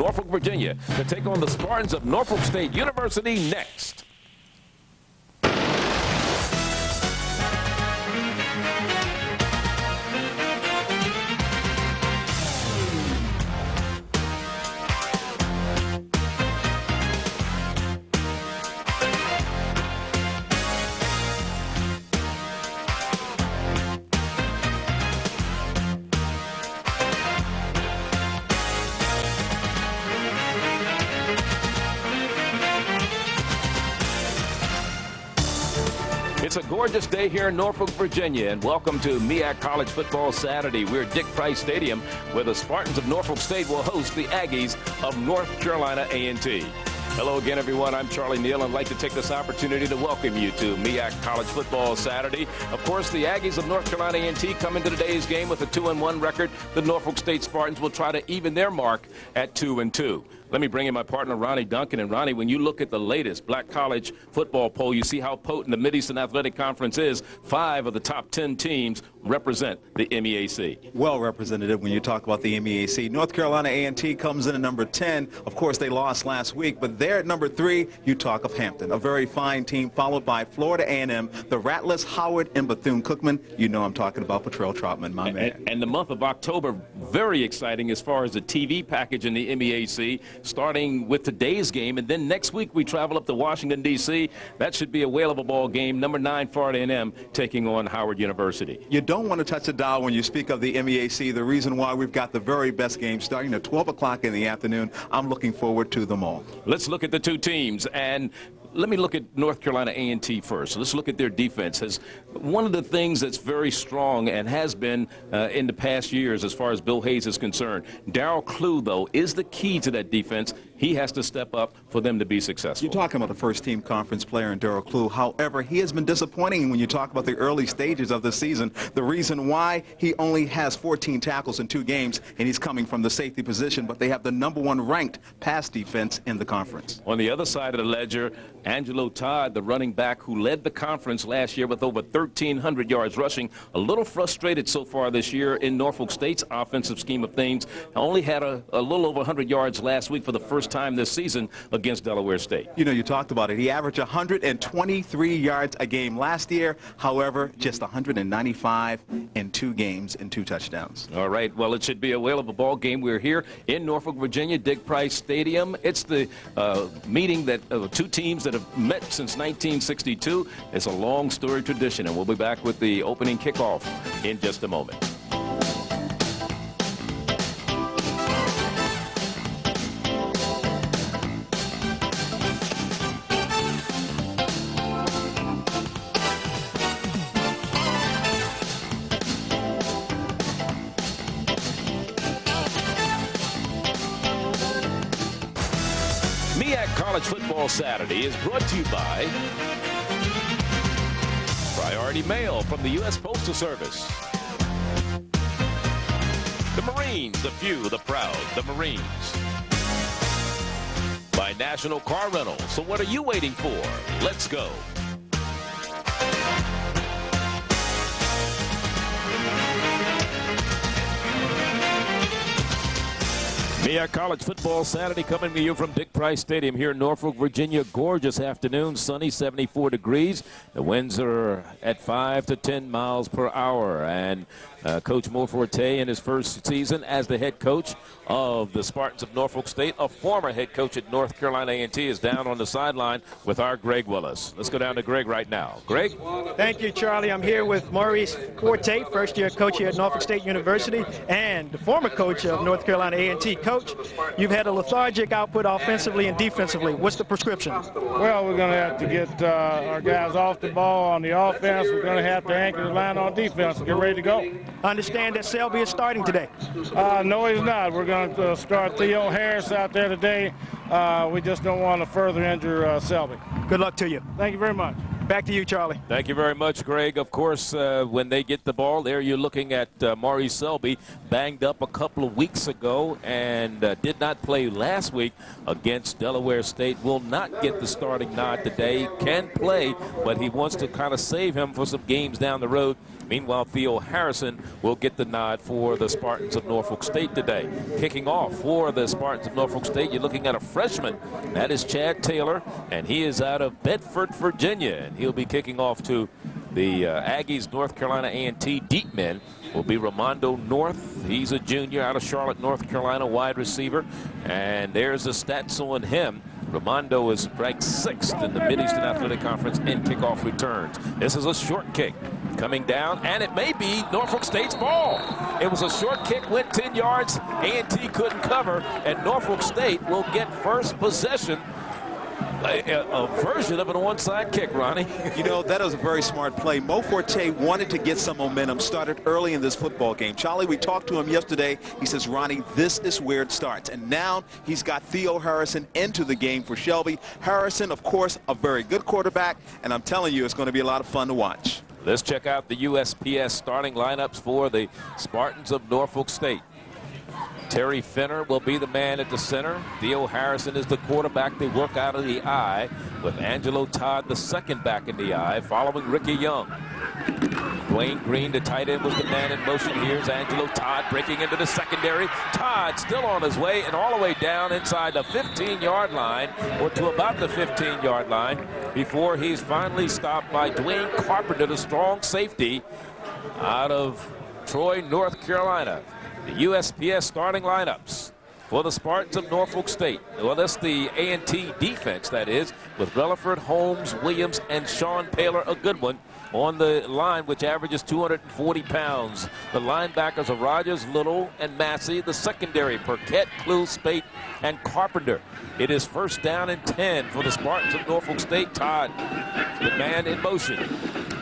Norfolk, Virginia, to take on the Spartans of Norfolk State University next. It's a gorgeous day here in Norfolk, Virginia, and welcome to MEAC College Football Saturday. We're at Dick Price Stadium, where the Spartans of Norfolk State will host the Aggies of North Carolina A&T. Hello again, everyone. I'm Charlie Neal, and I'd like to take this opportunity to welcome you to MEAC College Football Saturday. Of course, the Aggies of North Carolina A&T come into today's game with a 2-1 record. The Norfolk State Spartans will try to even their mark at 2-2. Let me bring in my partner, Ronnie Duncan. And Ronnie, when you look at the latest Black College football poll, you see how potent the Mid-Eastern Athletic Conference is. 5 of the top 10 teams represent the MEAC. Well represented when you talk about the MEAC. North Carolina A&T comes in at number 10. Of course, they lost last week, but they're at number 3. You talk of Hampton, a very fine team, followed by Florida A&M, the Rattlers, Howard, and Bethune-Cookman. You know I'm talking about Patrell Troutman, my man. And the month of October, very exciting as far as the TV package in the MEAC, starting with today's game, and then next week we travel up to Washington, D.C. That should be a whale of a ball game. Number 9, Florida A&M, taking on Howard University. You don't want to touch a dial when you speak of the MEAC. The reason why we've got the very best game starting at 12 o'clock in the afternoon. I'm looking forward to them all. Let's look at the two teams, and let me look at North Carolina A&T first. Let's look at their defense. One of the things that's very strong and has been in the past years as far as Bill Hayes is concerned. Darryl Clue, though, is the key to that defense. He has to step up for them to be successful. You're talking about the first-team conference player in Darryl Clue. However, he has been disappointing when you talk about the early stages of the season. The reason why he only has 14 tackles in 2 games, and he's coming from the safety position, but they have the #1 ranked pass defense in the conference. On the other side of the ledger, Angelo Todd, the running back who led the conference last year with over 1,300 yards rushing, a little frustrated so far this year in Norfolk State's offensive scheme of things. Only had a little over 100 yards last week for the first time this season against Delaware State. You know, you talked about it. He averaged 123 yards a game last year. However, just 195 in 2 games and 2 touchdowns. All right. Well, it should be a whale of a ball game. We're here in Norfolk, Virginia, Dick Price Stadium. It's the meeting that two teams that have met since 1962. It's a long story tradition, and we'll be back with the opening kickoff in just a moment. MEAC College Football Saturday is brought to you by Priority Mail from the U.S. Postal Service. The Marines, the few, the proud, the Marines. By National Car Rental. So what are you waiting for? Let's go. MEAC College Football Saturday coming to you from Dick Price Stadium here in Norfolk, Virginia. Gorgeous afternoon, sunny, 74 degrees. The winds are at 5 to 10 miles per hour. And Coach Moforte, in his first season as the head coach of the Spartans of Norfolk State, a former head coach at North Carolina A&T, is down on the sideline with our Greg Willis. Let's go down to Greg right now. Greg? Thank you, Charlie. I'm here with Maurice Forte, first-year coach here at Norfolk State University, and the former coach of North Carolina A&T. Coach, you've had a lethargic output offensively and defensively. What's the prescription? Well, we're going to have to get our guys off the ball on the offense. We're going to have to anchor the line on defense and get ready to go. Understand that Selby is starting today. No, he's not. We're going to start Theo Harris out there today. We just don't want to further injure Selby. Good luck to you. Thank you very much. Back to you, Charlie. Thank you very much, Greg. Of course, when they get the ball there, you're looking at Maurice Selby, banged up a couple of weeks ago and did not play last week against Delaware State. Will not get the starting nod today. Can play, but he wants to kind of save him for some games down the road. Meanwhile, Theo Harrison will get the nod for the Spartans of Norfolk State today. Kicking off for the Spartans of Norfolk State, you're looking at a freshman. That is Chad Taylor, and he is out of Bedford, Virginia. And he'll be kicking off to the Aggies. North Carolina A&T deep men will be Ramondo North. He's a junior out of Charlotte, North Carolina, wide receiver. And there's the stats on him. Ramondo is ranked 6th in the Mid-Eastern Athletic Conference in kickoff returns. This is a short kick coming down, and it may be Norfolk State's ball. It was a short kick, went 10 yards. A&T couldn't cover, and Norfolk State will get first possession. A version of an onside kick, Ronnie. You know, that was a very smart play. Mo Forte wanted to get some momentum, started early in this football game. Charlie, we talked to him yesterday. He says, Ronnie, this is where it starts. And now he's got Theo Harrison into the game for Shelby. Harrison, of course, a very good quarterback, and I'm telling you, it's going to be a lot of fun to watch. Let's check out the USPS starting lineups for the Spartans of Norfolk State. Terry Finner will be the man at the center. Theo Harrison is the quarterback. They work out of the I with Angelo Todd, the second back in the I, following Ricky Young. Dwayne Green, the tight end, was the man in motion. Here's Angelo Todd breaking into the secondary. Todd still on his way and all the way down inside the 15-yard line, or to about the 15-yard line, before he's finally stopped by Dwayne Carpenter, the strong safety out of Troy, North Carolina. The USPS starting lineups for the Spartans of Norfolk State. Well, that's the A&T defense, that is, with Relaford, Holmes, Williams, and Sean Paler, a good one, on the line, which averages 240 pounds. The linebackers are Rogers, Little, and Massey. The secondary, Burkett, Clue, Spate, and Carpenter. It is first down and 10 for the Spartans of Norfolk State. Todd, the man in motion.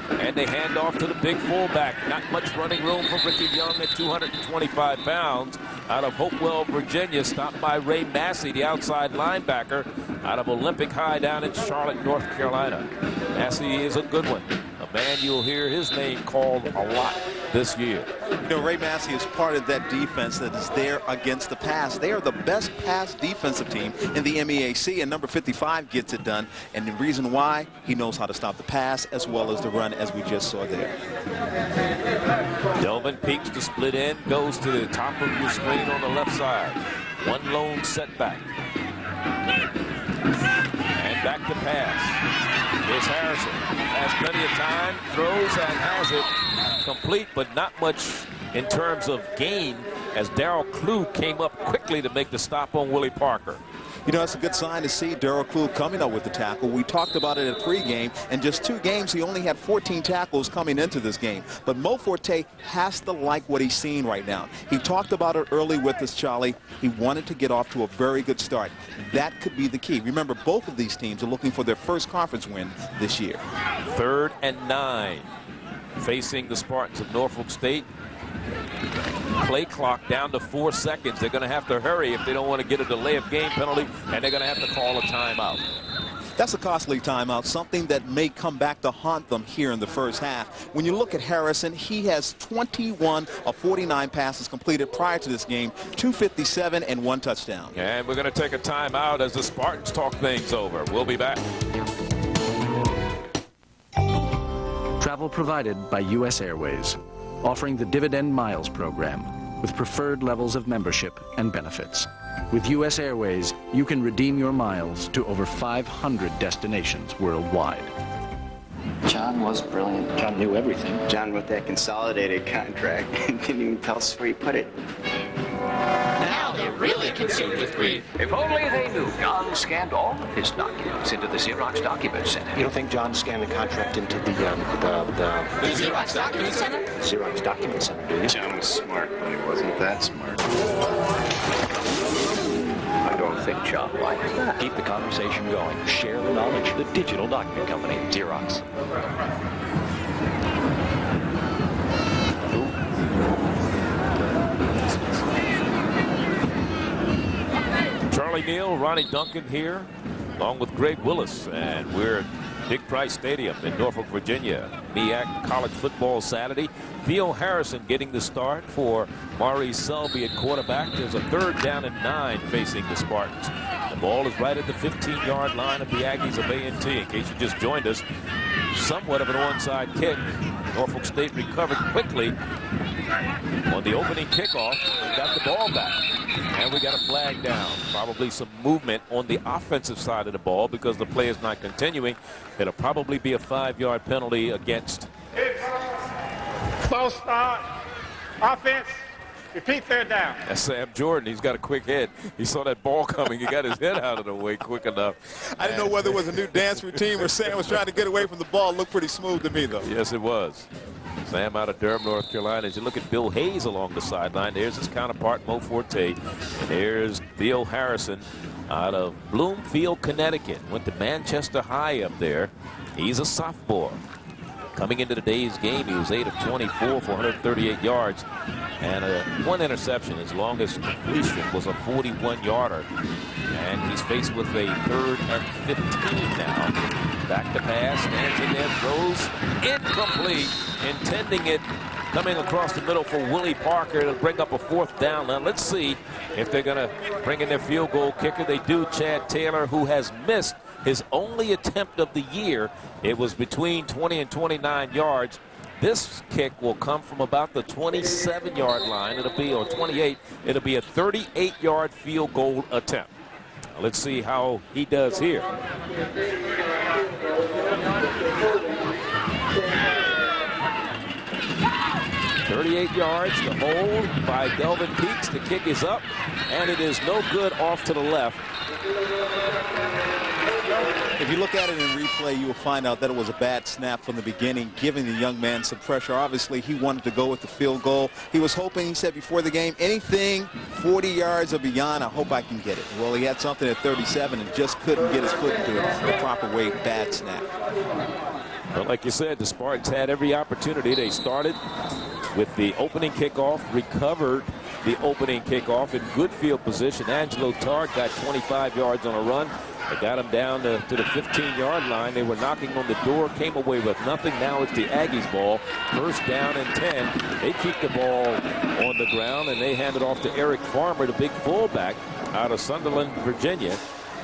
And they hand off to the big fullback. Not much running room for Ricky Young at 225 pounds. Out of Hopewell, Virginia, stopped by Ray Massey, the outside linebacker, out of Olympic High down in Charlotte, North Carolina. Massey is a good one. A man you'll hear his name called a lot this year. You know, Ray Massey is part of that defense that is there against the pass. They are the best pass defensive team in the MEAC, and number 55 gets it done. And the reason why, he knows how to stop the pass as well as the run, as we just saw there. Delvin peeks to split in, goes to the top of your screen on the left side. One lone setback. And back to pass. Here's Harrison. Has plenty of time, throws and has it complete, but not much in terms of gain, as Darrell Clue came up quickly to make the stop on Willie Parker. You know, it's a good sign to see Darrell Clue coming up with the tackle. We talked about it at pregame. In just 2 games, he only had 14 tackles coming into this game. But Mo Forte has to like what he's seeing right now. He talked about it early with us, Charlie. He wanted to get off to a very good start. That could be the key. Remember, both of these teams are looking for their first conference win this year. 3rd and 9 facing the Spartans of Norfolk State. Play clock down to 4 seconds. They're going to have to hurry if they don't want to get a delay of game penalty, and they're going to have to call a timeout. That's a costly timeout, something that may come back to haunt them here in the first half. When you look at Harrison, he has 21 of 49 passes completed prior to this game, 257 and 1 touchdown. And we're going to take a timeout as the Spartans talk things over. We'll be back. Travel provided by U.S. Airways, offering the Dividend Miles program with preferred levels of membership and benefits. With U.S. Airways, you can redeem your miles to over 500 destinations worldwide. John was brilliant. John knew everything. John wrote that consolidated contract and didn't even tell us where he put it. Now they're really consumed with grief. If only they knew. John scanned all of his documents into the Xerox Document Center. You don't think John scanned the contract into the Xerox Document Center? Xerox Document Center, do you? John was smart, but he wasn't that smart. I don't think John liked that. Keep the conversation going. Share the knowledge. The digital document company, Xerox. Charlie Neal, Ronnie Duncan here, along with Greg Willis, and we're Dick Price Stadium in Norfolk, Virginia. MEAC College Football Saturday. Theo Harrison getting the start for Maurice Selby at quarterback. There's a 3rd down and 9 facing the Spartans. The ball is right at the 15-yard line of the Aggies of A&T. In case you just joined us, somewhat of an onside kick. Norfolk State recovered quickly on the opening kickoff and got the ball back. And we got a flag down. Probably some movement on the offensive side of the ball because the play is not continuing. It'll probably be a 5-yard penalty against. False start. Offense. Repeat 3rd down. That's Sam Jordan. He's got a quick head. He saw that ball coming. He got his head out of the way quick enough. I didn't know whether it was a new dance routine or Sam was trying to get away from the ball. It looked pretty smooth to me, though. Yes, it was. Sam out of Durham, North Carolina. As you look at Bill Hayes along the sideline, there's his counterpart, Mo Forte. And there's Theo Harrison out of Bloomfield, Connecticut. Went to Manchester High up there. He's a sophomore. Coming into today's game, he was 8 of 24 for 138 yards and 1 interception. His longest completion was a 41-yarder. And he's faced with a 3rd and 15 now. Back to pass, stands in there, throws incomplete, intending it coming across the middle for Willie Parker to bring up a 4th down. Now let's see if they're going to bring in their field goal kicker. They do. Chad Taylor, who has missed his only attempt of the year. It was between 20 and 29 yards. This kick will come from about the 27-yard line. It'll be, or 28. It'll be a 38-yard field goal attempt. Let's see how he does here. 38 yards, the hold by Delvin Peaks. The kick is up, and it is no good off to the left. If you look at it in replay, you will find out that it was a bad snap from the beginning, giving the young man some pressure. Obviously, he wanted to go with the field goal. He was hoping, he said before the game, anything 40 yards or beyond, I hope I can get it. Well, he had something at 37 and just couldn't get his foot into it the proper way. Bad snap. But like you said, the Spartans had every opportunity. They started with the opening kickoff, recovered the opening kickoff in good field position. Angelo Tard got 25 yards on a run. They got him down to the 15-yard line. They were knocking on the door, came away with nothing. Now it's the Aggies' ball. 1st down and 10. They keep the ball on the ground, and they hand it off to Eric Farmer, the big fullback out of Sunderland, Virginia.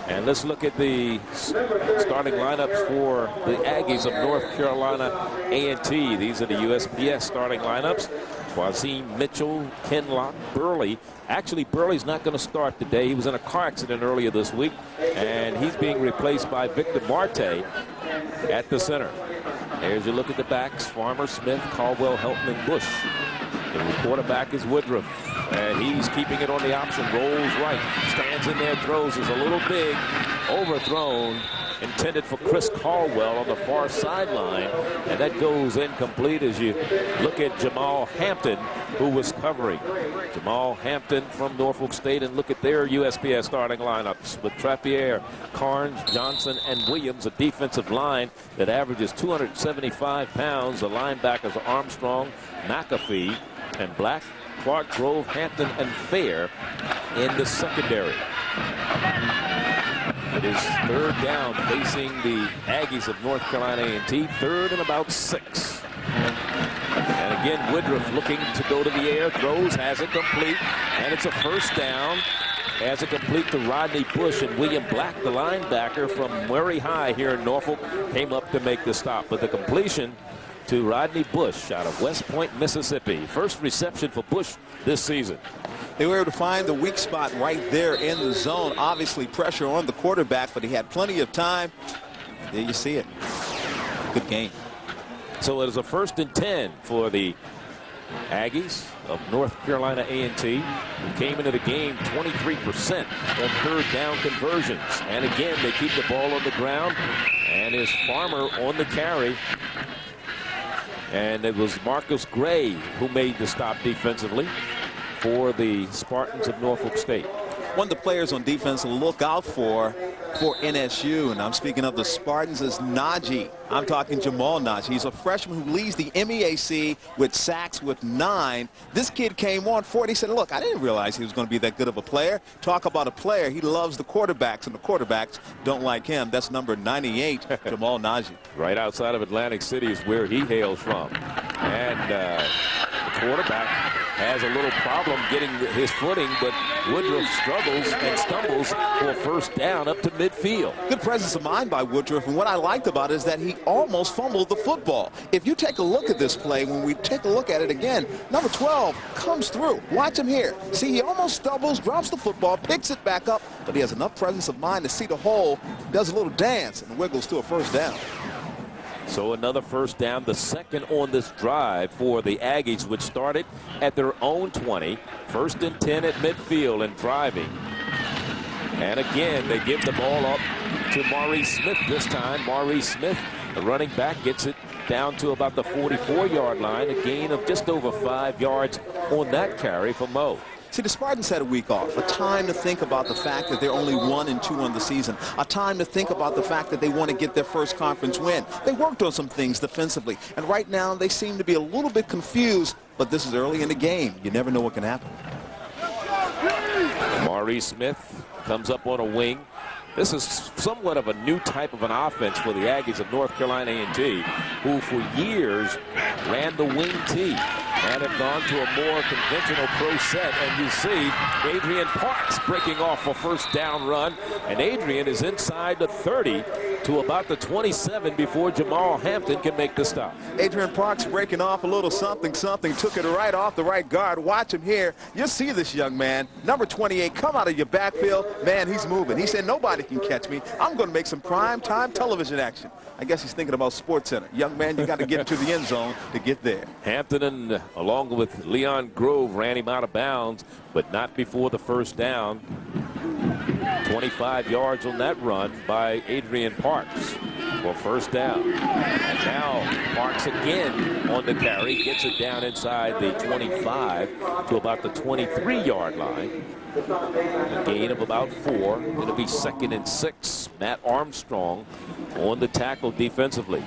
And let's look at the starting lineups for the Aggies of North Carolina A&T. These are the USPS starting lineups. Quazim Mitchell, Kenlock, Burley. Actually, Burley's not going to start today. He was in a car accident earlier this week, and he's being replaced by Victor Marte at the center. There's a look at the backs. Farmer, Smith, Caldwell, Helton, and Bush. The quarterback is Woodruff, and he's keeping it on the option. Rolls right, stands in there, throws, is a little big, overthrown, intended for Chris Caldwell on the far sideline, and that goes incomplete as you look at Jamal Hampton, who was covering. Jamal Hampton from Norfolk State, and look at their USPS starting lineups with Trappier, Carnes, Johnson, and Williams, a defensive line that averages 275 pounds. The linebackers are Armstrong, McAfee, and Black, Clark, Grove, Hampton, and Fair in the secondary. It is 3rd down facing the Aggies of North Carolina A&T. 3rd and about 6. And again, Woodruff looking to go to the air, throws, has it complete, and it's a 1st down. Has it complete to Rodney Bush, and William Black, the linebacker from Murray High here in Norfolk, came up to make the stop. But the completion to Rodney Bush out of West Point, Mississippi. 1st reception for Bush this season. They were able to find the weak spot right there in the zone. Obviously pressure on the quarterback, but he had plenty of time. There you see it. Good game. So it is a 1st and 10 for the Aggies of North Carolina A&T, who came into the game 23% on 3rd down conversions. And again, they keep the ball on the ground, and is Farmer on the carry. And it was Marcus Gray who made the stop defensively for the Spartans of Norfolk State. One of the players on defense to look out for NSU, and I'm speaking of the Spartans, is Najee. I'm talking Jamal Najee. He's a freshman who leads the MEAC with sacks with 9. This kid came on 40. He said, look, I didn't realize he was going to be that good of a player. Talk about a player. He loves the quarterbacks, and the quarterbacks don't like him. That's number 98, Jamal Najee. Right outside of Atlantic City is where he hails from. And the quarterback has a little problem getting his footing, but Woodruff struggles and stumbles for a first down up to midfield. Good presence of mind by Woodruff, and what I liked about it is that he almost fumbled the football. If you take a look at this play, when we take a look at it again, number 12 comes through. Watch him here. See, he almost stumbles, drops the football, picks it back up, but he has enough presence of mind to see the hole, does a little dance, and wiggles to a first down. So another first down, the second on this drive for the Aggies, which started at their own 20. First and 10 at midfield and driving. And again, they give the ball up to Maurice Smith this time. Maurice Smith, the running back, gets it down to about the 44-yard line, a gain of just over 5 yards on that carry for Mo. See, the Spartans had a week off, a time to think about the fact that they're only 1-2 on the season, a time to think about the fact that they want to get their first conference win. They worked on some things defensively, and right now they seem to be a little bit confused, but this is early in the game. You never know what can happen. Maurice Smith comes up on a wing. This is somewhat of a new type of an offense for the Aggies of North Carolina A&T, who for years ran the wing T and have gone to a more conventional pro set. And you see Adrian Parks breaking off a first down run, and Adrian is inside the 30 to about the 27 before Jamal Hampton can make the stop. Adrian Parks breaking off a little something, took it right off the right guard. Watch him here. You see this young man, number 28, come out of your backfield. Man, he's moving. He said, nobody can catch me. I'm going to make some prime-time television action. I guess he's thinking about Sports Center. Young man, you got to get into the end zone to get there. Hampton, and along with Leon Grove, ran him out of bounds, but not before the first down. 25 yards on that run by Adrian Parks for first down. And now Parks again on the carry, gets it down inside the 25 to about the 23-yard line. A gain of about 4. It'll be 2nd and 6. Matt Armstrong on the tackle defensively.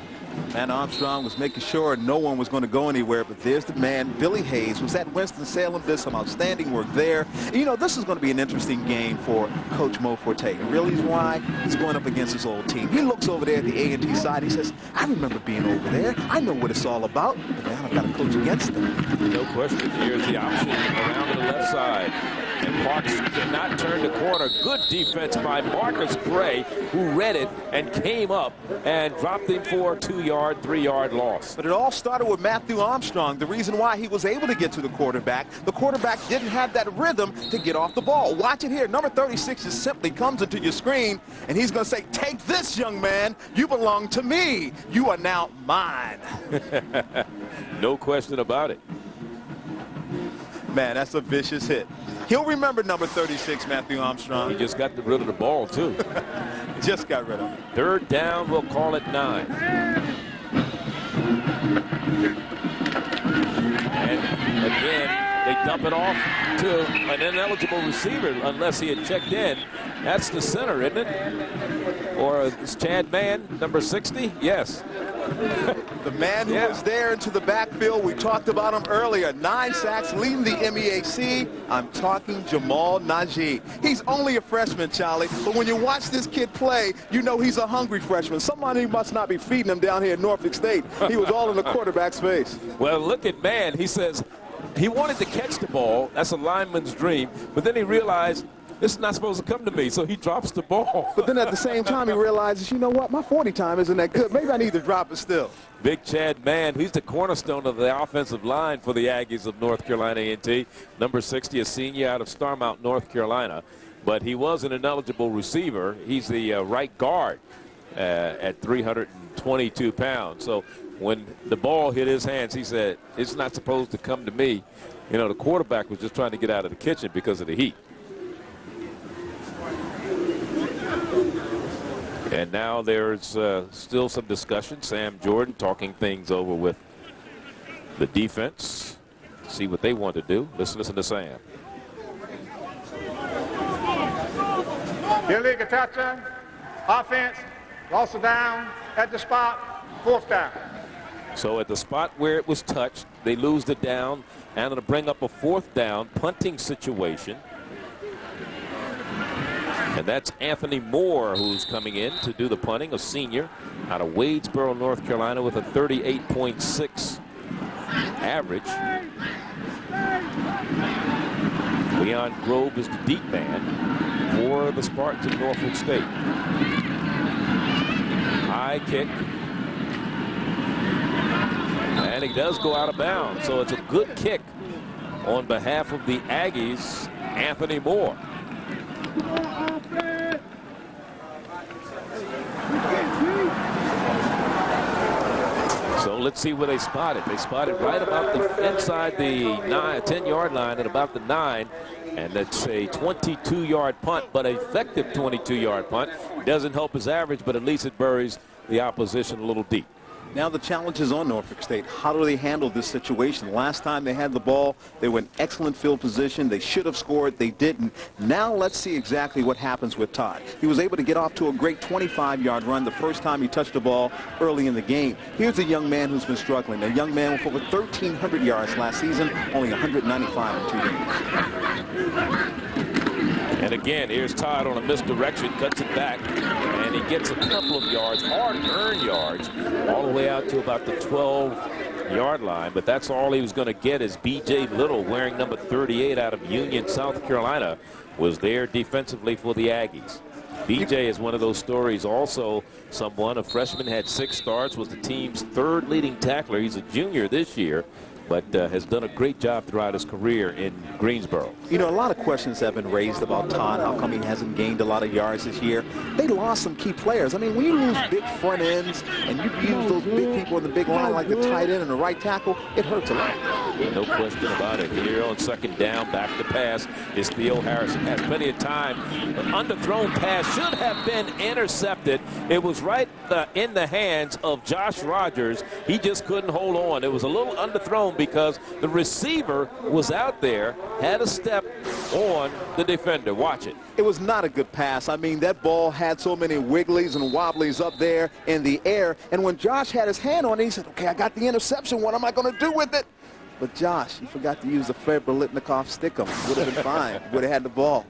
Matt Armstrong was making sure no one was going to go anywhere, but there's the man, Billy Hayes, was at Winston-Salem, did some outstanding work there. You know, this is going to be an interesting game for Coach Mo Forte. And really why he's going up against his old team. He looks over there at the A&T side. He says, I remember being over there. I know what it's all about. But now I've got to coach against them. No question. Here's the option around to the left side. And Parks did not turn the corner. Good defense by Marcus Gray, who read it and came up and dropped him for a 2-yard, 3-yard loss. But it all started with Matthew Armstrong. The reason why he was able to get to the quarterback didn't have that rhythm to get off the ball. Watch it here. Number 36 just simply comes into your screen, and he's going to say, take this, young man. You belong to me. You are now mine. No question about it. Man, that's a vicious hit. He'll remember number 36, Matthew Armstrong. He just got rid of the ball, too. Just got rid of it. Third down, we'll call it 9. And again, they dump it off to an ineligible receiver unless he had checked in. That's the center, isn't it? Or is Chad Mann, number 60? Yes. The man who was there into the backfield, we talked about him earlier. 9 sacks, leading the MEAC. I'm talking Jamal Najee. He's only a freshman, Charlie, but when you watch this kid play, you know he's a hungry freshman. Somebody must not be feeding him down here at Norfolk State. He was all in the quarterback's face. Well, look at Mann. He says he wanted to catch the ball. That's a lineman's dream. But then he realized, this is not supposed to come to me, so he drops the ball. But then at the same time, he realizes, you know what, my 40 time isn't that good. Maybe I need to drop it still. Big Chad Mann, he's the cornerstone of the offensive line for the Aggies of North Carolina A&T. Number 60, a senior out of Starmount, North Carolina. But he was an ineligible receiver. He's the right guard at 322 pounds. So when the ball hit his hands, he said, it's not supposed to come to me. You know, the quarterback was just trying to get out of the kitchen because of the heat. And now there's still some discussion. Sam Jordan talking things over with the defense. See what they want to do. Let's listen to Sam. Illegal touchdown. Offense, lost it down at the spot, 4th down. So at the spot where it was touched, they lose the down, and it'll bring up a 4th down punting situation. And that's Anthony Moore, who's coming in to do the punting, a senior out of Wadesboro, North Carolina, with a 38.6 average. Leon Grove is the deep man for the Spartans of Norfolk State. High kick. And he does go out of bounds, so it's a good kick on behalf of the Aggies, Anthony Moore. So let's see where they spot it. They spot it right about the inside the 10-yard line at about the 9. And that's a 22-yard punt, but an effective 22-yard punt. Doesn't help his average, but at least it buries the opposition a little deep. Now the challenge is on Norfolk State. How do they handle this situation? Last time they had the ball, they were in excellent field position. They should have scored. They didn't. Now let's see exactly what happens with Todd. He was able to get off to a great 25-yard run the first time he touched the ball early in the game. Here's a young man who's been struggling. A young man with over 1,300 yards last season, only 195 in 2 games. And again, here's Todd on a misdirection, cuts it back, and he gets a couple of yards, hard-earned yards, all the way out to about the 12-yard line. But that's all he was going to get, as B.J. Little, wearing number 38 out of Union, South Carolina, was there defensively for the Aggies. B.J. is one of those stories. Also, a freshman, had 6 starts, was the team's 3rd leading tackler. He's a junior this year, but has done a great job throughout his career in Greensboro. You know, a lot of questions have been raised about Todd. How come he hasn't gained a lot of yards this year? They lost some key players. I mean, when you lose big front ends and you use those big people in the big line like the tight end and the right tackle, it hurts a lot. No question about it. Here on 2nd down, back to pass is Theo Harrison. Has plenty of time. An underthrown pass should have been intercepted. It was right in the hands of Josh Rogers. He just couldn't hold on. It was a little underthrown because the receiver was out there, had a step on the defender. Watch it. It was not a good pass. I mean, that ball had so many wigglies and wobblies up there in the air. And when Josh had his hand on it, he said, okay, I got the interception. What am I going to do with it? But Josh, he forgot to use the Fred Bolitnikoff stickum. Would have been fine. Would have had the ball.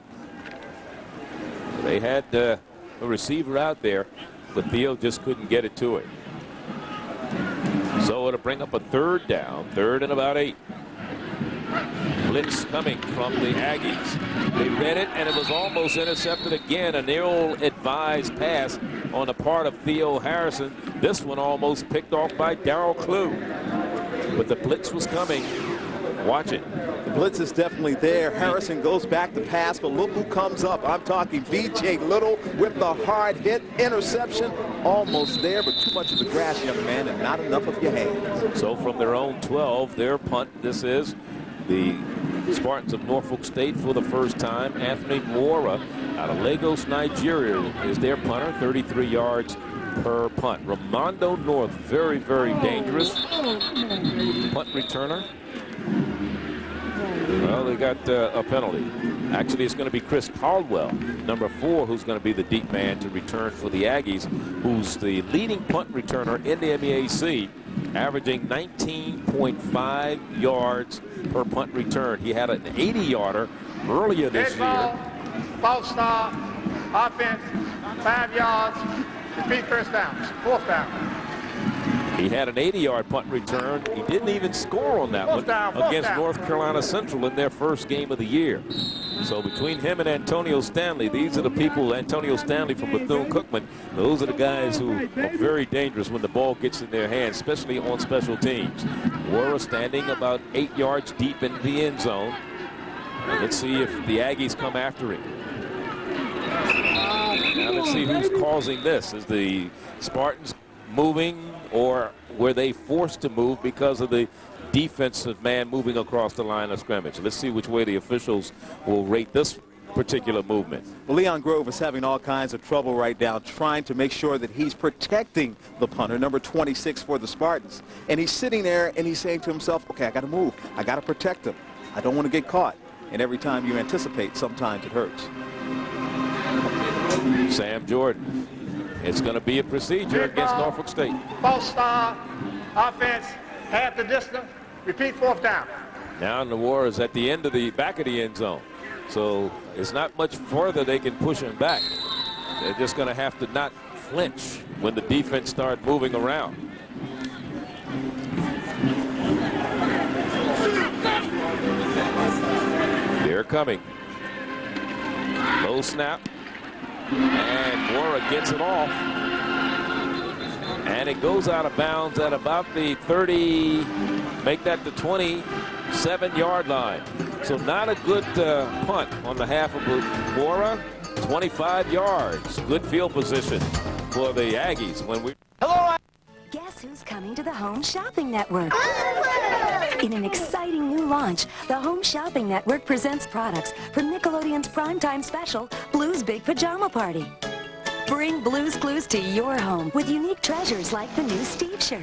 They had a receiver out there, but Theo just couldn't get it to it. So it'll bring up a 3rd down, 3rd and about 8. Blitz coming from the Aggies. They read it, and it was almost intercepted again. An ill-advised pass on the part of Theo Harrison. This one almost picked off by Darrell Clue. But the blitz was coming. Watch it. The blitz is definitely there. Harrison goes back to pass, but look who comes up. I'm talking B.J. Little with the hard hit. Interception almost there, but too much of the grass, young man, and not enough of your hands. So from their own 12, their punt, this is the Spartans of Norfolk State for the first time. Anthony Moore out of Lagos, Nigeria is their punter, 33 yards per punt. Ramondo North, very, very dangerous punt returner. Well, they got a penalty. Actually, it's going to be Chris Caldwell, number 4, who's going to be the deep man to return for the Aggies, who's the leading punt returner in the MEAC, averaging 19.5 yards per punt return. He had an 80-yarder earlier this year. False start, offense, 5 yards, repeat first down, 4th down. He had an 80-yard punt return. He didn't even score on that one against North Carolina Central in their first game of the year. So between him and Antonio Stanley, these are the people, Antonio Stanley from Bethune-Cookman, those are the guys who are very dangerous when the ball gets in their hands, especially on special teams. Wara standing about 8 yards deep in the end zone. Let's see if the Aggies come after him. Now let's see who's causing this. Is the Spartans moving, or were they forced to move because of the defensive man moving across the line of scrimmage? Let's see which way the officials will rate this particular movement. Well, Leon Grove is having all kinds of trouble right now, trying to make sure that he's protecting the punter, number 26 for the Spartans. And he's sitting there and he's saying to himself, okay, I got to move. I got to protect him. I don't want to get caught. And every time you anticipate, sometimes it hurts. Sam Jordan. It's going to be a procedure against Norfolk State. False start, offense, half the distance, repeat 4th down. Now the war is at the end of the back of the end zone. So it's not much further they can push him back. They're just going to have to not flinch when the defense starts moving around. They're coming. Low snap. And Mora gets it off. And it goes out of bounds at about the 30, make that the 27-yard line. So not a good punt on the half of Mora. 25 yards. Good field position for the Aggies. Hello. Guess who's coming to the Home Shopping Network? In an exciting new launch, the Home Shopping Network presents products from Nickelodeon's primetime special, Blue's Big Pajama Party. Bring Blue's Clues to your home with unique treasures like the new Steve shirt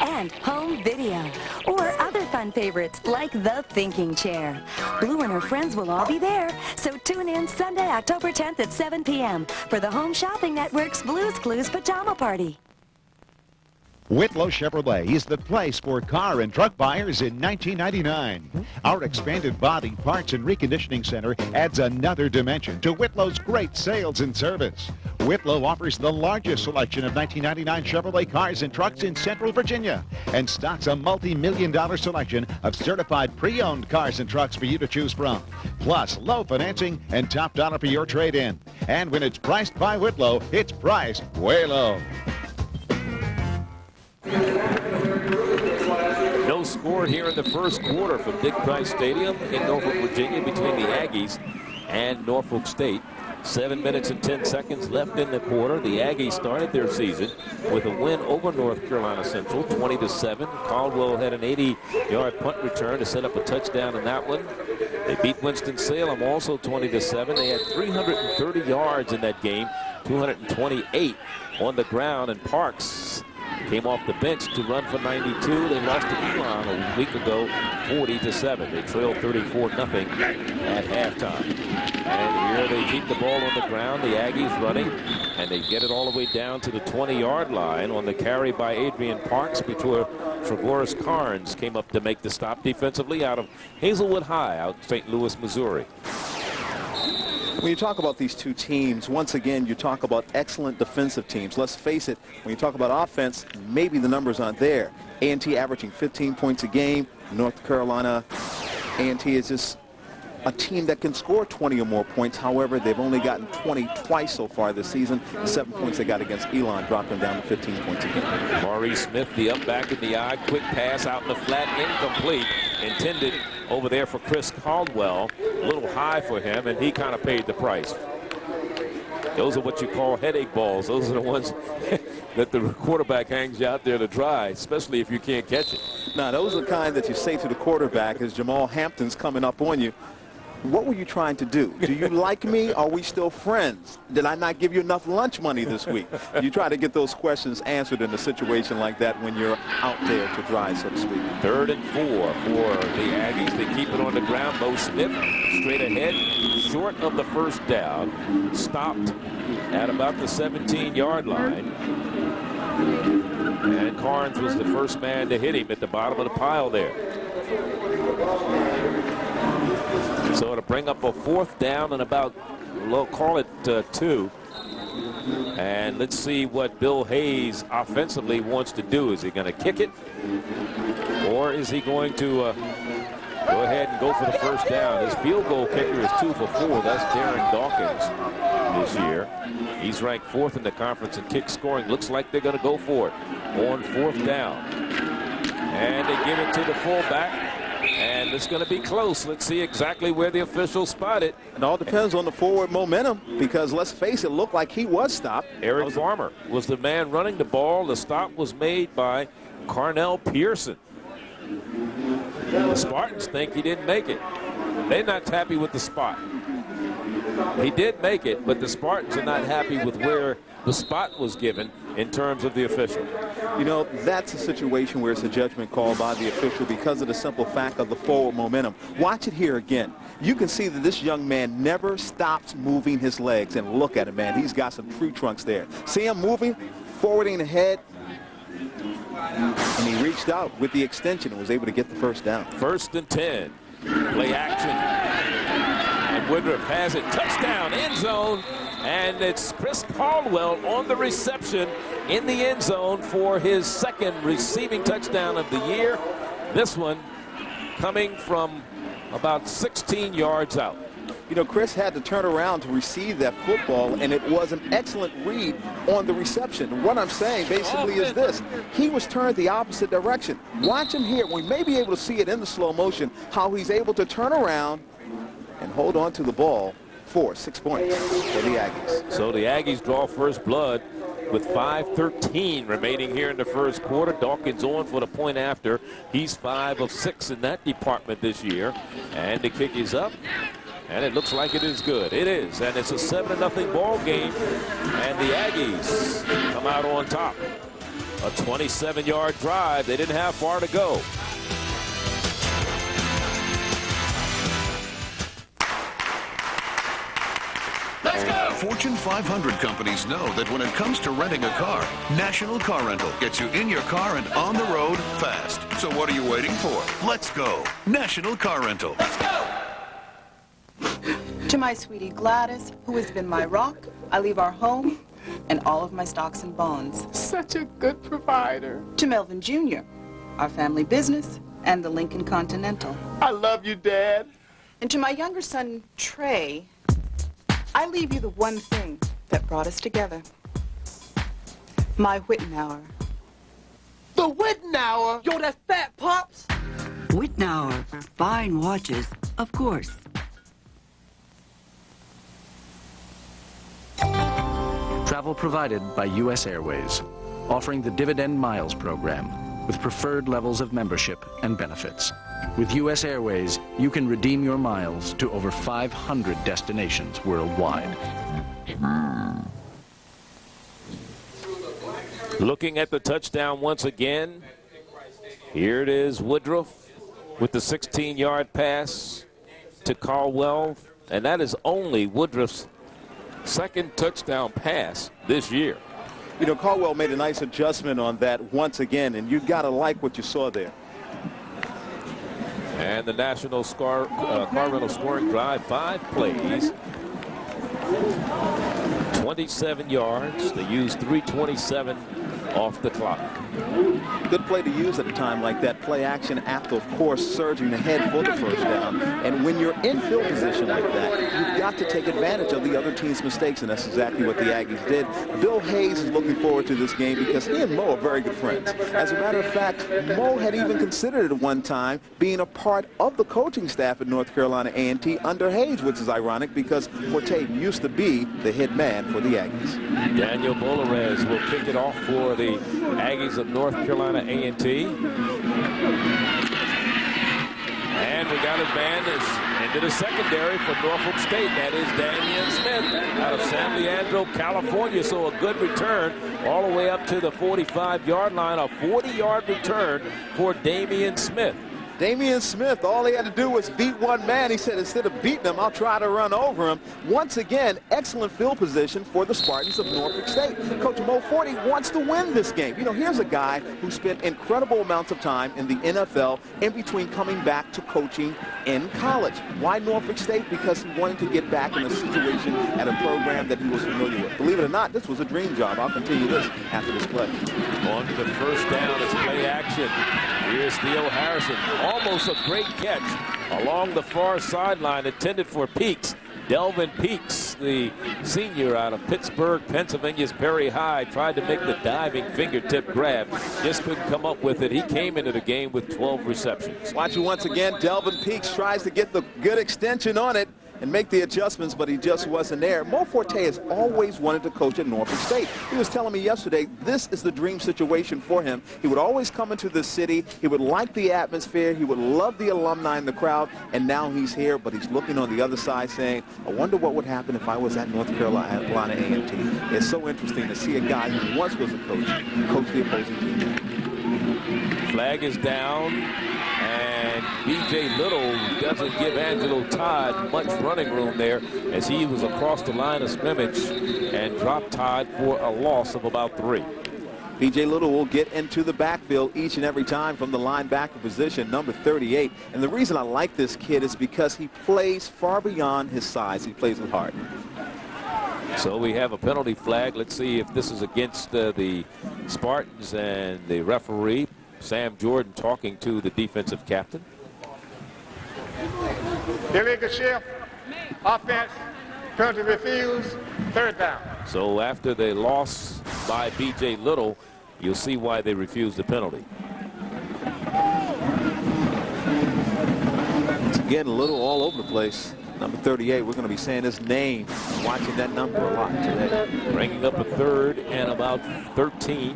and home video, or other fun favorites like the thinking chair. Blue and her friends will all be there, so tune in Sunday, October 10th at 7 p.m. for the Home Shopping Network's Blue's Clues Pajama Party. Whitlow Chevrolet is the place for car and truck buyers in 1999. Our expanded body, parts, and reconditioning center adds another dimension to Whitlow's great sales and service. Whitlow offers the largest selection of 1999 Chevrolet cars and trucks in Central Virginia and stocks a multi-million-dollar selection of certified pre-owned cars and trucks for you to choose from. Plus, low financing and top dollar for your trade-in. And when it's priced by Whitlow, it's priced way low. No score here in the first quarter from Dick Price Stadium in Norfolk, Virginia, between the Aggies and Norfolk State. 7 minutes and 10 seconds left in the quarter. The Aggies started their season with a win over North Carolina Central, 20-7. Caldwell had an 80-yard punt return to set up a touchdown in that one. They beat Winston-Salem also 20-7. They had 330 yards in that game, 228 on the ground, and Parks came off the bench to run for 92. They lost to Elon a week ago, 40-7. They trailed 34-0 at halftime. And here they keep the ball on the ground. The Aggies running, and they get it all the way down to the 20-yard line on the carry by Adrian Parks before Trevoris Carnes came up to make the stop defensively out of Hazelwood High out in St. Louis, Missouri. When you talk about these two teams, once again, you talk about excellent defensive teams. Let's face it, when you talk about offense, maybe the numbers aren't there. A&T averaging 15 points a game. North Carolina A&T is just a team that can score 20 or more points. However, they've only gotten 20 twice so far this season. The 7 points they got against Elon dropped them down to 15 points a game. Maurice Smith, the up back in the eye, quick pass out in the flat, incomplete, intended over there for Chris Caldwell. A little high for him, and he kind of paid the price. Those are what you call headache balls. Those are the ones that the quarterback hangs you out there to dry, especially if you can't catch it. Now, those are the kind that you say to the quarterback as Jamal Hampton's coming up on you. What were you trying to do? Do you like me? Are we still friends? Did I not give you enough lunch money this week? You try to get those questions answered in a situation like that when you're out there to dry, so to speak. 3rd and 4 for the Aggies. They keep it on the ground. Bo Smith straight ahead, short of the first down. Stopped at about the 17-yard line. And Carnes was the first man to hit him at the bottom of the pile there. So to bring up a 4th down and about, we'll call it 2. And let's see what Bill Hayes offensively wants to do. Is he going to kick it? Or is he going to go ahead and go for the first down? His field goal kicker is 2 for 4. That's Darren Dawkins this year. He's ranked 4th in the conference in kick scoring. Looks like they're going to go for it on 4th down. And they give it to the fullback. And it's going to be close. Let's see exactly where the official spotted. It all depends on the forward momentum, because let's face it, looked like he was stopped. Eric Farmer was the man running the ball. The stop was made by Carnell Pearson. The Spartans think he didn't make it. They're not happy with the spot. He did make it, but the Spartans are not happy with where the spot was given in terms of the official. You know, that's a situation where it's a judgment call by the official because of the simple fact of the forward momentum. Watch it here again. You can see that this young man never stops moving his legs. And look at him, man. He's got some tree trunks there. See him moving, forwarding ahead. And he reached out with the extension and was able to get the first down. 1st and 10. Play action. And Woodruff has it. Touchdown, end zone. And it's Chris Caldwell on the reception in the end zone for his 2nd receiving touchdown of the year. This one coming from about 16 yards out. You know, Chris had to turn around to receive that football, and it was an excellent read on the reception. What I'm saying basically is this. He was turned the opposite direction. Watch him here. We may be able to see it in the slow motion, how he's able to turn around and hold on to the ball for 6 points for the Aggies. So the Aggies draw first blood with 5:13 remaining here in the first quarter. Dawkins on for the point after. He's 5 of 6 in that department this year. And the kick is up. And it looks like it is good. It is. And it's a 7-0 ball game. And the Aggies come out on top. A 27-yard drive. They didn't have far to go. Let's go! Fortune 500 companies know that when it comes to renting a car, National Car Rental gets you in your car and on the road fast. So what are you waiting for? Let's go. National Car Rental. Let's go! To my sweetie Gladys, who has been my rock, I leave our home and all of my stocks and bonds. Such a good provider. To Melvin Jr., our family business, and the Lincoln Continental. I love you, Dad. And to my younger son, Trey, I leave you the one thing that brought us together. My Whittenauer. The Whittenauer? Yo, that's fat, Pops. Whittenauer. Fine watches, of course. Travel provided by U.S. Airways, offering the Dividend Miles program with preferred levels of membership and benefits. With U.S. Airways, you can redeem your miles to over 500 destinations worldwide. Looking at the touchdown once again. Here it is, Woodruff with the 16-yard pass to Caldwell. And that is only Woodruff's 2nd touchdown pass this year. You know, Caldwell made a nice adjustment on that once again, and you got to like what you saw there. And the National Car Rental scoring drive, 5 plays, 27 yards. They used 3:27 off the clock. Good play to use at a time like that. Play action after, of course, surging ahead for the first down. And when you're in field position like that, you've got to take advantage of the other team's mistakes, and that's exactly what the Aggies did. Bill Hayes is looking forward to this game because he and Mo are very good friends. As a matter of fact, Mo had even considered at one time being a part of the coaching staff at North Carolina A&T under Hayes, which is ironic because Forte used to be the head man for the Aggies. Daniel Bolarez will kick it off for the Aggies of North Carolina A&T. And we got a man into the secondary for Norfolk State. That is Damian Smith out of San Leandro, California. So a good return all the way up to the 45-yard line. A 40-yard return for Damian Smith. Damian Smith, all he had to do was beat one man. He said, instead of beating him, I'll try to run over him. Once again, excellent field position for the Spartans of Norfolk State. Coach Mo Forte wants to win this game. You know, here's a guy who spent incredible amounts of time in the NFL in between coming back to coaching in college. Why Norfolk State? Because he wanted to get back in a situation at a program that he was familiar with. Believe it or not, this was a dream job. I'll continue this after this play. On to the first down is play action. Here's Theo Harrison. Almost a great catch along the far sideline, intended for Peaks. Delvin Peaks, the senior out of Pittsburgh, Pennsylvania's Perry High, tried to make the diving fingertip grab. Just couldn't come up with it. He came into the game with 12 receptions. Watch it once again. Delvin Peaks tries to get the good extension on it. and make the adjustments, but he just wasn't there. Mo Forte has always wanted to coach at Norfolk State. He was telling me yesterday this is the dream situation for him. He would always come into the city. He would like the atmosphere. He would love the alumni in the crowd, and now he's here, but he's looking on the other side saying, I wonder what would happen if I was at North Carolina A&T. It's so interesting to see a guy who once was a coach the opposing team. Flag is down, and B.J. Little doesn't give Angelo Todd much running room there as he was across the line of scrimmage and dropped Todd for a loss of about 3. B.J. Little will get into the backfield each and every time from the linebacker position, number 38. And the reason I like this kid is because he plays far beyond his size. He plays with heart. So we have a penalty flag. Let's see if this is against the Spartans, and the referee, Sam Jordan, talking to the defensive captain. Illegal shift, offense, penalty refused, 3rd down. So after the loss by B.J. Little, you'll see why they refused the penalty. Once again, Little all over the place. Number 38, we're going to be saying his name, watching that number a lot today. Bringing up a 3rd and about 13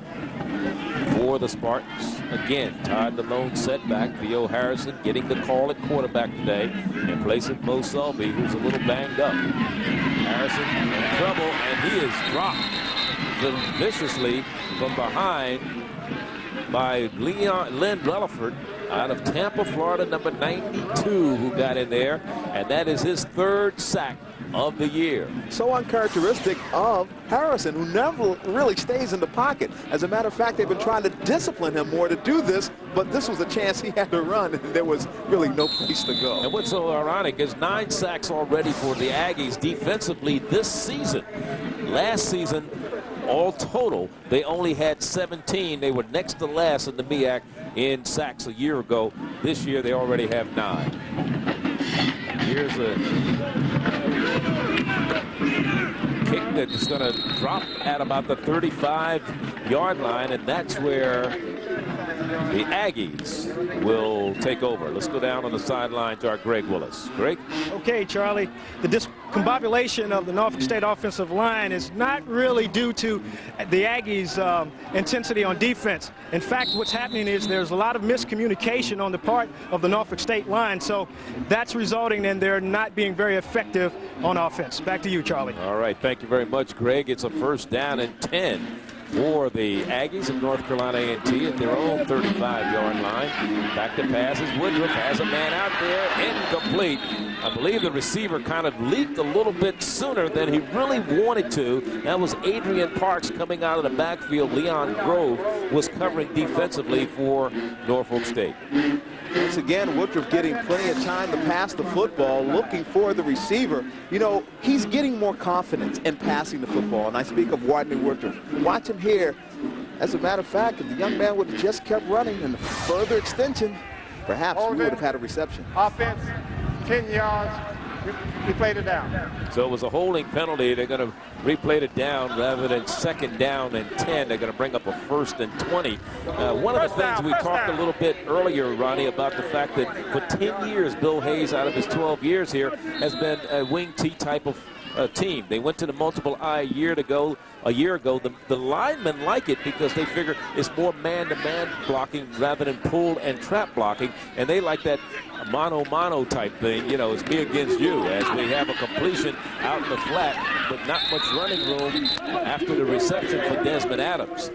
for the Spartans. Again, Todd the lone setback. Theo Harrison getting the call at quarterback today in place of Mo Selby, who's a little banged up. Harrison in trouble, and he is dropped viciously from behind by Len Relaford out of Tampa, Florida, number 92, who got in there, and that is his 3rd sack of the year. So uncharacteristic of Harrison, who never really stays in the pocket. As a matter of fact, they've been trying to discipline him more to do this, but this was a chance he had to run, and there was really no place to go. And what's so ironic is 9 sacks already for the Aggies defensively this season. Last season, all total, they only had 17. They were next to last in the MEAC in sacks a year ago. This year, they already have 9. Here's a kick that's going to drop at about the 35-yard line, and that's where the Aggies will take over. Let's go down on the sideline to our Greg Willis. Greg? Okay, Charlie. The discombobulation of the Norfolk State offensive line is not really due to the Aggies' intensity on defense. In fact, what's happening is there's a lot of miscommunication on the part of the Norfolk State line, so that's resulting in their not being very effective on offense. Back to you, Charlie. All right, thank you very much, Greg. It's a 1st down and 10 for the Aggies of North Carolina A&T at their own 35-yard line. Back to passes. Woodruff has a man out there, incomplete. I believe the receiver kind of leaped a little bit sooner than he really wanted to. That was Adrian Parks coming out of the backfield. Leon Grove was covering defensively for Norfolk State. Once again, Woodruff getting plenty of time to pass the football, looking for the receiver. You know, he's getting more confidence in passing the football, and I speak of Wadney Woodruff. Watch him here. As a matter of fact, if the young man would have just kept running and further extension, perhaps we would have had a reception. Offense, 10 yards. We played it down. So it was a holding penalty. They're going to replay it down rather than 2nd down and 10. They're going to bring up a 1st and 20. One of the things we talked a little bit earlier, Ronnie, about the fact that for 10 years, Bill Hayes, out of his 12 years here, has been a wing T type of team. They went to the multiple I a year ago. The linemen like it because they figure it's more man-to-man blocking rather than pull and trap blocking, and they like that mano-mano type thing. You know, it's me against you, as we have a completion out in the flat, but not much running room after the reception for Desmond Adams.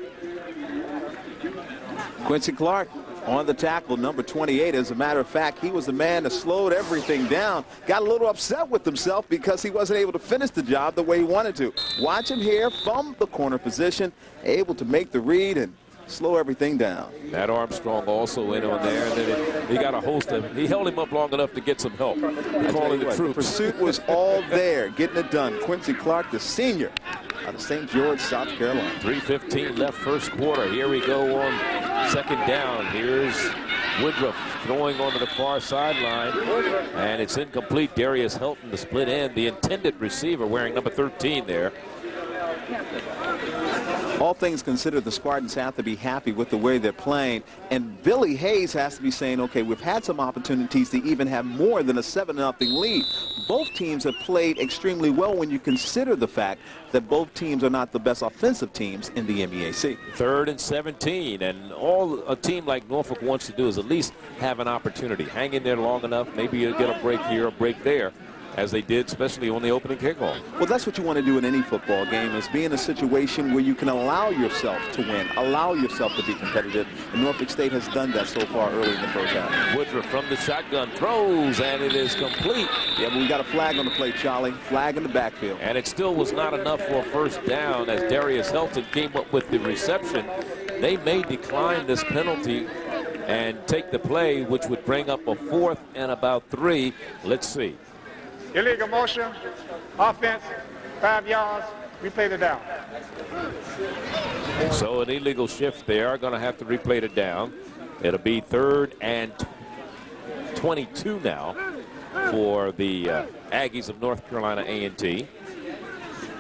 Quincy Clark on the tackle, number 28. As a matter of fact, he was the man that slowed everything down. Got a little upset with himself because he wasn't able to finish the job the way he wanted to. Watch him here from the corner position, able to make the read and slow everything down. Matt Armstrong also in on there, and then he got a host of. He held him up long enough to get some help. Calling the troops. The pursuit was all there, getting it done. Quincy Clark, the senior, out of St. George, South Carolina. 3:15 left 1st quarter. Here we go on 2nd down. Here's Woodruff throwing onto the far sideline, and it's incomplete. Darius Helton, the split end, the intended receiver, wearing number 13 there. All things considered, the Spartans have to be happy with the way they're playing. And Billy Hayes has to be saying, okay, we've had some opportunities to even have more than a 7-0 lead. Both teams have played extremely well when you consider the fact that both teams are not the best offensive teams in the MEAC. 3rd and 17, and all a team like Norfolk wants to do is at least have an opportunity. Hang in there long enough, maybe you'll get a break here, a break there, as they did, especially on the opening kickoff. Well, that's what you want to do in any football game, is be in a situation where you can allow yourself to win, allow yourself to be competitive. And Norfolk State has done that so far early in the first half. Woodruff from the shotgun throws, and it is complete. Yeah, but we got a flag on the play, Charlie. Flag in the backfield. And it still was not enough for a first down as Darius Helton came up with the reception. They may decline this penalty and take the play, which would bring up a 4th and about 3. Let's see. Illegal motion, offense, 5 yards, replay the down. So an illegal shift there, going to have to replay the down. It'll be 3rd and 22 now for the Aggies of North Carolina A&T.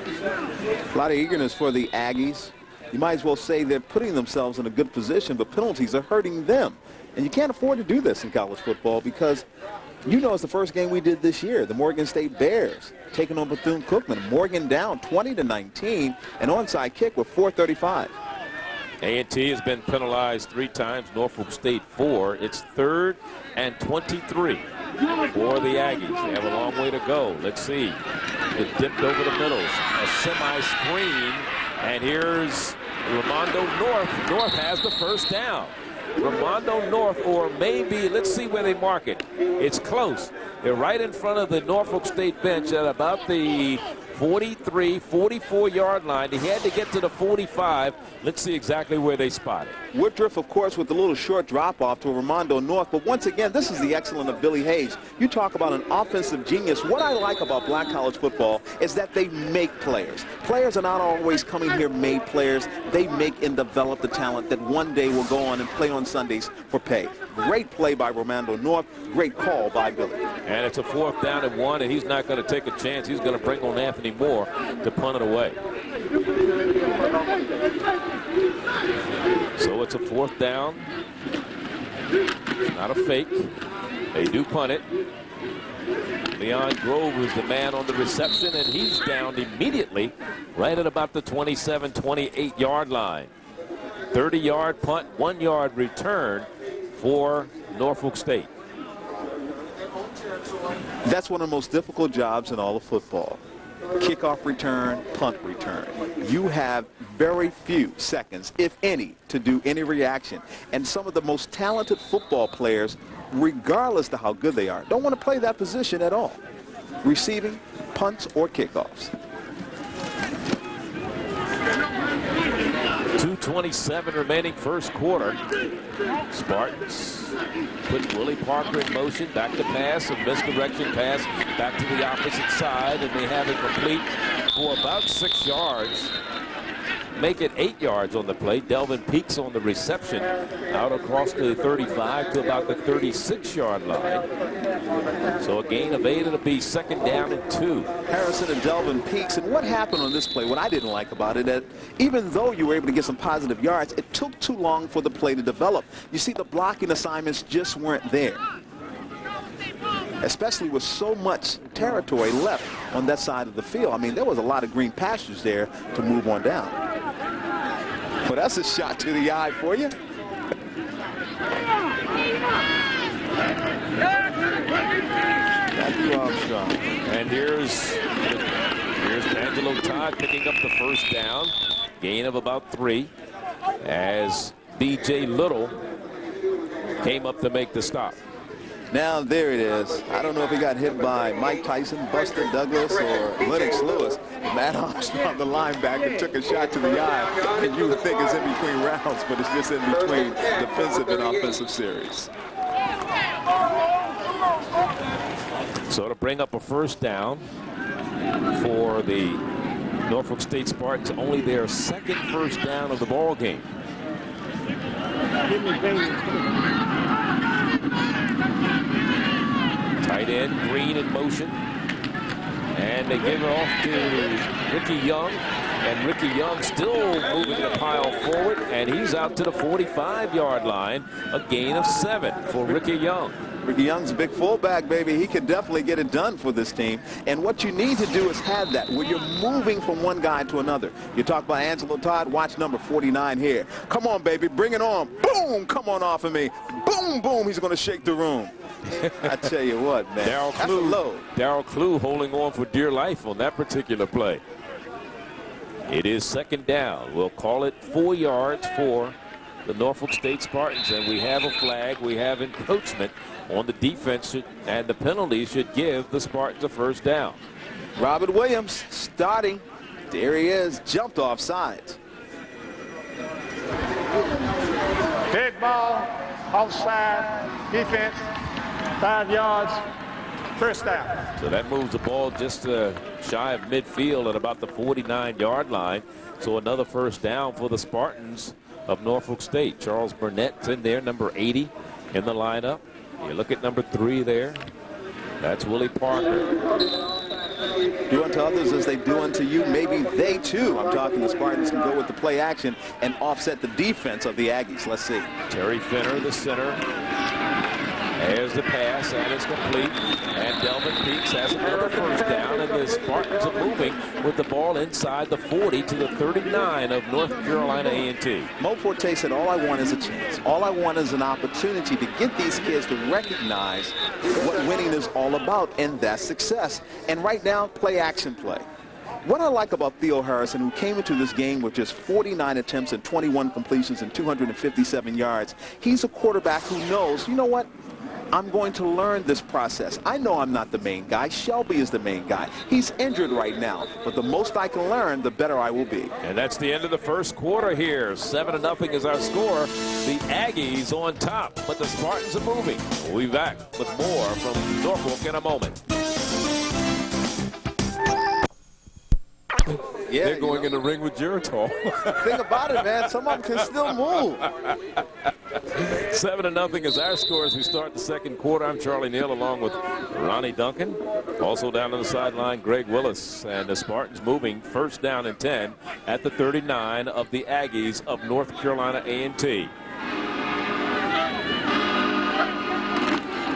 A lot of eagerness for the Aggies. You might as well say they're putting themselves in a good position, but penalties are hurting them. And you can't afford to do this in college football because you know it's the first game we did this year. The Morgan State Bears taking on Bethune-Cookman. Morgan down 20-19, an onside kick with 4:35. A&T has been penalized 3 times, Norfolk State 4. It's 3rd and 23 for the Aggies. They have a long way to go. Let's see. It dipped over the middle. A semi-screen, and here's Ramondo North. North has the first down. Ramondo North, or maybe, let's see where they mark it. It's close. They're right in front of the Norfolk State bench at about the 43, 44-yard line. He had to get to the 45. Let's see exactly where they spot it. Woodruff, of course, with a little short drop-off to Ramondo North. But once again, this is the excellence of Billy Hayes. You talk about an offensive genius. What I like about black college football is that they make players. Players are not always coming here made players. They make and develop the talent that one day will go on and play on Sundays for pay. Great play by Ramondo North. Great call by Billy. And it's a 4th down and 1, and he's not going to take a chance. He's going to bring on Anthony Moore to punt it away. So it's a 4th down. Not a fake. They do punt it. Leon Grove is the man on the reception, and he's down immediately right at about the 27, 28-yard line. 30-yard punt, 1-yard return for Norfolk State. That's one of the most difficult jobs in all of football. Kickoff return, punt return. You have very few seconds, if any, to do any reaction. And some of the most talented football players, regardless of how good they are, don't want to play that position at all. Receiving, punts, or kickoffs. 2:27 remaining first quarter. Spartans put Willie Parker in motion, back to pass, a misdirection pass back to the opposite side, and they have it complete for about 6 yards. Make it 8 yards on the play. Delvin Peaks on the reception out across the 35 to about the 36-yard line. So a gain of 8. It'll be 2nd down and 2. Harrison and Delvin Peaks. And what happened on this play, what I didn't like about it, that even though you were able to get some positive yards, it took too long for the play to develop. You see, the blocking assignments just weren't there, especially with so much territory left on that side of the field. I mean, there was a lot of green pastures there to move on down. Well, that's a shot to the eye for you. Matthew Armstrong. And here's Angelo Todd picking up the first down. Gain of about 3 as B.J. Little came up to make the stop. Now there it is. I don't know if he got hit by Mike Tyson, Buster Douglas, or Lennox Lewis. Matt Armstrong, the linebacker, took a shot to the eye, and you would think it's in between rounds, but it's just in between defensive and offensive series. So to bring up a first down for the Norfolk State Spartans, only their 2nd first down of the ball game. Tight end, Green in motion. And they give it off to Ricky Young. And Ricky Young still moving the pile forward, and he's out to the 45-yard line. A gain of 7 for Ricky Young. Ricky Young's a big fullback, baby. He can definitely get it done for this team. And what you need to do is have that, where you're moving from one guy to another. You talk about Angelo Todd. Watch number 49 here. Come on, baby. Bring it on. Boom. Come on off of me. Boom, boom. He's going to shake the room. I tell you what, man. Darryl Clue holding on for dear life on that particular play. It is second down. We'll call it 4 yards for the Norfolk State Spartans, and we have a flag. We have encroachment on the defense, and the penalty should give the Spartans a first down. Robert Williams starting. There he is. Jumped off sides. Big ball, offside, defense, 5 yards, first down. So that moves the ball just shy of midfield at about the 49-yard line. So another first down for the Spartans of Norfolk State. Charles Burnett's in there, number 80 in the lineup. You look at number 3 there. That's Willie Parker. Do unto others as they do unto you. Maybe they too, I'm talking the Spartans, can go with the play action and offset the defense of the Aggies. Let's see. Terry Finner, the center. There's the pass, and it's complete. And Delvin Peaks has another first down, and the Spartans are moving with the ball inside the 40 to the 39 of North Carolina A&T. Mo Forte said, all I want is a chance. All I want is an opportunity to get these kids to recognize what winning is all about, and that's success. And right now, play action play. What I like about Theo Harrison, who came into this game with just 49 attempts and 21 completions and 257 yards, he's a quarterback who knows, you know what? I'm going to learn this process. I know I'm not the main guy. Shelby is the main guy. He's injured right now, but the most I can learn, the better I will be. And that's the end of the first quarter here. 7-0 is our score. The Aggies on top, but the Spartans are moving. We'll be back with more from Norfolk in a moment. Yeah, they're going in the ring with Geritol. Think about it, man. Some of them can still move. 7-0 is our score as we start the second quarter. I'm Charlie Neal along with Ronnie Duncan. Also down on the sideline, Greg Willis. And the Spartans moving first down and 10 at the 39 of the Aggies of North Carolina A&T.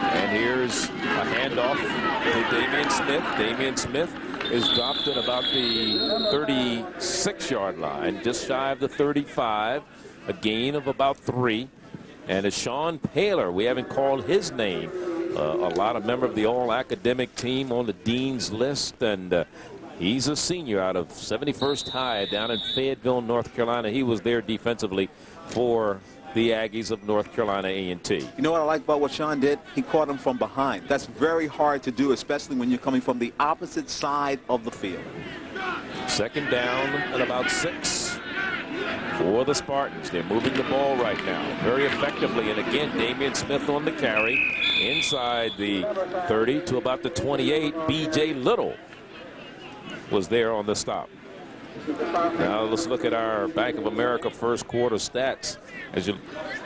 And here's a handoff to Damian Smith. Damian Smith is dropped at about the 36-yard line, just shy of the 35, a gain of about 3. And it's Sean Paler. We haven't called his name. A lot of member of the all-academic team on the dean's list, and he's a senior out of 71st High down in Fayetteville, North Carolina. He was there defensively for the Aggies of North Carolina A&T. You know what I like about what Sean did? He caught him from behind. That's very hard to do, especially when you're coming from the opposite side of the field. Second down at about 6 for the Spartans. They're moving the ball right now very effectively. And again, Damian Smith on the carry inside the 30 to about the 28. B.J. Little was there on the stop. Now let's look at our Bank of America first quarter stats. As you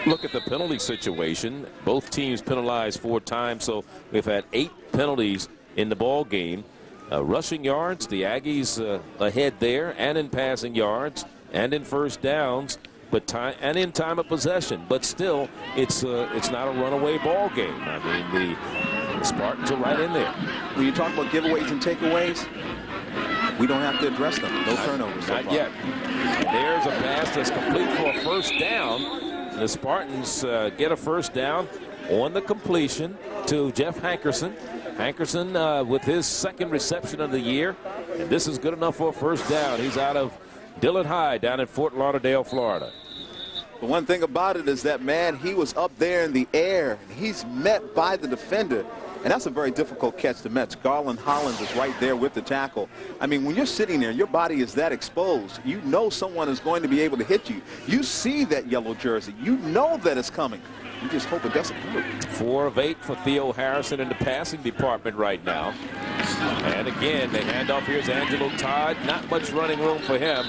look at the penalty situation, both teams penalized 4 times, so we've had 8 penalties in the ball game. Rushing yards, the Aggies ahead there, and in passing yards, and in first downs, but in time of possession. But still, it's not a runaway ball game. I mean, the Spartans are right in there. When you talk about giveaways and takeaways, we don't have to address them. No turnovers. Not yet. There's a pass that's complete for a first down. The Spartans get a first down on the completion to Jeff Hankerson. Hankerson with his second reception of the year. And this is good enough for a first down. He's out of Dillon High down in Fort Lauderdale, Florida. The one thing about it is that, man, he was up there in the air. And he's met by the defender. And that's a very difficult catch to Mets. Garland Hollins is right there with the tackle. I mean, when you're sitting there, your body is that exposed. You know someone is going to be able to hit you. You see that yellow jersey. You know that it's coming. You just hope it doesn't move. 4 of 8 for Theo Harrison in the passing department right now. And again, the handoff. Here's Angelo Todd. Not much running room for him,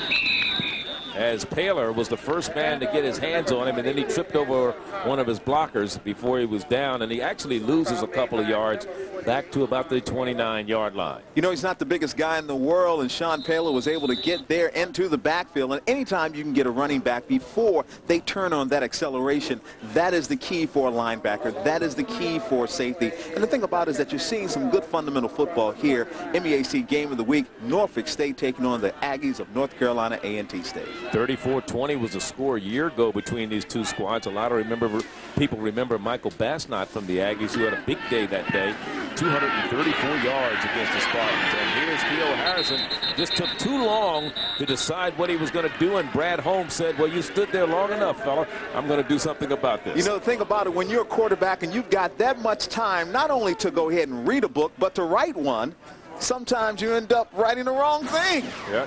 as Paler was the first man to get his hands on him, and then he tripped over one of his blockers before he was down, and he actually loses a couple of yards back to about the 29-yard line. You know, he's not the biggest guy in the world, and Sean Paler was able to get there into the backfield. And anytime you can get a running back before they turn on that acceleration, that is the key for a linebacker. That is the key for safety. And the thing about it is that you're seeing some good fundamental football here. MEAC Game of the Week, Norfolk State taking on the Aggies of North Carolina A&T State. 34-20 was the score a year ago between these two squads. A lot of people remember Michael Basnott from the Aggies, who had a big day that day. 234 yards against the Spartans. And here's Theo Harrison. Just took too long to decide what he was going to do, and Brad Holmes said, well, you stood there long enough, fella. I'm going to do something about this. You know, the thing about it, when you're a quarterback and you've got that much time, not only to go ahead and read a book, but to write one, sometimes you end up writing the wrong thing. Yeah.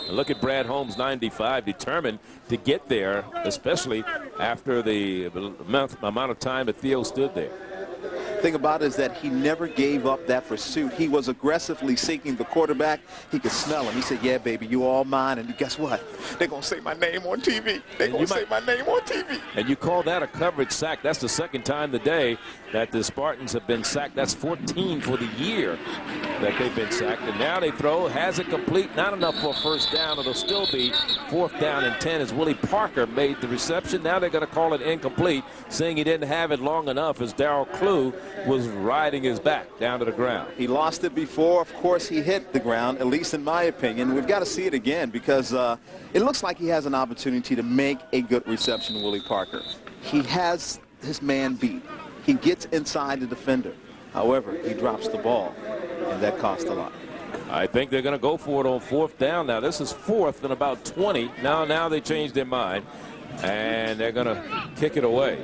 And look at Brad Holmes, 95, determined to get there, especially after the amount of time that Theo stood there. The thing about it is that he never gave up that pursuit. He was aggressively seeking the quarterback. He could smell him. He said, yeah, baby, you all mine. And guess what? They're going to say my name on TV. They're going to say my name on TV. And you call that a coverage sack. That's the second time today that the Spartans have been sacked. That's 14 for the year that they've been sacked. And now they throw, has it complete, not enough for a first down. It'll still be 4th down and 10 as Willie Parker made the reception. Now they're going to call it incomplete, saying he didn't have it long enough as Darryl Clue was riding his back down to the ground. He lost it before. Of course, he hit the ground, at least in my opinion. We've got to see it again because it looks like he has an opportunity to make a good reception, Willie Parker. He has his man beat. He gets inside the defender. However, he drops the ball, and that cost a lot. I think they're going to go for it on 4th down. Now, this is 4th and about 20. Now they changed their mind, and they're going to kick it away.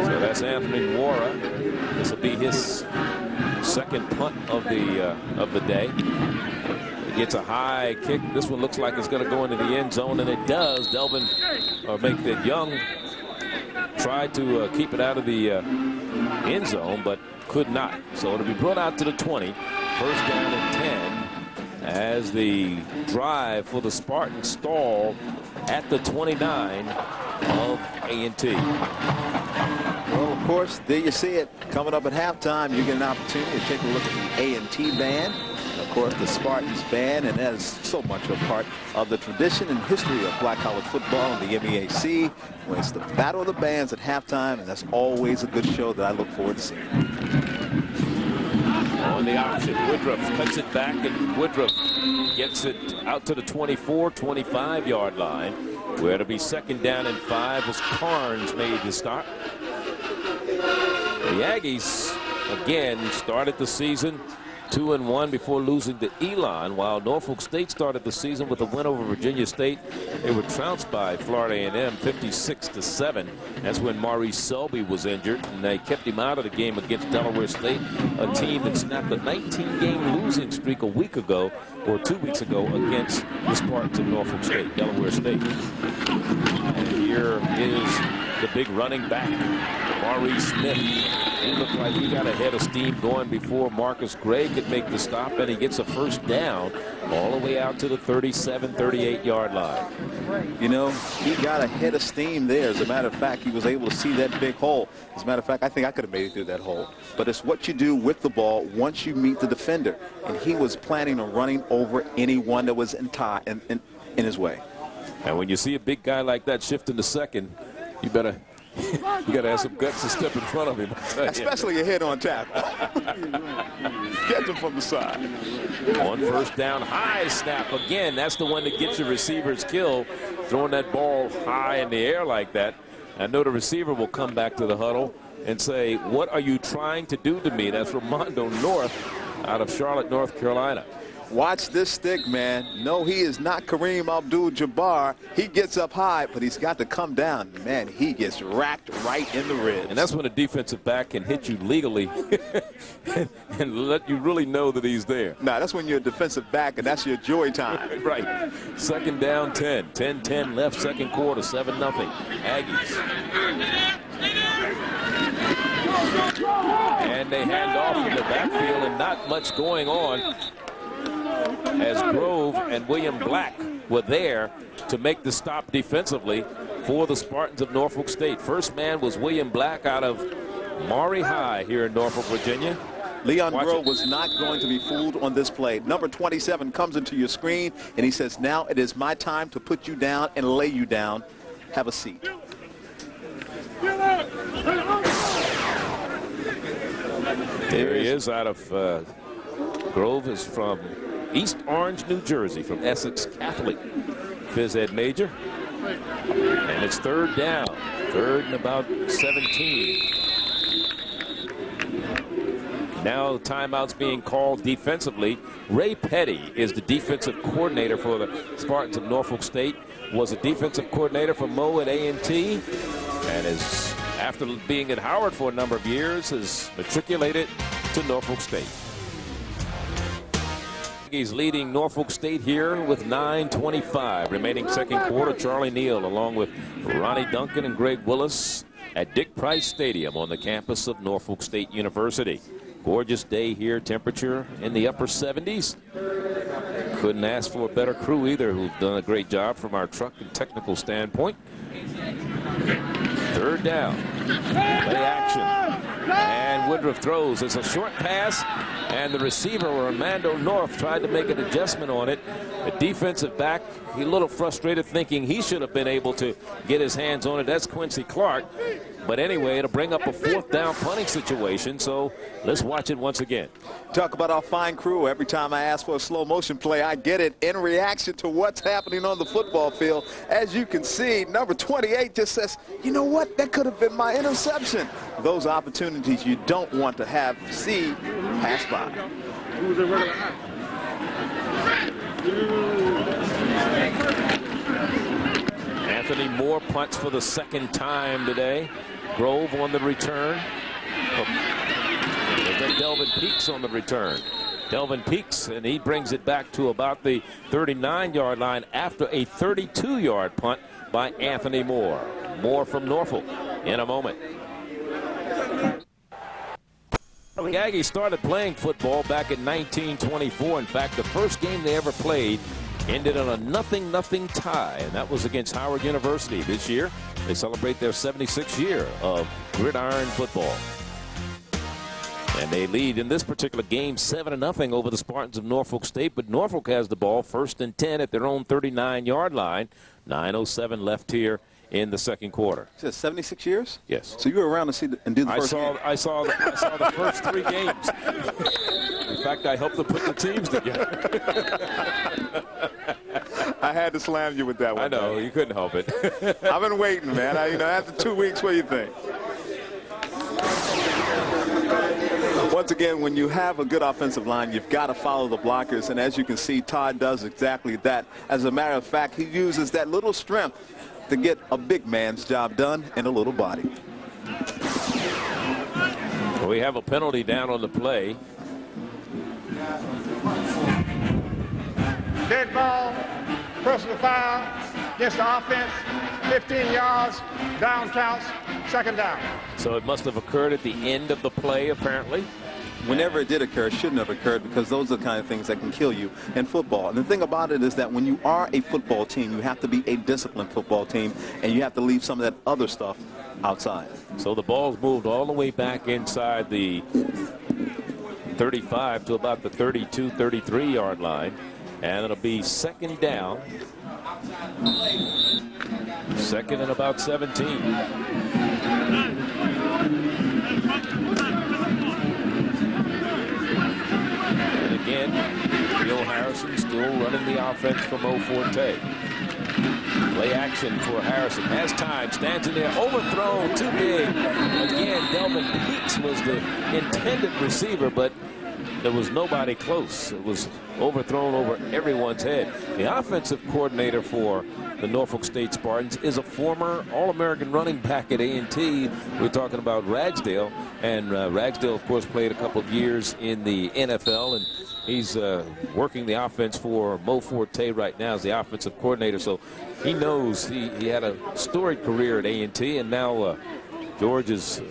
So that's Anthony Nwora. This will be his second punt of the day. He gets a high kick. This one looks like it's going to go into the end zone, and it does. Delvin, or make that Young, tried to keep it out of the end zone, but could not. So it'll be brought out to the 20. 1st down and 10 as the drive for the Spartans stall at the 29 of A&T. Well, of course, there you see it. Coming up at halftime, you get an opportunity to take a look at the A&T band. And of course, the Spartans band, and that is so much a part of the tradition and history of black college football in the MEAC. When it's the battle of the bands at halftime, and that's always a good show that I look forward to seeing. On the option, Woodruff cuts it back, and Woodruff gets it out to the 24, 25-yard line, where it'll be 2nd down and 5 as Carnes made the stop. The Aggies, again, started the season 2-1 before losing to Elon, while Norfolk State started the season with a win over Virginia State. They were trounced by Florida A&M 56-7. That's when Maurice Selby was injured, and they kept him out of the game against Delaware State, a team that snapped a 19-game losing streak a week ago, or 2 weeks ago, against the Spartans of Norfolk State, Delaware State. And here is the big running back, Maurice Smith. He looked like he got a head of steam going before Marcus Gray could make the stop, and he gets a 1st down all the way out to the 37, 38-yard line. You know, he got a head of steam there. As a matter of fact, he was able to see that big hole. As a matter of fact, I think I could have made it through that hole. But it's what you do with the ball once you meet the defender. And he was planning on running over anyone that was in his way. And when you see a big guy like that shift in the second, you got to have some guts to step in front of him. Especially a head-on tackle. Get him from the side. On 1st down, high snap. Again, that's the one that gets your receivers killed, throwing that ball high in the air like that. I know the receiver will come back to the huddle and say, what are you trying to do to me? That's Ramondo North out of Charlotte, North Carolina. Watch this stick, man. No, he is not Kareem Abdul-Jabbar. He gets up high, but he's got to come down. Man, he gets racked right in the ribs. And that's when a defensive back can hit you legally and let you really know that he's there. Nah, that's when you're a defensive back, and that's your joy time. Right. 2nd down 10. 10-10 left, 2nd quarter, 7-0. Aggies. And they hand off in the backfield, and not much going on, as Grove and William Black were there to make the stop defensively for the Spartans of Norfolk State. First man was William Black out of Maury High here in Norfolk, Virginia. Leon Grove was not going to be fooled on this play. Number 27 comes into your screen, and he says, now it is my time to put you down and lay you down. Have a seat. There he is out of Grove is from East Orange, New Jersey, from Essex Catholic phys ed major. And it's third down. Third and about 17. Now timeouts being called defensively. Ray Petty is the defensive coordinator for the Spartans of Norfolk State. Was a defensive coordinator for Mo at A&T, and is, after being at Howard for a number of years, has matriculated to Norfolk State. He's leading Norfolk State here with 9:25 remaining second quarter. Charlie Neal along with Ronnie Duncan and Greg Willis at Dick Price Stadium on the campus of Norfolk State University. Gorgeous day here, temperature in the upper 70s. Couldn't ask for a better crew either, who've done a great job from our truck and technical standpoint. Third down. Play action. And Woodruff throws. It's a short pass, and the receiver, Armando North, tried to make an adjustment on it. The defensive back, he's a little frustrated, thinking he should have been able to get his hands on it. That's Quincy Clark. But anyway, it'll bring up a fourth down punting situation, so let's watch it once again. Talk about our fine crew. Every time I ask for a slow motion play, I get it in reaction to what's happening on the football field. As you can see, number 28 just says, you know what, that could have been my interception. Those opportunities you don't want to have see pass by. Anthony Moore punts for the second time today. Grove on the return. Delvin Peaks on the return. Delvin Peaks, and he brings it back to about the 39-yard line after a 32-yard punt by Anthony Moore. Moore from Norfolk in a moment. The Aggies started playing football back in 1924. In fact, the first game they ever played ended on a 0-0 tie, and that was against Howard University. This year, they celebrate their 76th year of gridiron football. And they lead in this particular game 7-0 over the Spartans of Norfolk State, but Norfolk has the ball first and 10 at their own 39-yard line. 9:07 left here in the second quarter. Is that 76 years? Yes. So you were around to see and do the first game? I saw the first three games. In fact, I helped them put the teams together. I had to slam you with that one. I know, you couldn't help it. I've been waiting, man. After 2 weeks, what do you think? Once again, when you have a good offensive line, you've got to follow the blockers, and as you can see, Todd does exactly that. As a matter of fact, he uses that little strength to get a big man's job done in a little body. We have a penalty down on the play. Dead ball, personal foul against the offense, 15 yards, down counts, second down. So it must have occurred at the end of the play, apparently. Whenever it did occur, it shouldn't have occurred, because those are the kind of things that can kill you in football. And the thing about it is that when you are a football team, you have to be a disciplined football team, and you have to leave some of that other stuff outside. So the ball's moved all the way back inside the 35 to about the 32, 33-yard line. And it'll be second down. Second and about 17. And again, Bill Harrison still running the offense from Mo Forte. Play action for Harrison. Has time. Stands in there. Overthrown. Too big. Again, Delvin Peaks was the intended receiver, but there was nobody close. It was overthrown over everyone's head. The offensive coordinator for the Norfolk State Spartans is a former All-American running back at A&T. We're talking about Ragsdale. And Ragsdale, of course, played a couple of years in the NFL. And he's working the offense for Mo Forte right now as the offensive coordinator. So he knows he had a storied career at A&T. And now George is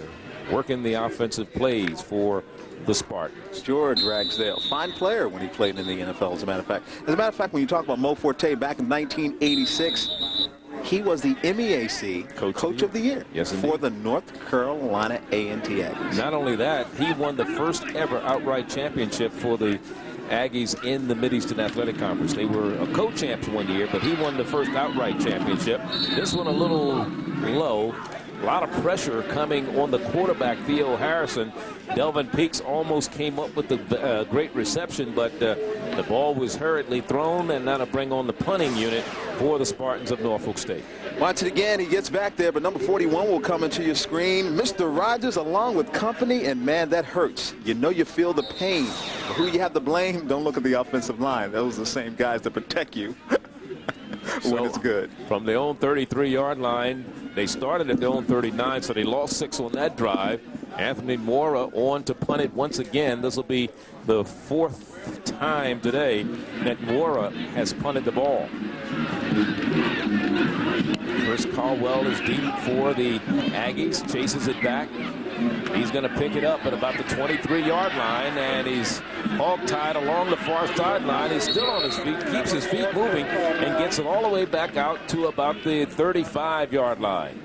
working the offensive plays for the Spartans. George Ragsdale, fine player when he played in the NFL, as a matter of fact. As a matter of fact, when you talk about Mo Forte back in 1986, he was the MEAC Coach of the Year for the North Carolina A&T Aggies. Not only that, he won the first ever outright championship for the Aggies in the Mid-Eastern Athletic Conference. They were co-champs one year, but he won the first outright championship. This one a little low. A lot of pressure coming on the quarterback, Theo Harrison. Delvin Peaks almost came up with the great reception, but the ball was hurriedly thrown, and that'll bring on the punting unit for the Spartans of Norfolk State. Watch it again. He gets back there, but number 41 will come into your screen. Mr. Rogers along with company, and man, that hurts. You know you feel the pain. But who you have to blame? Don't look at the offensive line. Those are the same guys that protect you when it's good. From their own 33-yard line, they started at their own 39, so they lost 6 on that drive. Anthony Mora on to punt it once again. This will be the 4th time today that Mora has punted the ball. Chris Caldwell is deep for the Aggies, chases it back. He's going to pick it up at about the 23-yard line, and he's hog-tied along the far sideline. He's still on his feet, keeps his feet moving, and gets it all the way back out to about the 35-yard line.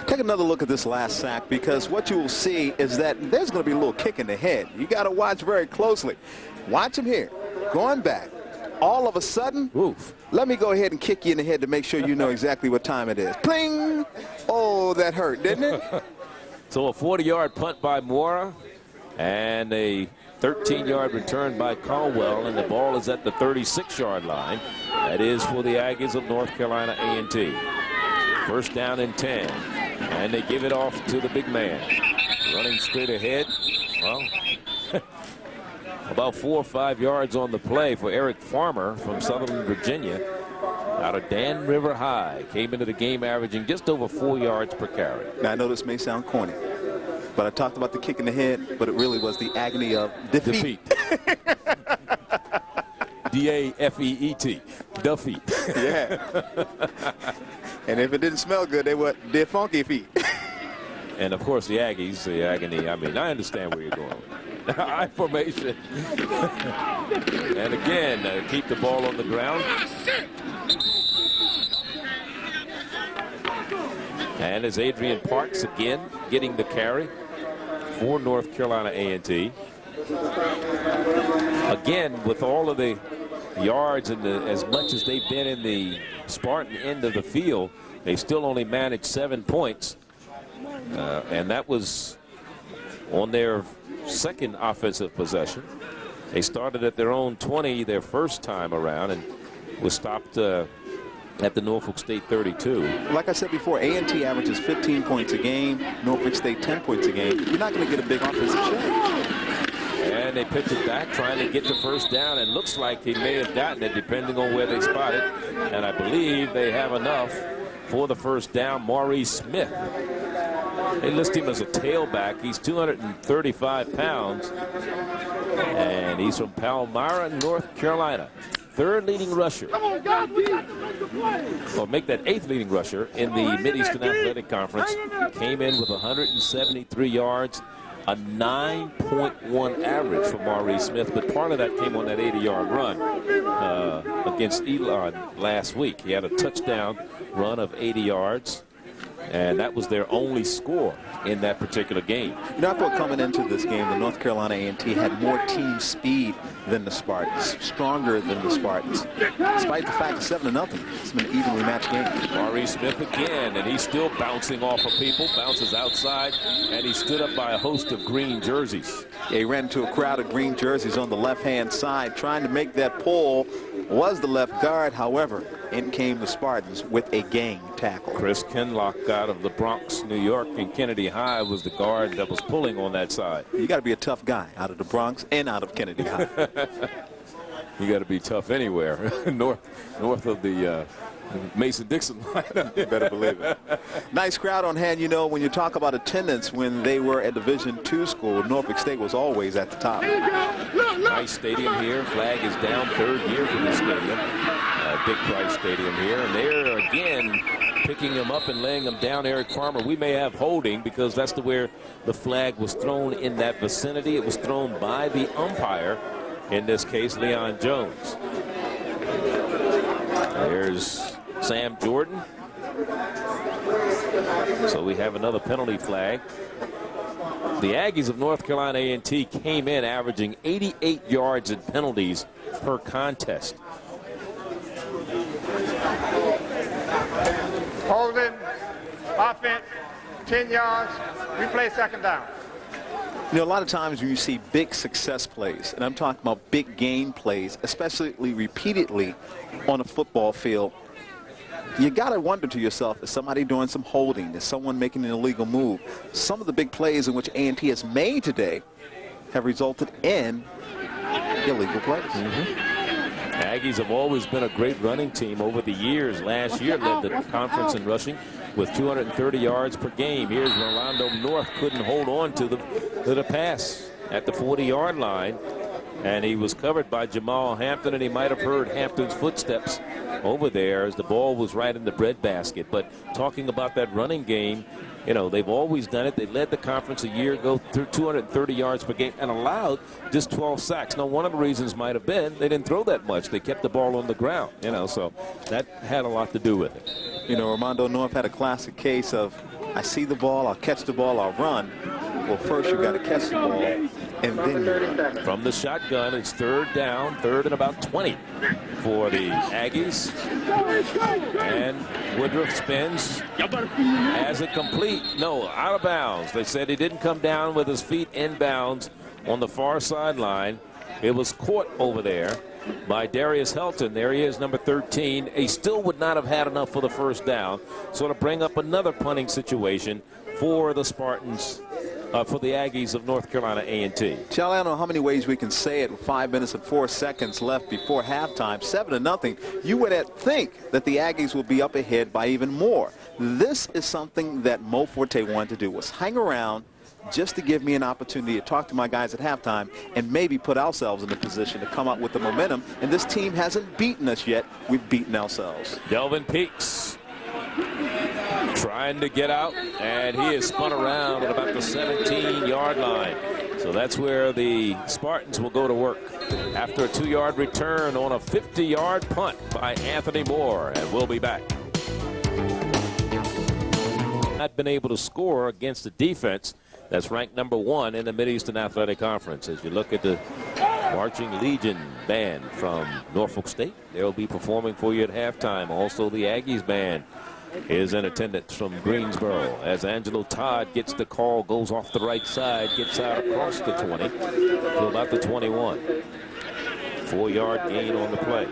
Take another look at this last sack, because what you will see is that there's going to be a little kick in the head. You got to watch very closely. Watch him here, going back. All of a sudden, oof. Let me go ahead and kick you in the head to make sure you know exactly what time it is. Pling! Oh, that hurt, didn't it? So a 40-yard punt by Mora and a 13-yard return by Caldwell, and the ball is at the 36-yard line. That is for the Aggies of North Carolina A&T. First down and 10, and they give it off to the big man. Running straight ahead. Well, about 4 or 5 yards on the play for Eric Farmer from Southern Virginia out of Dan River High. Came into the game averaging just over 4 yards per carry. Now, I know this may sound corny, but I talked about the kick in the head, but it really was the agony of defeat. D-A-F-E-E-T. Defeat. Yeah. And if it didn't smell good, they were their funky feet. And, of course, the Aggies, the agony. I mean, I understand where you're going with it. High formation. And again, keep the ball on the ground. And as Adrian Parks again getting the carry for North Carolina A&T. Again, with all of the yards and as much as they've been in the Spartan end of the field, they still only managed 7 points. And that was on their second offensive possession. They started at their own 20 their first time around and was stopped at the Norfolk State 32. Like I said before, A&T averages 15 points a game, Norfolk State 10 points a game. You're not going to get a big offensive change. And they pitch it back, trying to get the first down, and looks like he may have gotten it depending on where they spot it. And I believe they have enough for the first down. Maurice Smith. They list him as a tailback. He's 235 pounds, and he's from Palmyra, North Carolina. Third leading rusher. Or make that 8th leading rusher in the Mid-Eastern Athletic Conference. Came in with 173 yards, a 9.1 average for Maurice Smith, but part of that came on that 80-yard run against Elon last week. He had a touchdown run of 80 yards. And that was their only score in that particular game. You know, I thought coming into this game, the North Carolina A&T had more team speed than the Spartans, stronger than the Spartans. Despite the fact of 7-0, it's been an evenly matched game. Maurice Smith again, and he's still bouncing off of people, bounces outside, and he stood up by a host of green jerseys. Yeah, he ran into a crowd of green jerseys on the left-hand side, trying to make that pull. Was the left guard, however, in came the Spartans with a gang tackle. Chris Kenlock out of the Bronx, New York, and Kennedy High was the guard that was pulling on that side. You got to be a tough guy out of the Bronx and out of Kennedy High. You got to be tough anywhere north of the Mason-Dixon line. You better believe it. Nice crowd on hand. You know, when you talk about attendance when they were a Division II school, Norfolk State was always at the top. Nice stadium here. Flag is down, 3rd year for this stadium. Big Price Stadium here. And they're again picking him up and laying him down. Eric Farmer, we may have holding because that's where the flag was thrown in that vicinity. It was thrown by the umpire, in this case, Leon Jones. There's Sam Jordan So we have another penalty flag. The Aggies of North Carolina A&T came in averaging 88 yards in penalties per contest. Holding, offense, 10 yards, replay second down. You know, a lot of times when you see big success plays, and I'm talking about big game plays, especially repeatedly on a football field, you got to wonder to yourself, is somebody doing some holding? Is someone making an illegal move? Some of the big plays in which A&T has made today have resulted in illegal plays. Aggies have always been a great running team over the years. Last year led the conference in rushing with 230 yards per game. Here's Rolando North, couldn't hold on to the pass at the 40-yard line. And he was covered by Jamal Hampton, and he might have heard Hampton's footsteps over there as the ball was right in the breadbasket. But talking about that running game, you know, they've always done it. They led the conference a year ago through 230 yards per game and allowed just 12 sacks. Now, one of the reasons might have been they didn't throw that much. They kept the ball on the ground, you know, so that had a lot to do with it. You know, Rolando North had a classic case of, I see the ball, I'll catch the ball, I'll run. Well, first you got to catch the ball, and then from the shotgun, it's third down, third and about 20 for the Aggies. And Woodruff spins, has it complete. No, out of bounds. They said he didn't come down with his feet inbounds on the far sideline. It was caught over there by Darius Helton. There he is, number 13. He still would not have had enough for the first down. So to bring up another punting situation for the Spartans, for the Aggies of North Carolina A&T. Charlie, I don't know how many ways we can say it with 5 minutes and 4 seconds left before halftime, 7-0. You would think that the Aggies will be up ahead by even more. This is something that Mo Forte wanted to do, was hang around just to give me an opportunity to talk to my guys at halftime and maybe put ourselves in a position to come up with the momentum. And this team hasn't beaten us yet. We've beaten ourselves. Delvin Peaks trying to get out, and he is spun around at about the 17-yard line. So that's where the Spartans will go to work after a 2-yard return on a 50-yard punt by Anthony Moore, and we'll be back. Not been able to score against the defense that's ranked number 1 in the Mid-Eastern Athletic Conference. As you look at the Marching Legion band from Norfolk State, they'll be performing for you at halftime. Also, the Aggies band is in attendance from Greensboro as Angelo Todd gets the call, goes off the right side, gets out across the 20 to about the 21. 4-yard gain on the play.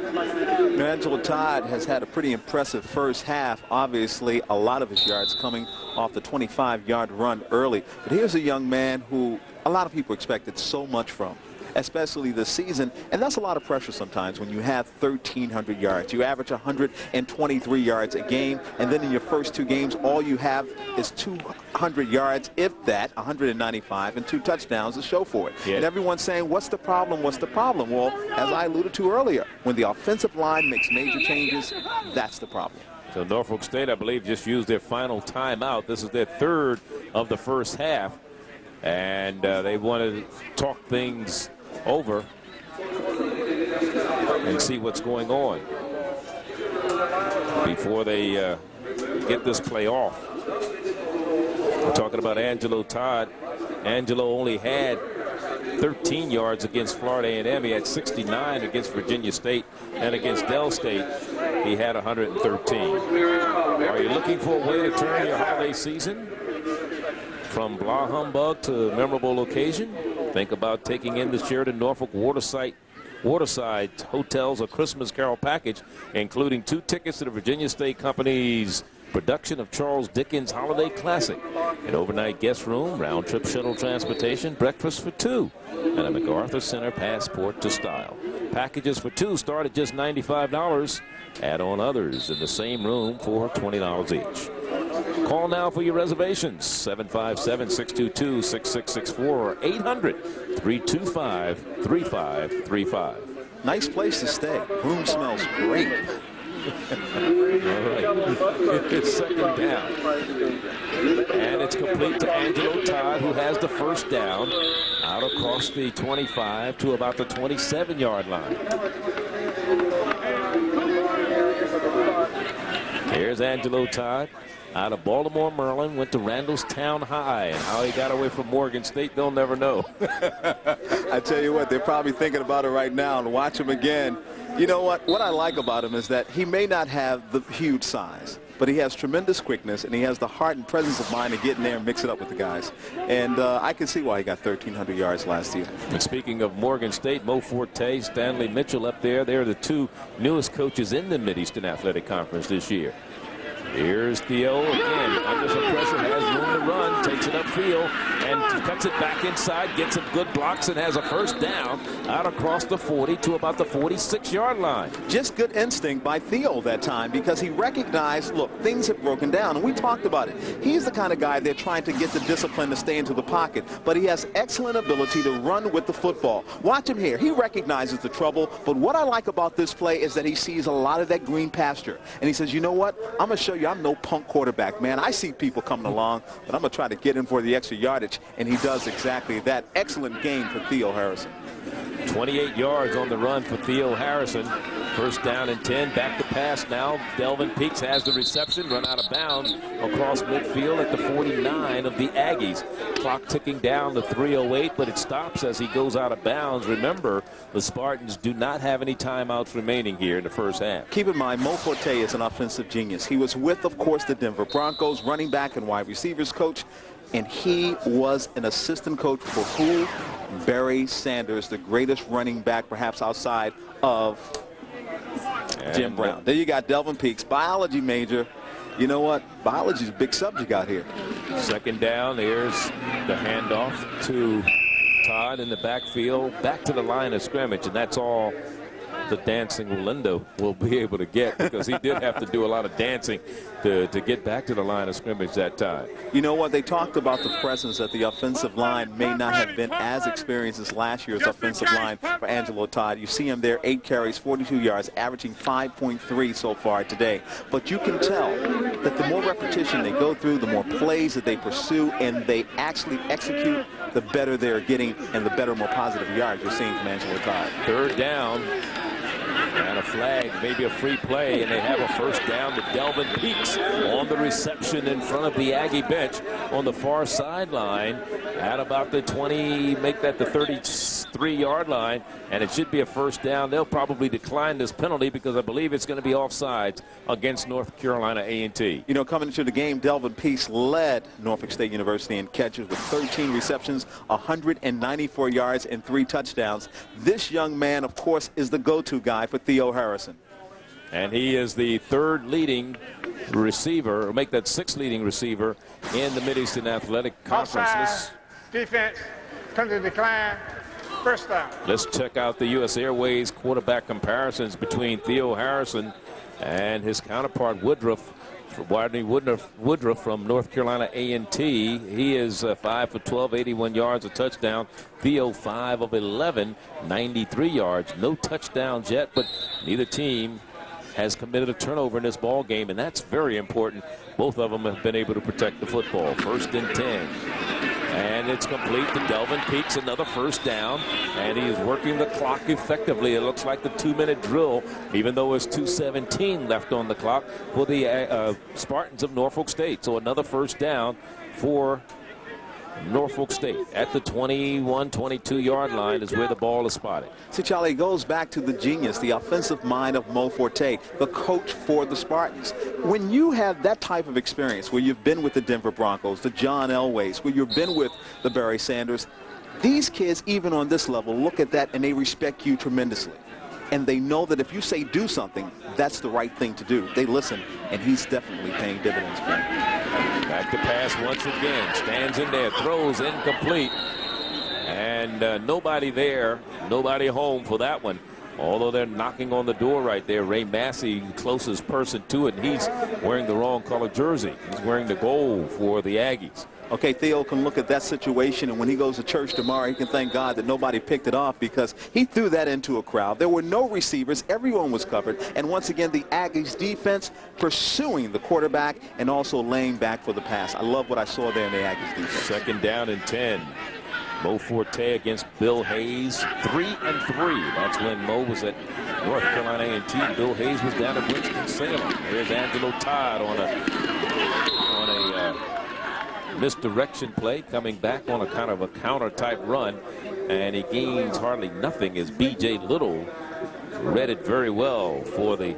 Angelo Todd has had a pretty impressive first half. Obviously, a lot of his yards coming off the 25-yard run early. But here's a young man who a lot of people expected so much from, especially this season, and that's a lot of pressure sometimes when you have 1,300 yards. You average 123 yards a game, and then in your first 2 games, all you have is 200 yards, if that, 195, and 2 touchdowns to show for it. Yeah. And everyone's saying, what's the problem? What's the problem? Well, as I alluded to earlier, when the offensive line makes major changes, that's the problem. So Norfolk State, I believe, just used their final timeout. This is their 3rd of the first half, and they want to talk things over and see what's going on before they get this play off. We're talking about Angelo Todd. Angelo only had 13 yards against Florida A&M. He had 69 against Virginia State, and against Dell State he had 113. Are you looking for a way to turn your holiday season from blah humbug to a memorable occasion? Think about taking in the Sheraton Norfolk Waterside Hotels a Christmas Carol package, including 2 tickets to the Virginia State Company's production of Charles Dickens' Holiday Classic, an overnight guest room, round-trip shuttle transportation, breakfast for 2, and a MacArthur Center passport to style. Packages for 2 start at just $95. Add on others in the same room for $20 each. Call now for your reservations, 757-622-6664 or 800-325-3535. Nice place to stay. Room smells great. All right. It's second down. And it's complete to Angelo Todd, who has the first down out across the 25 to about the 27-yard line. There's Angelo Todd out of Baltimore, Maryland, went to Randallstown High. And how he got away from Morgan State, they'll never know. I tell you what, they're probably thinking about it right now, and watch him again. You know what I like about him is that he may not have the huge size, but he has tremendous quickness, and he has the heart and presence of mind to get in there and mix it up with the guys. And I can see why he got 1,300 yards last year. And speaking of Morgan State, Mo Forte, Stanley Mitchell up there. They're the two newest coaches in the Mid-Eastern Athletic Conference this year. Here's Theo again, under some pressure, has room to run, takes it upfield, and cuts it back inside, gets some good blocks, and has a first down out across the 40 to about the 46-yard line. Just good instinct by Theo that time, because he recognized, look, things have broken down, and we talked about it. He's the kind of guy they're trying to get the discipline to stay into the pocket, but he has excellent ability to run with the football. Watch him here. He recognizes the trouble, but what I like about this play is that he sees a lot of that green pasture, and he says, you know what, I'm going to show you I'm no punk quarterback, man. I see people coming along, but I'm going to try to get in for the extra yardage, and he does exactly that. Excellent game for Theo Harrison. 28 yards on the run for Theo Harrison. First down and 10. Back to pass now. Delvin Peaks has the reception. Run out of bounds across midfield at the 49 of the Aggies. Clock ticking down to 3:08, but it stops as he goes out of bounds. Remember, the Spartans do not have any timeouts remaining here in the first half. Keep in mind, Mo Forte is an offensive genius. He was with, of course, the Denver Broncos running back and wide receivers coach, and he was an assistant coach for who? Barry Sanders, the greatest running back perhaps outside of Jim Brown. There you got Delvin Peaks, biology major. You know what? Biology is a big subject out here. Second down. Here's the handoff to Todd in the backfield, back to the line of scrimmage, and that's all the dancing Lindo will be able to get, because he did have to do a lot of dancing to get back to the line of scrimmage that time. You know what? They talked about the presence that the offensive line may not have been as experienced as last year's offensive line for Angelo Todd. You see him there, 8 carries, 42 yards, averaging 5.3 so far today. But you can tell that the more repetition they go through, the more plays that they pursue, and they actually execute, the better they're getting and the better, more positive yards you're seeing from Angelo Todd. Third down. And a flag, maybe a free play, and they have a first down to Delvin Peaks on the reception in front of the Aggie bench on the far sideline at about the 20, make that the 33-yard line, and it should be a first down. They'll probably decline this penalty because I believe it's going to be offsides against North Carolina A&T. You know, coming into the game, Delvin Peaks led Norfolk State University in catches with 13 receptions, 194 yards, and 3 touchdowns. This young man, of course, is the go-to guy for Theo Harrison. And he is the third leading receiver, or make that 6th leading receiver in the Mid-Eastern Athletic Conference. Defense, come to decline, first down. Let's check out the U.S. Airways quarterback comparisons between Theo Harrison and his counterpart Woodruff. Rodney Woodruff from North Carolina A&T. He is 5 for 12, 81 yards, a touchdown. Theo 5 of 11, 93 yards. No touchdowns yet, but neither team has committed a turnover in this ball game, and that's very important. Both of them have been able to protect the football. First and 10. And it's complete to Delvin Peaks, another first down, and he is working the clock effectively. It looks like the 2-minute drill, even though there's 2:17 left on the clock for the Spartans of Norfolk State. So another first down for Norfolk State at the 21-22-yard line is where the ball is spotted. See, Charlie, it goes back to the genius, the offensive mind of Mo Forte, the coach for the Spartans. When you have that type of experience, where you've been with the Denver Broncos, the John Elways, where you've been with the Barry Sanders, these kids, even on this level, look at that and they respect you tremendously. And they know that if you say do something, that's the right thing to do. They listen, and he's definitely paying dividends for him. Back to pass once again. Stands in there, throws incomplete. And nobody there, nobody home for that one. Although they're knocking on the door right there. Ray Massey, closest person to it, and he's wearing the wrong color jersey. He's wearing the gold for the Aggies. Okay, Theo can look at that situation, and when he goes to church tomorrow, he can thank God that nobody picked it off, because he threw that into a crowd. There were no receivers. Everyone was covered. And once again, the Aggies defense pursuing the quarterback and also laying back for the pass. I love what I saw there in the Aggies defense. Second down and 10. Mo Forte against Bill Hayes, 3-3. That's when Mo was at North Carolina A&T. Bill Hayes was down at Winston-Salem. There's Angelo Todd on a misdirection play, coming back on a kind of a counter-type run, and he gains hardly nothing as B.J. Little read it very well for the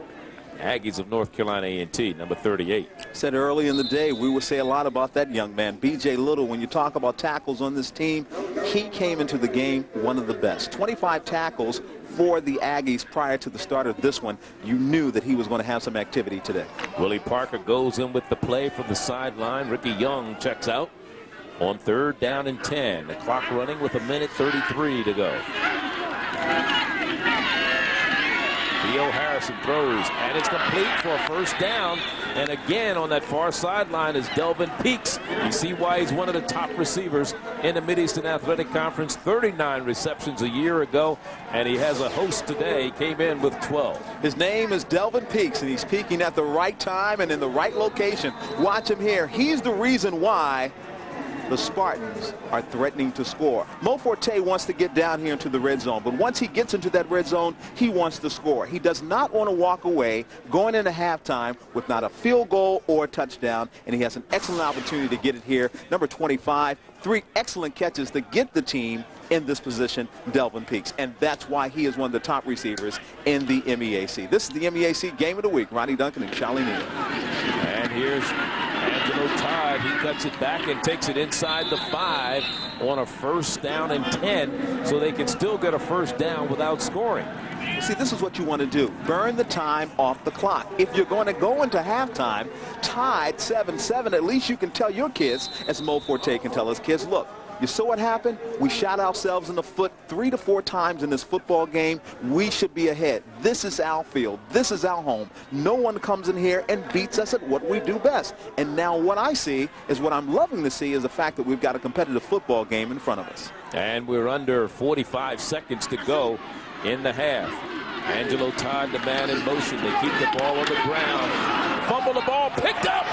Aggies of North Carolina A&T, number 38. Said early in the day, we would say a lot about that young man, B.J. Little. When you talk about tackles on this team, he came into the game one of the best. 25 tackles for the Aggies prior to the start of this one. You knew that he was going to have some activity today. Willie Parker goes in with the play from the sideline. Ricky Young checks out on 3rd down and 10. The clock running with 1:33 to go. Theo Harrison throws, and it's complete for a 1st down. And again on that far sideline is Delvin Peaks. You see why he's one of the top receivers in the Mid-Eastern Athletic Conference. 39 receptions a year ago, and he has a host today. He came in with 12. His name is Delvin Peaks, and he's peaking at the right time and in the right location. Watch him here. He's the reason why the Spartans are threatening to score. Mo Forte wants to get down here into the red zone, but once he gets into that red zone, he wants to score. He does not want to walk away going into halftime with not a field goal or a touchdown, and he has an excellent opportunity to get it here. Number 25, 3 excellent catches to get the team in this position, Delvin Peaks, and that's why he is one of the top receivers in the MEAC. This is the MEAC Game of the Week. Ronnie Duncan and Charlie Neal. And here's Angelo Todd. He cuts it back and takes it inside the 5 on a 1st down and 10, so they can still get a 1st down without scoring. See, this is what you want to do. Burn the time off the clock. If you're going to go into halftime tied 7-7, at least you can tell your kids, as Mo Forte can tell his kids, look, you saw what happened? We shot ourselves in the foot 3 to 4 times in this football game. We should be ahead. This is our field. This is our home. No one comes in here and beats us at what we do best. And now what I see is what I'm loving to see is the fact that we've got a competitive football game in front of us. And we're under 45 seconds to go in the half. Angelo Todd, the man in motion. They keep the ball on the ground. Fumble the ball, picked up.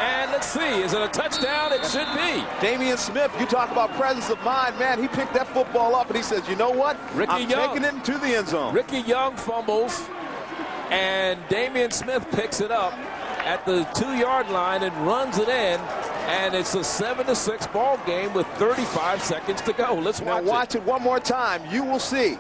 And let's see, is it a touchdown? It should be. Damian Smith, you talk about presence of mind, man. He picked that football up and he says, you know what? I'm taking it into the end zone. Ricky Young fumbles, and Damian Smith picks it up at the 2-yard line and runs it in. And it's a 7-6 ball game with 35 seconds to go. Let's watch it one more time. You will see.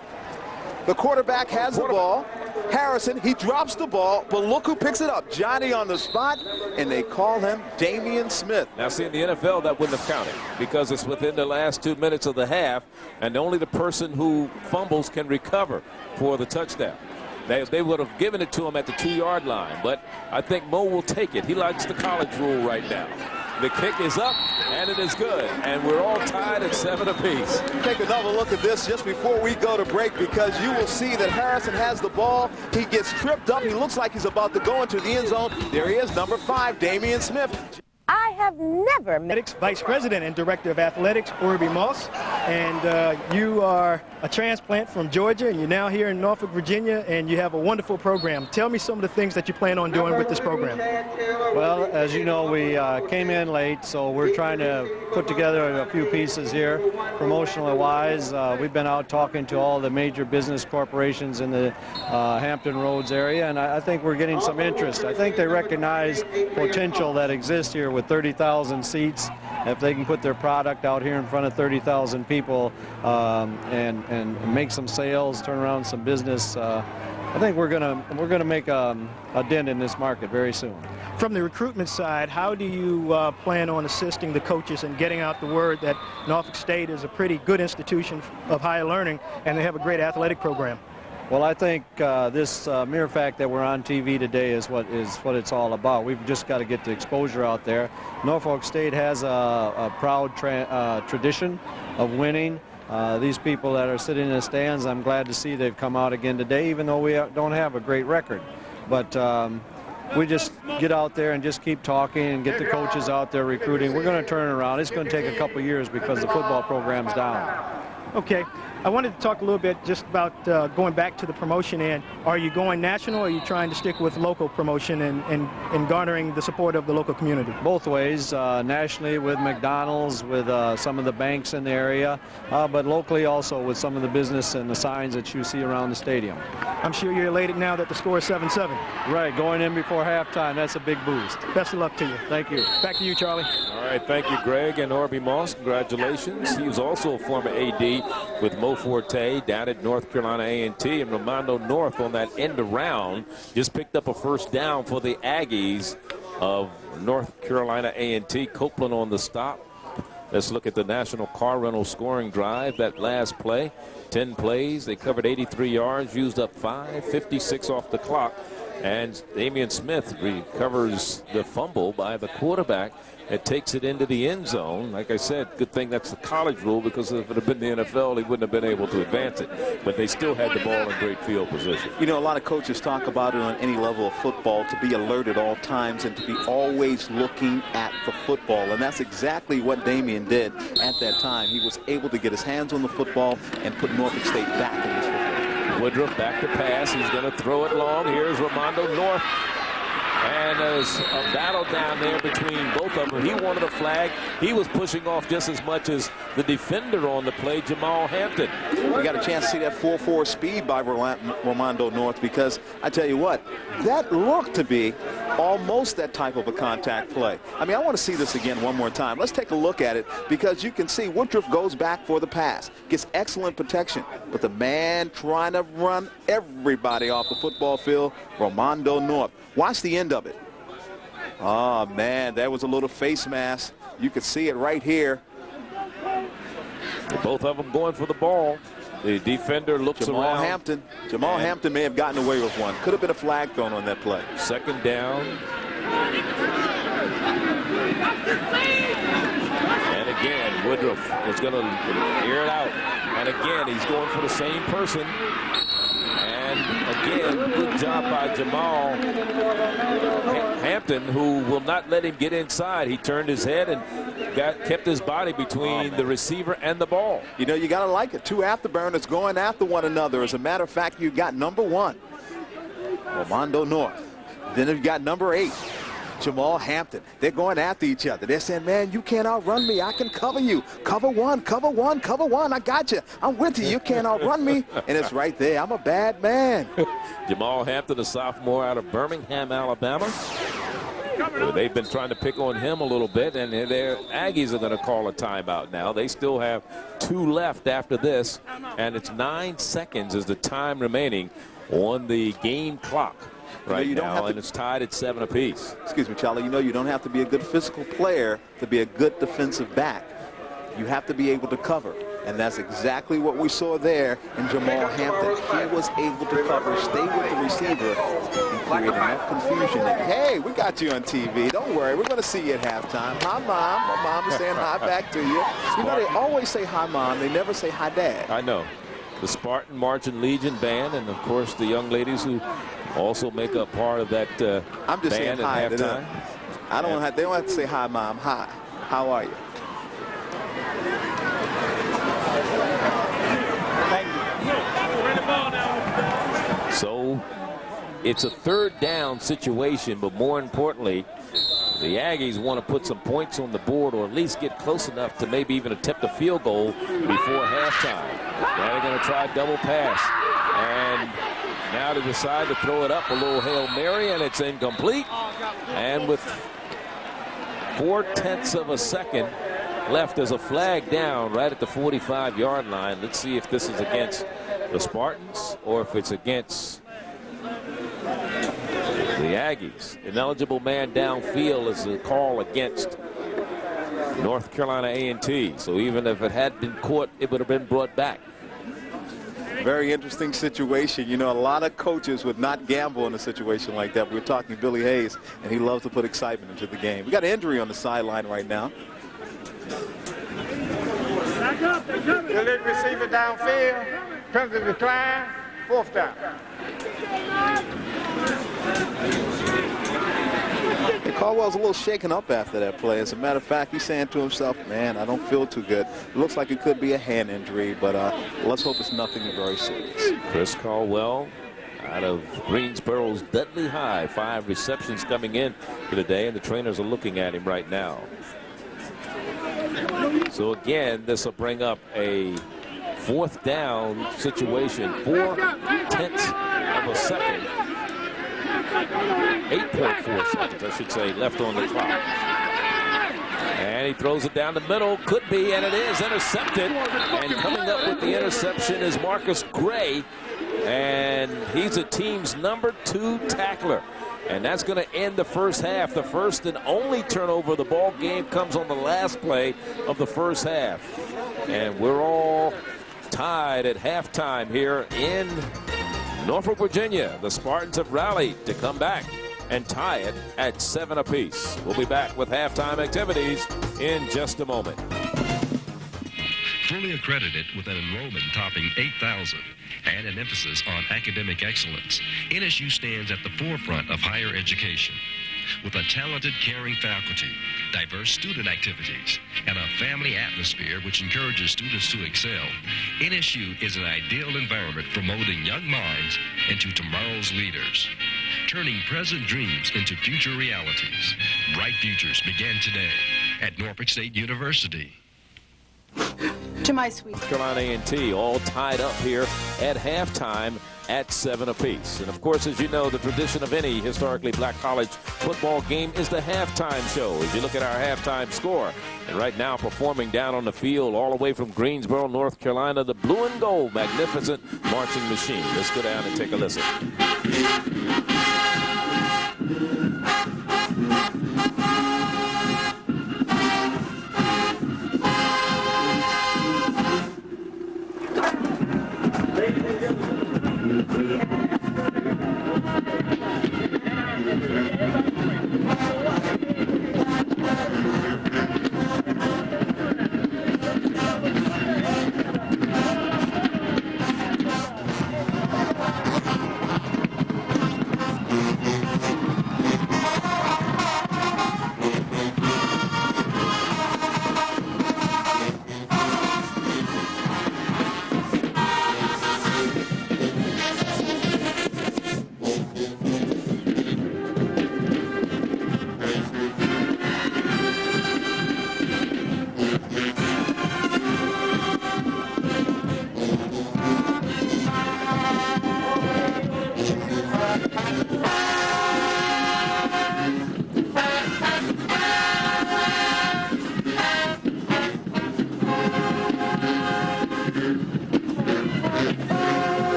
The quarterback has the ball. Harrison, he drops the ball, but look who picks it up. Johnny on the spot, and they call him Damian Smith. Now, see, in the NFL, that wouldn't have counted because it's within the last 2 minutes of the half, and only the person who fumbles can recover for the touchdown. They would have given it to him at the 2-yard line, but I think Mo will take it. He likes the college rule right now. The kick is up, and it is good. And we're all tied at 7 apiece. Take another look at this just before we go to break, because you will see that Harrison has the ball. He gets tripped up. He looks like he's about to go into the end zone. There he is, number 5, Damian Smith. I have never met Vice President and Director of Athletics, Urbi Moss, and you are a transplant from Georgia, and you're now here in Norfolk, Virginia, and you have a wonderful program. Tell me some of the things that you plan on doing with this program. Well, as you know, we came in late, so we're trying to put together a few pieces here, promotionally wise. We've been out talking to all the major business corporations in the Hampton Roads area, and I think we're getting some interest. I think they recognize potential that exists here with 30,000 seats. If they can put their product out here in front of 30,000 people and make some sales, turn around some business, I think we're gonna make a dent in this market very soon. From the recruitment side, how do you plan on assisting the coaches and getting out the word that Norfolk State is a pretty good institution of higher learning and they have a great athletic program? Well, I think this mere fact that we're on TV today is what it's all about. We've just got to get the exposure out there. Norfolk State has a proud tradition of winning. These people that are sitting in the stands, I'm glad to see they've come out again today, even though we don't have a great record. But we just get out there and just keep talking and get the coaches out there recruiting. We're going to turn it around. It's going to take a couple years because the football program's down. Okay. I wanted to talk a little bit just about going back to the promotion end. Are you going national, or are you trying to stick with local promotion and garnering the support of the local community? Both ways, nationally with McDonald's, with some of the banks in the area, but locally also with some of the business and the signs that you see around the stadium. I'm sure you're elated now that the score is 7-7. Right, going in before halftime, that's a big boost. Best of luck to you. Thank you. Back to you, Charlie. All right, thank you, Greg and Orby Moss. Congratulations. He was also a former AD with Mo Forte down at North Carolina A&T, and Ramondo North on that end around just picked up a first down for the Aggies of North Carolina A&T. Copeland on the stop. Let's look at the National Car Rental scoring drive. That last play, 10 plays. They covered 83 yards, used up 5, 56 off the clock. And Damian Smith recovers the fumble by the quarterback. It takes it into the end zone. Like I said, good thing that's the college rule, because if it had been the NFL, he wouldn't have been able to advance it. But they still had the ball in great field position. You know, a lot of coaches talk about it on any level of football, to be alert at all times and to be always looking at the football. And that's exactly what Damian did at that time. He was able to get his hands on the football and put Norfolk State back in this football. Woodruff back to pass. He's going to throw it long. Here's Ramondo North. And there's a battle down there between both of them. He wanted a flag. He was pushing off just as much as the defender on the play, Jamal Hampton. We got a chance to see that 4.4 speed by Ramondo North, because I tell you what, that looked to be almost that type of a contact play. I mean, I want to see this again one more time. Let's take a look at it, because you can see Woodruff goes back for the pass, gets excellent protection, but the man trying to run everybody off the football field, Ramondo North. Watch the end of it. Oh, man, that was a little face mask. You can see it right here. Both of them going for the ball. The defender looks around. Jamal Hampton may have gotten away with one. Could have been a flag thrown on that play. Second down. And again, Woodruff is going to air it out. And again, he's going for the same person. And again, good job by Jamal Hampton, who will not let him get inside. He turned his head and kept his body between the receiver and the ball. You know, you got to like it. Two afterburners going after one another. As a matter of fact, you got number 1, Ramondo North. Then you've got number 8, Jamal Hampton. They're going after each other. They're saying, man, you can't outrun me. I can cover you. Cover one, cover one, cover one. I got you. I'm with you. You can't outrun me. And it's right there. I'm a bad man. Jamal Hampton, a sophomore out of Birmingham, Alabama. They've been trying to pick on him a little bit, and their Aggies are going to call a timeout now. They still have 2 left after this, and it's 9 seconds is the time remaining on the game clock right now, and it's tied at 7 apiece. Excuse me, Charlie. You know, you don't have to be a good physical player to be a good defensive back. You have to be able to cover. And that's exactly what we saw there in Jamal Hampton. He was able to cover, stay with the receiver, and create enough confusion. And, hey, we got you on TV. Don't worry. We're going to see you at halftime. Hi, Mom. My mom is saying hi back to you. You know, they always say hi, Mom. They never say hi, Dad. I know. The Spartan Marching Legion band, and, of course, the young ladies who also make up part of that I'm just band saying hi at halftime. I don't have, they don't have to say hi, Mom. Hi. How are you? So it's a 3rd down situation, but more importantly, the Aggies want to put some points on the board, or at least get close enough to maybe even attempt a field goal before halftime. Now they're going to try double pass. And now they decide to throw it up, a little Hail Mary, and it's incomplete. And with 4/10 of a second left, there's a flag down right at the 45-yard line. Let's see if this is against the Spartans or if it's against the Aggies. Ineligible man downfield is a call against North Carolina A&T. So even if it had been caught, it would have been brought back. Very interesting situation. You know, a lot of coaches would not gamble in a situation like that. We're talking Billy Hayes, and he loves to put excitement into the game. We got an injury on the sideline right now. The lead receiver downfield, penalty decline, 4th down. They call Caldwell's a little shaken up after that play. As a matter of fact, he's saying to himself, man, I don't feel too good. It looks like it could be a hand injury, but let's hope it's nothing very serious. Chris Caldwell out of Greensboro's Dudley High. 5 receptions coming in for the day, and the trainers are looking at him right now. So again, this will bring up a 4th down situation. 0.4 of a second. 8.4 seconds, I should say, left on the clock. And he throws it down the middle. Could be, and it is intercepted. And coming up with the interception is Marcus Gray. And he's a team's number 2 tackler. And that's going to end the first half. The first and only turnover of the ball game comes on the last play of the first half. And we're all tied at halftime here in Norfolk, Virginia. The Spartans have rallied to come back and tie it at 7 apiece. We'll be back with halftime activities in just a moment. Fully accredited with an enrollment topping 8,000 and an emphasis on academic excellence, NSU stands at the forefront of higher education. With a talented, caring faculty, diverse student activities, and a family atmosphere which encourages students to excel, NSU is an ideal environment for molding young minds into tomorrow's leaders, turning present dreams into future realities. Bright futures begin today at Norfolk State University. To my sweet Carolina A&T all tied up here at halftime at 7 apiece. And of course, as you know, the tradition of any historically black college football game is the halftime show. As you look at our halftime score, and right now performing down on the field all the way from Greensboro, North Carolina, the blue and gold magnificent marching machine. Let's go down and take a listen.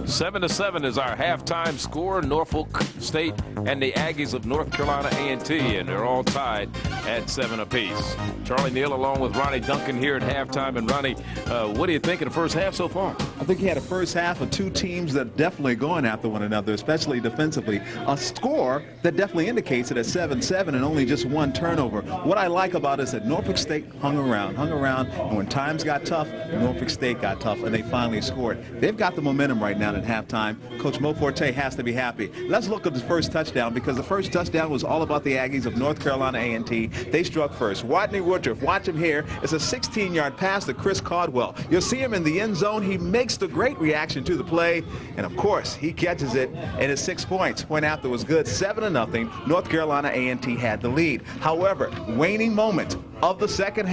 Seven to 7 is our halftime score. Norfolk State and the Aggies of North Carolina A&T, and they're all tied at 7 apiece. Charlie Neal along with Ronnie Duncan here at halftime. And Ronnie, what do you think of the first half so far? I think he had a first half of two teams that are definitely going after one another, especially defensively. A score that definitely indicates it at 7-7 and only just one turnover. What I like about it is that Norfolk State hung around, and when times got tough, Norfolk State got tough, and they finally scored. They've got the momentum right now at halftime. Coach Mo Forte has to be happy. Let's look at the first touchdown, because the first touchdown was all about the Aggies of North Carolina A&T. They struck first. Rodney Woodruff, watch him here. It's a 16-yard pass to Chris Caldwell. You'll see him in the end zone. He makes the great reaction to the play, and of course, he catches it, and it's 6 points. Point after was good, 7-0. North Carolina A&T had the lead. However, waning moment of the second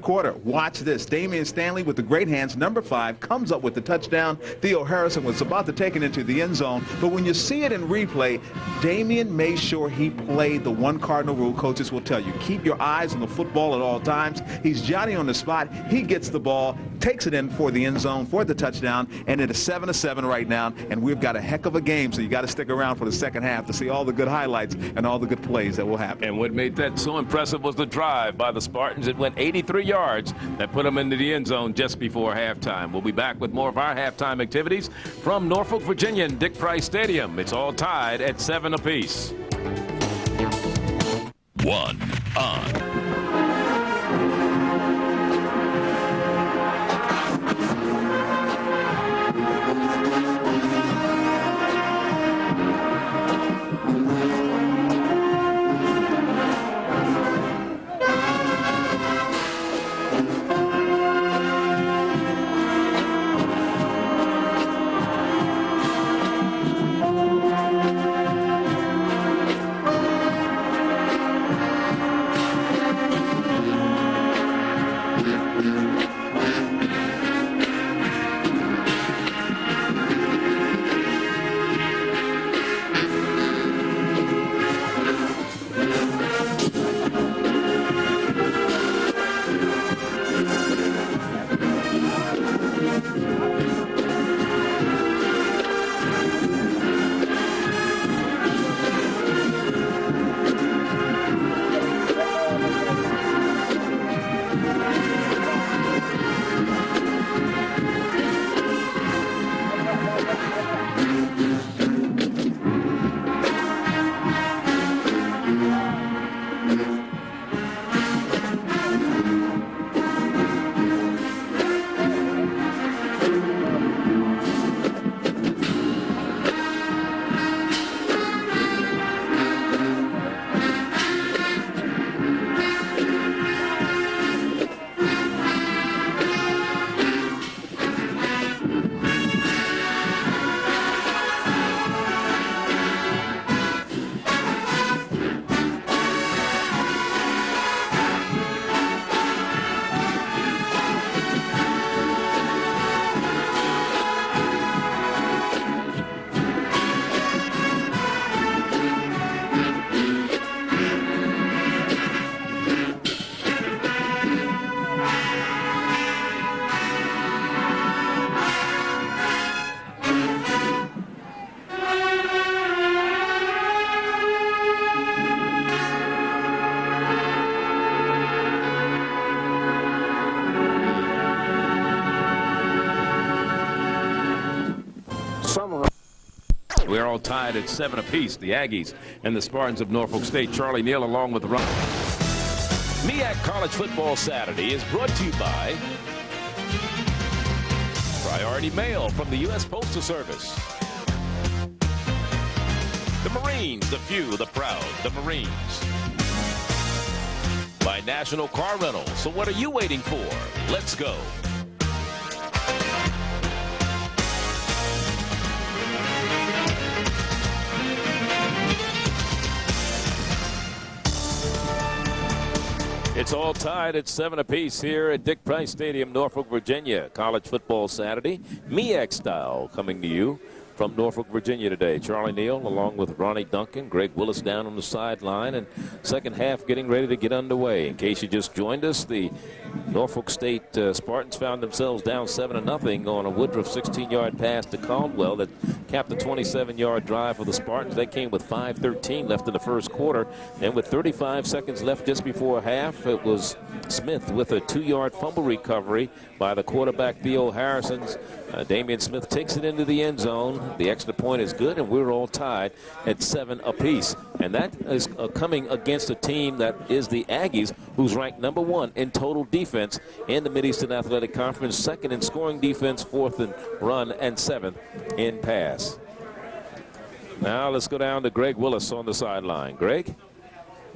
quarter. Watch this. Damian Stanley with the great hands, number 5, comes up with the touchdown. Theo Harrison was about to take it into the end zone, but when you see it in replay, Damian made sure he played the one cardinal rule coaches will tell you. Keep your eyes on the football at all times. He's Johnny on the spot. He gets the ball, takes it in for the end zone for the touchdown, and it is 7-7 right now, and we've got a heck of a game, so you got to stick around for the second half to see all the good highlights and all the good plays that will happen. And what made that so impressive was the drive by the Spartans. It went 83 yards that put them into the end zone just before halftime. We'll be back with more of our halftime activities from Norfolk, Virginia and Dick Price Stadium. It's all tied at 7 apiece. 1 on. We're all tied at 7 apiece. The Aggies and the Spartans of Norfolk State. Charlie Neal along with Ron. MEAC College Football Saturday is brought to you by Priority Mail from the U.S. Postal Service. The Marines, the few, the proud, the Marines. By National Car Rental. So what are you waiting for? Let's go. It's all tied at 7 apiece here at Dick Price Stadium, Norfolk, Virginia. College Football Saturday, MEAC style, coming to you from Norfolk, Virginia today. Charlie Neal along with Ronnie Duncan, Greg Willis down on the sideline, and second half getting ready to get underway. In case you just joined us, the Norfolk State Spartans found themselves down 7-0 on a Woodruff 16-yard pass to Caldwell that capped the 27-yard drive for the Spartans. They came with 5:13 left in the first quarter. And with 35 seconds left just before half, it was Smith with a 2-yard fumble recovery by the quarterback Theo Harrison. Damian Smith takes it into the end zone. The extra point is good, and we're all tied at 7 apiece. And that is coming against a team that is the Aggies, who's ranked #1 in total defense in the Mid-Eastern Athletic Conference, 2nd in scoring defense, 4th in run, and 7th in pass. Now let's go down to Greg Willis on the sideline. Greg?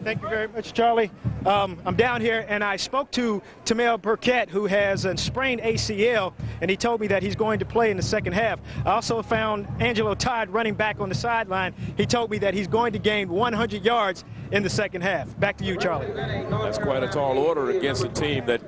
Thank you very much, Charlie. I'm down here, and I spoke to Tamel Burkett, who has a sprained ACL, and he told me that he's going to play in the second half. I also found Angelo Todd running back on the sideline. He told me that he's going to gain 100 yards in the second half. Back to you, Charlie. That's quite a tall order against a team that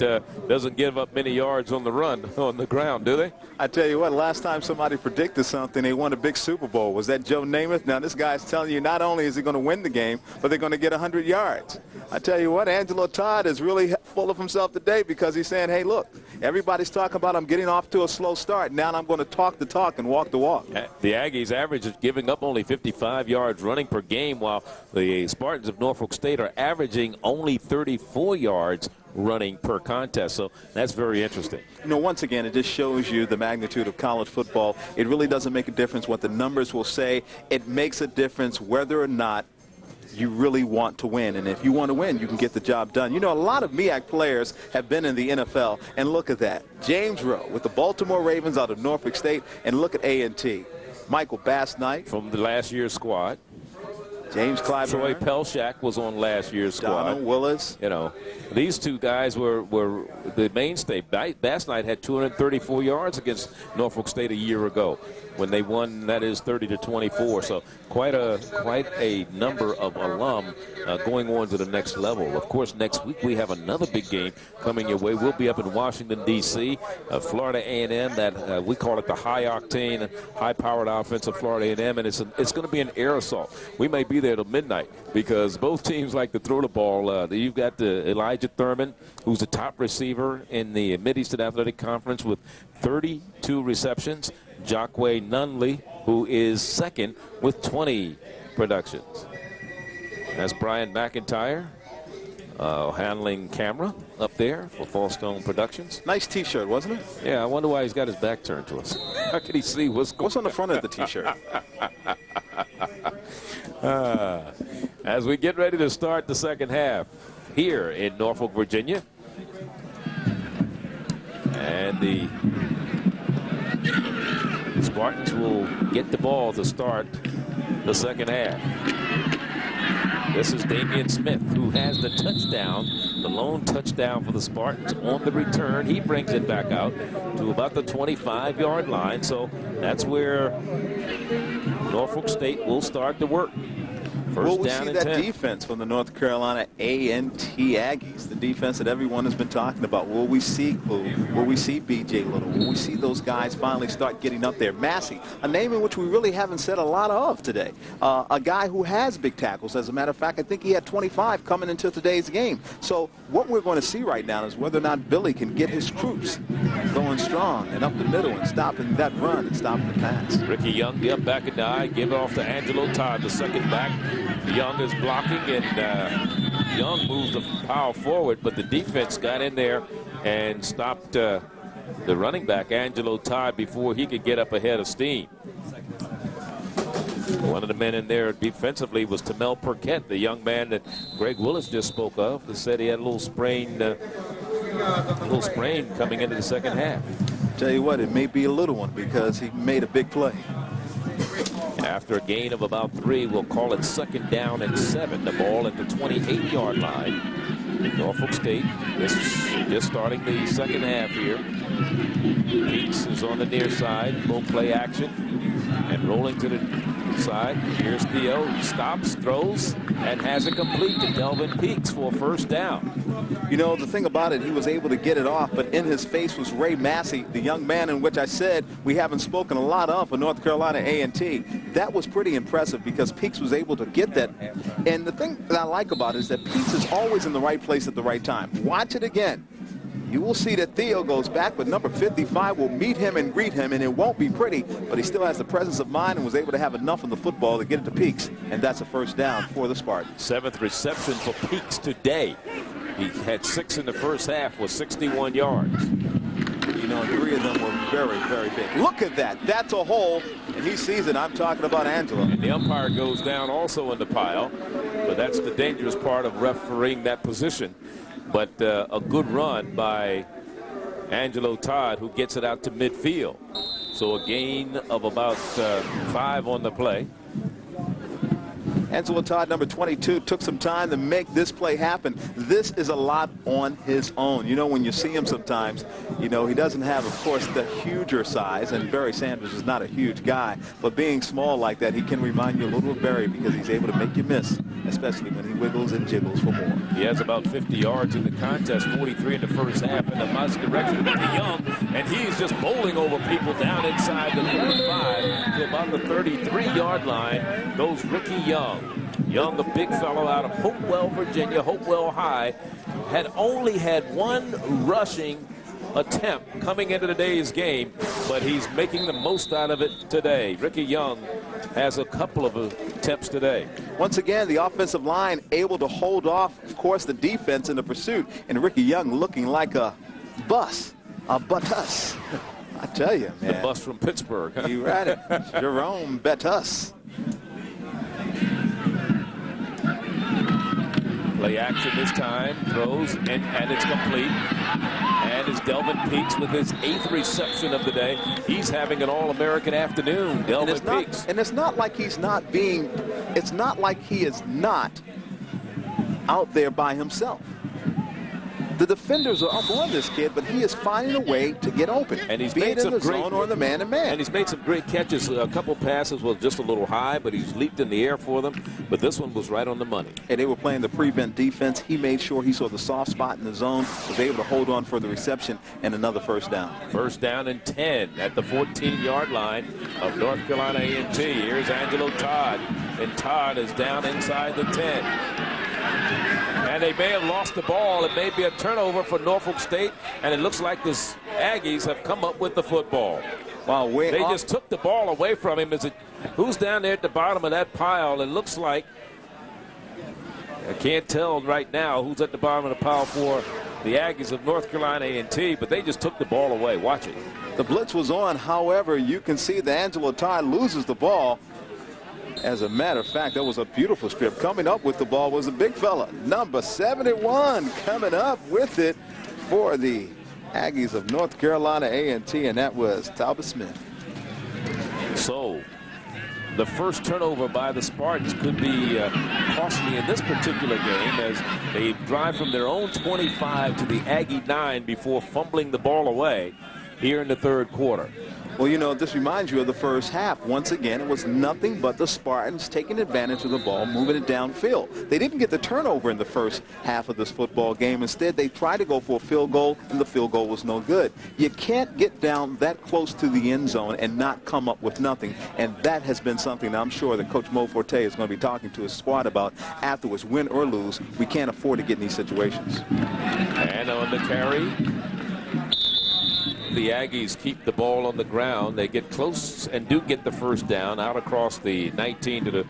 doesn't give up many yards on the run, on the ground, do they? I tell you what, last time somebody predicted something, they won a big Super Bowl. Was that Joe Namath? Now, this guy's telling you not only is he going to win the game, but they're going to get 100 yards. I tell you what, Angelo Todd is really full of himself today because he's saying, hey, look, everybody's talking about I'm getting off to a slow start. Now I'm going to talk the talk and walk the walk. The Aggies average is giving up only 55 yards running per game, while the Spartans of Norfolk State are averaging only 34 yards running per contest. So that's very interesting. You know, once again, it just shows you the magnitude of college football. It really doesn't make a difference what the numbers will say. It makes a difference whether or not you really want to win. And if you want to win, you can get the job done. You know, a lot of MEAC players have been in the NFL, and look at that. James Rowe with the Baltimore Ravens out of Norfolk State, and look at A&T. Michael Bass Knight from the last year's squad. James Clyburn. Troy Pelshak was on last year's squad. Donald Willis. You know, these two guys were the mainstay. Bass Knight had 234 yards against Norfolk State a year ago when they won, that is 30-24. So quite a number of alum going on to the next level. Of course, next week we have another big game coming your way. We'll be up in Washington, D.C. Florida A&M, that we call it the high-octane, high-powered offense of Florida A&M, and it's going to be an air assault. We may be there till midnight because both teams like to throw the ball. You've got Elijah Thurman, who's the top receiver in the Mid-Eastern Athletic Conference with 32 receptions. Jacquay Nunley, who is second with 20 productions. That's Brian McIntyre handling camera up there for Fallstone Productions. Nice T-shirt, wasn't it? Yeah, I wonder why he's got his back turned to us. How can he see what's on the front of the T-shirt? As we get ready to start the second half here in Norfolk, Virginia. And the Spartans will get the ball to start the second half. This is Damian Smith, who has the touchdown, the lone touchdown for the Spartans on the return. He brings it back out to about the 25-yard line. So that's where Norfolk State will start to work. Will we see that defense from the North Carolina A&T Aggies, the defense that everyone has been talking about? Will we see Blue? Will we see B.J. Little? Will we see those guys finally start getting up there? Massey, a name in which we really haven't said a lot of today. A guy who has big tackles. As a matter of fact, I think he had 25 coming into today's game. So what we're going to see right now is whether or not Billy can get his troops going strong and up the middle and stopping that run and stopping the pass. Ricky Young, the up back and die, give it off to Angelo Todd, the second back. Young is blocking, and Young moves the power forward, but the defense got in there and stopped the running back, Angelo Todd, before he could get up ahead of steam. One of the men in there defensively was Tamel Burkett, the young man that Greg Willis just spoke of. They said he had a little sprain coming into the second half. Tell you what, it may be a little one because he made a big play. After a gain of about 3, we'll call it 2nd down and 7. The ball at the 28-yard line. Norfolk State just starting the second half here. Peaks is on the near side. Full play action. And rolling to the side. Here's Theo. He stops, throws, and has it complete to Delvin Peaks for a first down. You know, the thing about it, he was able to get it off, but in his face was Ray Massey, the young man in which I said we haven't spoken a lot of for North Carolina A&T. That was pretty impressive because Peaks was able to get that. And the thing that I like about it is that Peaks is always in the right place at the right time. Watch it again. You will see that Theo goes back, but number 55 will meet him and greet him, and it won't be pretty, but he still has the presence of mind and was able to have enough of the football to get it to Peaks, and that's a first down for the Spartans. 7th reception for Peaks today. He had 6 in the first half with 61 yards. You know, 3 of them were very, very big. Look at that. That's a hole, and he sees it. I'm talking about Angelo. And the umpire goes down also in the pile, but that's the dangerous part of refereeing that position. But a good run by Angelo Todd, who gets it out to midfield. So a gain of about 5 on the play. Angelo Todd, number 22, took some time to make this play happen. This is a lot on his own. You know, when you see him sometimes, you know, he doesn't have, of course, the huger size, and Barry Sanders is not a huge guy, but being small like that, he can remind you a little of Barry because he's able to make you miss, especially when he wiggles and jiggles for more. He has about 50 yards in the contest, 43 in the first half in the Musk direction. Ricky Young, and he's just bowling over people down inside the 35 to about the 33-yard line goes Ricky Young. Young, the big fellow out of Hopewell, Virginia, Hopewell High, had only had 1 rushing attempt coming into today's game, but he's making the most out of it today. Ricky Young has a couple of attempts today. Once again, the offensive line able to hold off, of course, the defense in the pursuit, and Ricky Young looking like a bus. I tell you, man. The bus from Pittsburgh. Huh? You read it. Jerome Bettis. Play action this time, throws, and it's complete. And it's Delvin Peaks with his 8th reception of the day. He's having an All-American afternoon, Delvin Peaks. And it's not like he's not being, it's not like he is not out there by himself. The defenders are up on this kid, but he is finding a way to get open. And he's made some great zone or the man-to-man. And he's made some great catches. A couple passes were just a little high, but he's leaped in the air for them. But this one was right on the money. And they were playing the prevent defense. He made sure he saw the soft spot in the zone, was able to hold on for the reception, and another first down. First down and 10 at the 14-yard line of North Carolina A&T. Here's Angelo Todd, and Todd is down inside the 10. And they may have lost the ball. It may be a turnover for Norfolk State, and it looks like the Aggies have come up with the football. Wow, they just took the ball away from him. Who's down there at the bottom of that pile? It looks like, I can't tell right now who's at the bottom of the pile for the Aggies of North Carolina A&T, but they just took the ball away. Watch it. The blitz was on. However, you can see that Angelo Todd loses the ball. As a matter of fact, that was a beautiful strip. Coming up with the ball was a big fella, number 71, coming up with it for the Aggies of North Carolina A&T, and that was Talbot Smith. So the first turnover by the Spartans could be costly in this particular game as they drive from their own 25 to the Aggie 9 before fumbling the ball away here in the 3rd quarter. Well, you know, this reminds you of the first half. Once again, it was nothing but the Spartans taking advantage of the ball, moving it downfield. They didn't get the turnover in the first half of this football game. Instead, they tried to go for a field goal, and the field goal was no good. You can't get down that close to the end zone and not come up with nothing, and that has been something I'm sure that Coach Mo Forte is going to be talking to his squad about afterwards. Win or lose, we can't afford to get in these situations. And on the carry, the Aggies keep the ball on the ground. They get close and do get the first down out across the 19 to the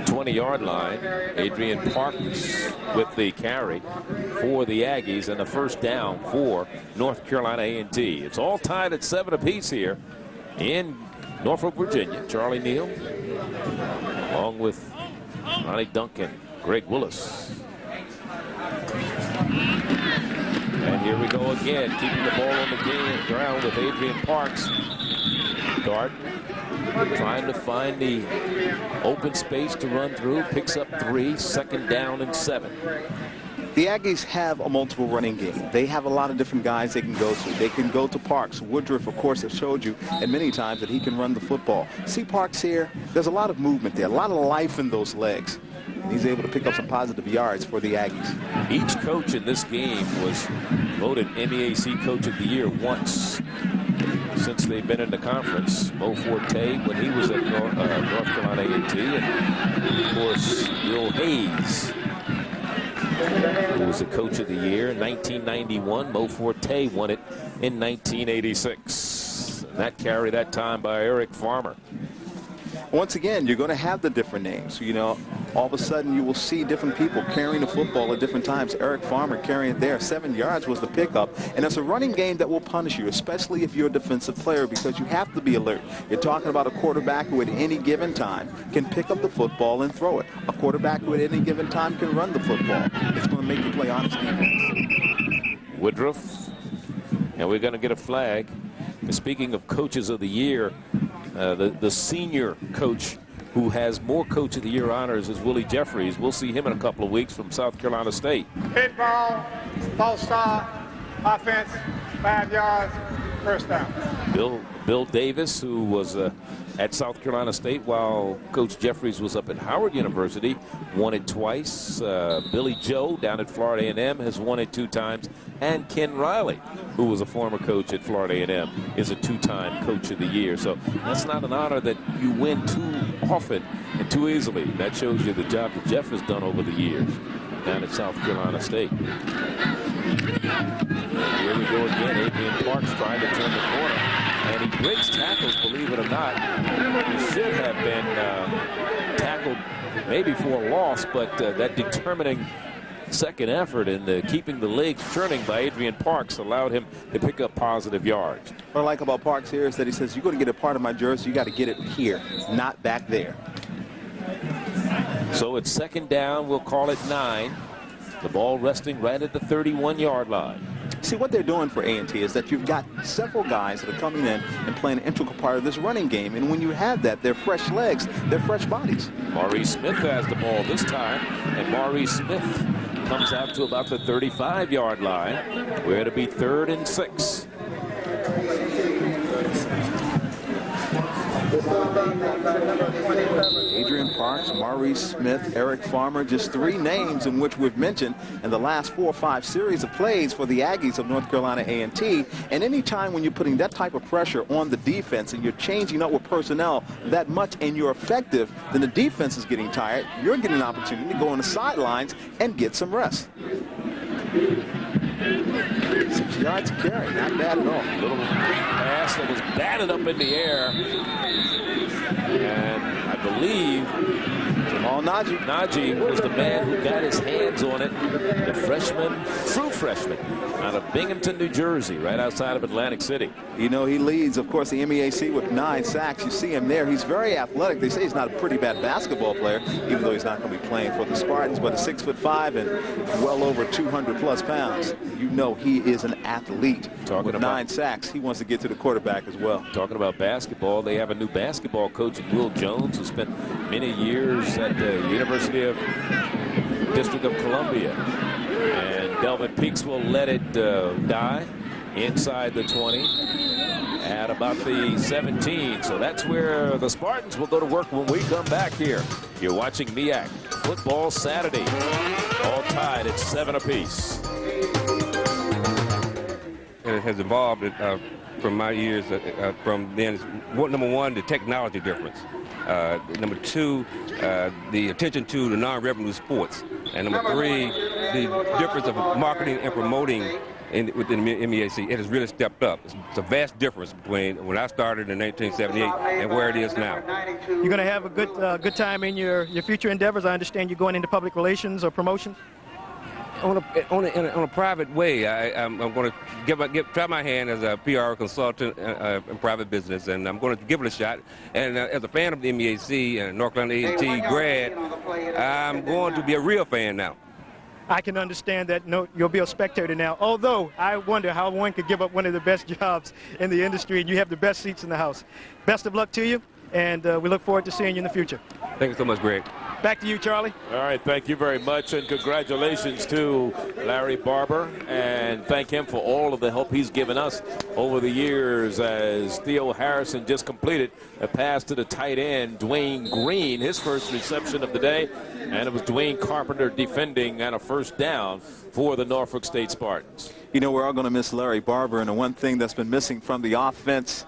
20-yard line. Adrian Parks with the carry for the Aggies and the first down for North Carolina A&T. It's all tied at 7 apiece here in Norfolk, Virginia. Charlie Neal along with Ronnie Duncan, Greg Willis. And here we go again, keeping the ball on the ground with Adrian Parks. Dart trying to find the open space to run through, picks up 3, 2nd down and 7. The Aggies have a multiple running game. They have a lot of different guys they can go to. They can go to Parks. Woodruff, of course, has showed you and many times that he can run the football. See Parks here? There's a lot of movement there, a lot of life in those legs. And he's able to pick up some positive yards for the Aggies. Each coach in this game was voted MEAC Coach of the Year once since they've been in the conference. Mo Forte when he was at North Carolina A&T, and of course Bill Hayes who was the coach of the year in 1991. Mo Forte won it in 1986. And that carry that time by Eric Farmer. Once again, you're going to have the different names. You know, all of a sudden you will see different people carrying the football at different times. Eric Farmer carrying it there. 7 yards was the pickup. And it's a running game that will punish you, especially if you're a defensive player, because you have to be alert. You're talking about a quarterback who at any given time can pick up the football and throw it. A quarterback who at any given time can run the football. It's going to make you play honest defense. Woodruff. And we're going to get a flag. And speaking of coaches of the year, the senior coach who has more Coach of the Year honors is Willie Jeffries. We'll see him in a couple of weeks from South Carolina State. Hit ball, false start, offense, 5 yards, first down. Bill Davis, who was at South Carolina State while Coach Jeffries was up at Howard University, won it twice. Billy Joe down at Florida A&M has won it 2 times. And Ken Riley, who was a former coach at Florida A&M, is a 2-time Coach of the Year. So that's not an honor that you win too often and too easily. That shows you the job that Jeff has done over the years down at South Carolina State. And here we go again. Adrian Parks trying to turn the corner. And he breaks tackles, believe it or not. He should have been tackled maybe for a loss, but that determining second effort and keeping the legs turning by Adrian Parks allowed him to pick up positive yards. What I like about Parks here is that he says, you're going to get a part of my jersey, you got to get it here, not back there. So it's second down. We'll call it 9. The ball resting right at the 31-yard line. See, what they're doing for A&T is that you've got several guys that are coming in and playing an integral part of this running game. And when you have that, they're fresh legs, they're fresh bodies. Maurice Smith has the ball this time, and Maurice Smith comes out to about the 35-yard line, where it'll be 3rd and 6. Adrian Parks, Maurice Smith, Eric Farmer, just 3 names in which we've mentioned in the last 4 or 5 series of plays for the Aggies of North Carolina A&T. And any time when you're putting that type of pressure on the defense and you're changing up with personnel that much and you're effective, then the defense is getting tired. You're getting an opportunity to go on the sidelines and get some rest. 6 yards to carry, not bad at all. Little pass that was batted up in the air. And I believe Najee was the man who got his hands on it. The true freshman out of Binghamton, New Jersey, right outside of Atlantic City. You know, he leads, of course, the MEAC with 9 sacks. You see him there. He's very athletic. They say he's not a pretty bad basketball player, even though he's not going to be playing for the Spartans, but he's 6'5" and well over 200+ pounds. You know he is an athlete. With 9 sacks, he wants to get to the quarterback as well. Talking about basketball, they have a new basketball coach, Will Jones, who spent many years at the University of District of Columbia. And Delvin Peaks will let it die inside the 20 at about the 17. So that's where the Spartans will go to work when we come back here. You're watching MEAC Football Saturday. All tied at 7 apiece. It has evolved from my years from then. Number 1, the technology difference. Number 2, the attention to the non-revenue sports. And number 3, the difference of marketing and promoting within the MEAC. It has really stepped up. It's a vast difference between when I started in 1978 and where it is now. You're going to have a good time in your future endeavors. I understand you're going into public relations or promotion. On a private way, I'm going to try my hand as a PR consultant in private business, and I'm going to give it a shot. And as a fan of the MEAC and North Carolina A&T grad, I'm going to be a real fan now. I can understand that. No, you'll be a spectator now. Although I wonder how one could give up one of the best jobs in the industry, and you have the best seats in the house. Best of luck to you, and we look forward to seeing you in the future. Thank you so much, Greg. Back to you, Charlie. All right, thank you very much, and congratulations to Larry Barber, and thank him for all of the help he's given us over the years as Theo Harrison just completed a pass to the tight end, Dwayne Green, his first reception of the day, and it was Dwayne Carpenter defending and a first down for the Norfolk State Spartans. You know, we're all going to miss Larry Barber, and the one thing that's been missing from the offense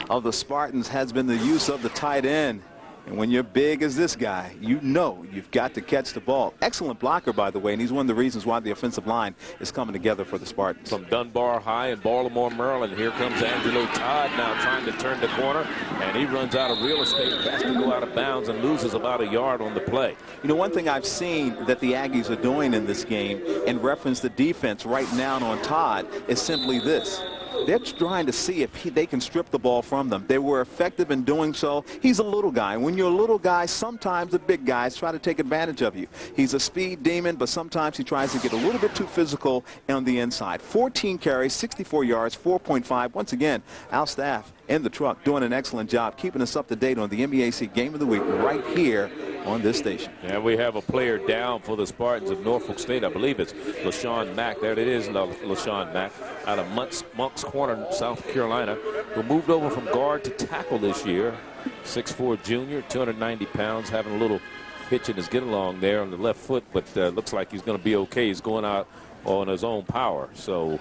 of the Spartans has been the use of the tight end. And when you're big as this guy, you know you've got to catch the ball. Excellent blocker, by the way, and he's one of the reasons why the offensive line is coming together for the Spartans. From Dunbar High in Baltimore, Maryland, here comes Angelo Todd now trying to turn the corner, and he runs out of real estate, has to go out of bounds and loses about a yard on the play. You know, one thing I've seen that the Aggies are doing in this game in reference to defense right now on Todd is simply this. They're trying to see if they can strip the ball from them. They were effective in doing so. He's a little guy. When you're a little guy, sometimes the big guys try to take advantage of you. He's a speed demon, but sometimes he tries to get a little bit too physical on the inside. 14 carries, 64 yards, 4.5. Once again, our staff in the truck doing an excellent job keeping us up to date on the MEAC Game of the Week right here on this station. And we have a player down for the Spartans of Norfolk State. I believe it's LaShawn Mack. There it is, LaShawn Mack, out of Moncks Corner, South Carolina, who moved over from guard to tackle this year. 6'4" junior, 290 pounds, having a little hitch in his get-along there on the left foot, but looks like he's going to be okay. He's going out on his own power. So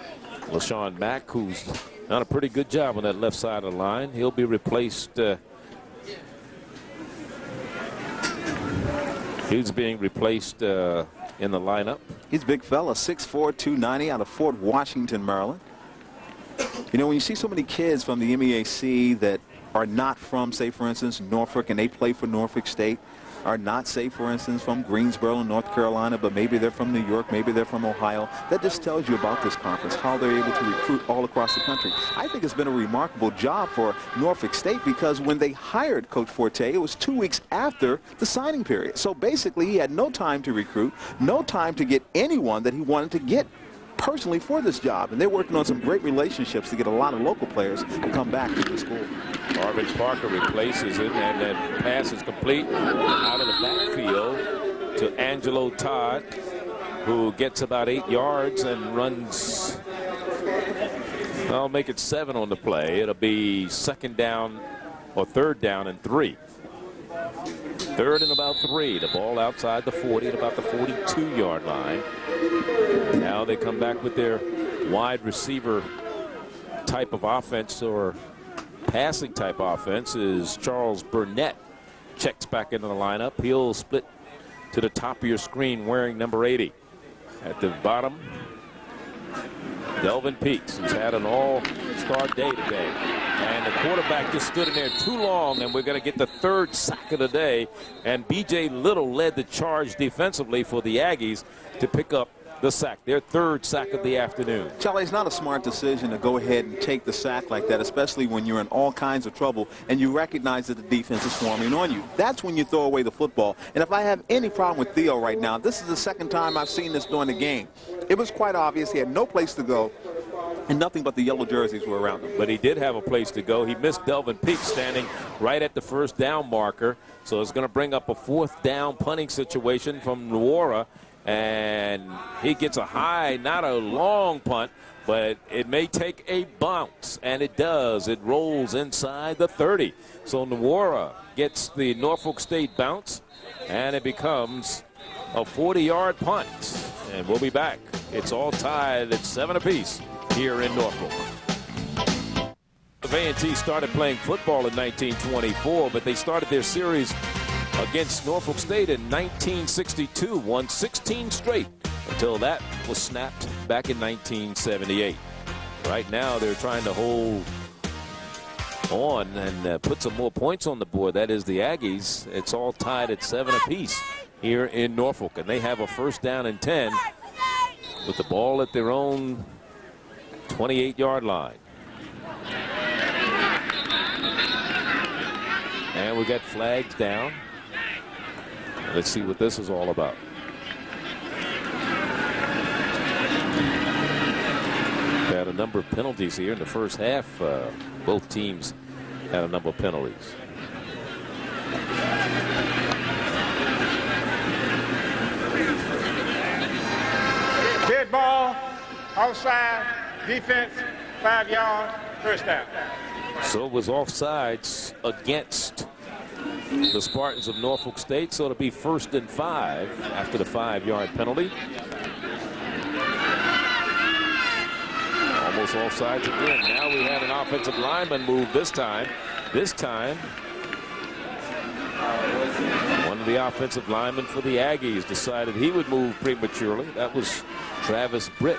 LaShawn Mack, who's done a pretty good job on that left side of the line, he'll be replaced. He's being replaced in the lineup. He's a big fella, 6'4", 290, out of Fort Washington, Maryland. You know, when you see so many kids from the MEAC that are not from, say, for instance, Norfolk, and they play for Norfolk State, are not, say, for instance, from Greensboro in North Carolina, but maybe they're from New York, maybe they're from Ohio. That just tells you about this conference, how they're able to recruit all across the country. I think it's been a remarkable job for Norfolk State because when they hired Coach Forte, it was 2 weeks after the signing period. So basically, he had no time to recruit, no time to get anyone that he wanted to get personally for this job, and they're working on some great relationships to get a lot of local players to come back to the school. Marvin Parker replaces it, and that pass is complete out of the backfield to Angelo Todd, who gets about 8 yards and runs, I'll make it 7 on the play. It'll be second down or third down and 3. Third and about 3. The ball outside the 40 at about the 42-yard line. Now they come back with their wide receiver type of offense, or passing type offense, is Charles Burnett checks back into the lineup. He'll split to the top of your screen wearing number 80. At the bottom, Delvin Peaks, who's had an all-star day today. And the quarterback just stood in there too long, and we're going to get the 3rd sack of the day. And B.J. Little led the charge defensively for the Aggies to pick up the sack, their 3rd sack of the afternoon. Charlie, it's not a smart decision to go ahead and take the sack like that, especially when you're in all kinds of trouble and you recognize that the defense is swarming on you. That's when you throw away the football. And if I have any problem with Theo right now, this is the second time I've seen this during the game. It was quite obvious he had no place to go, and nothing but the yellow jerseys were around him. But he did have a place to go. He missed Delvin Peaks standing right at the first down marker. So it's going to bring up a 4th down punting situation from Nuora. And he gets a high, not a long punt, but it may take a bounce. And it does. It rolls inside the 30. So Nuora gets the Norfolk State bounce, and it becomes a 40-yard punt. And we'll be back. It's all tied at 7 apiece here in Norfolk. A&T started playing football in 1924, but they started their series against Norfolk State in 1962, won 16 straight until that was snapped back in 1978. Right now they're trying to hold on and put some more points on the board. That is the Aggies. It's all tied at 7 apiece here in Norfolk, and they have a 1st down and 10 with the ball at their own 28-yard line. And we got flags down. Let's see what this is all about. Had a number of penalties here in the first half. Both teams had a number of penalties. Dead ball, outside, defense, 5 yards, 1st down. So it was offsides against the Spartans of Norfolk State, so it'll be 1st and 5 after the 5-yard penalty. Almost offsides again. Now we have an offensive lineman move this time. This time of the offensive linemen for the Aggies decided he would move prematurely. That was Travis Britt.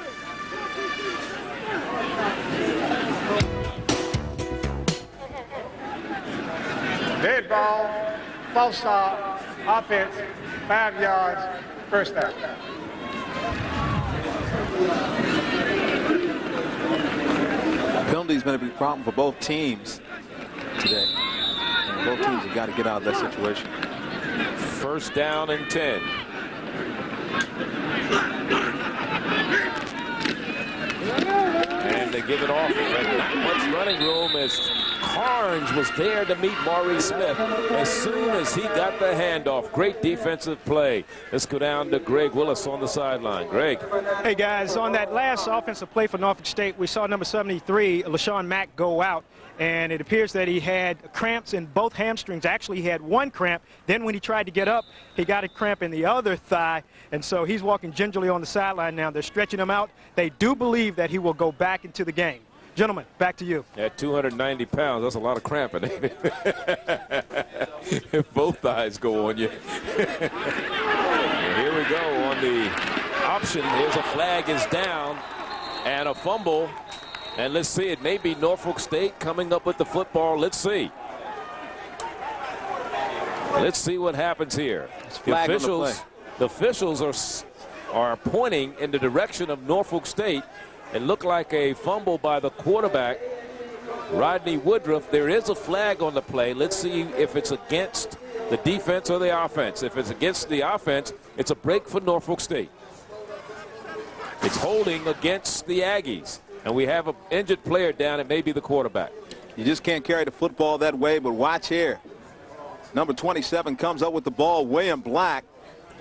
Dead ball, false start, offense, 5 yards, first down. Penalty's going to be a problem for both teams today. And both teams have got to get out of that situation. First down and 10. And they give it off. And not much running room as Carnes was there to meet Maurice Smith as soon as he got the handoff. Great defensive play. Let's go down to Greg Willis on the sideline. Greg. Hey, guys, on that last offensive play for Norfolk State, we saw number 73, LaShawn Mack, go out. And it appears that he had cramps in both hamstrings. Actually, he had one cramp. Then when he tried to get up, he got a cramp in the other thigh. And so he's walking gingerly on the sideline now. They're stretching him out. They do believe that he will go back into the game. Gentlemen, back to you. At 290 pounds, that's a lot of cramping. If both thighs go on you. Here we go on the option. Here's a flag is down and a fumble. And let's see, it may be Norfolk State coming up with the football. Let's see. Let's see what happens here. The officials are pointing in the direction of Norfolk State. It looked like a fumble by the quarterback, Rodney Woodruff. There is a flag on the play. Let's see if it's against the defense or the offense. If it's against the offense, it's a break for Norfolk State. It's holding against the Aggies. And we have an injured player down. It may be the quarterback. You just can't carry the football that way, but watch here. Number 27 comes up with the ball, William Black.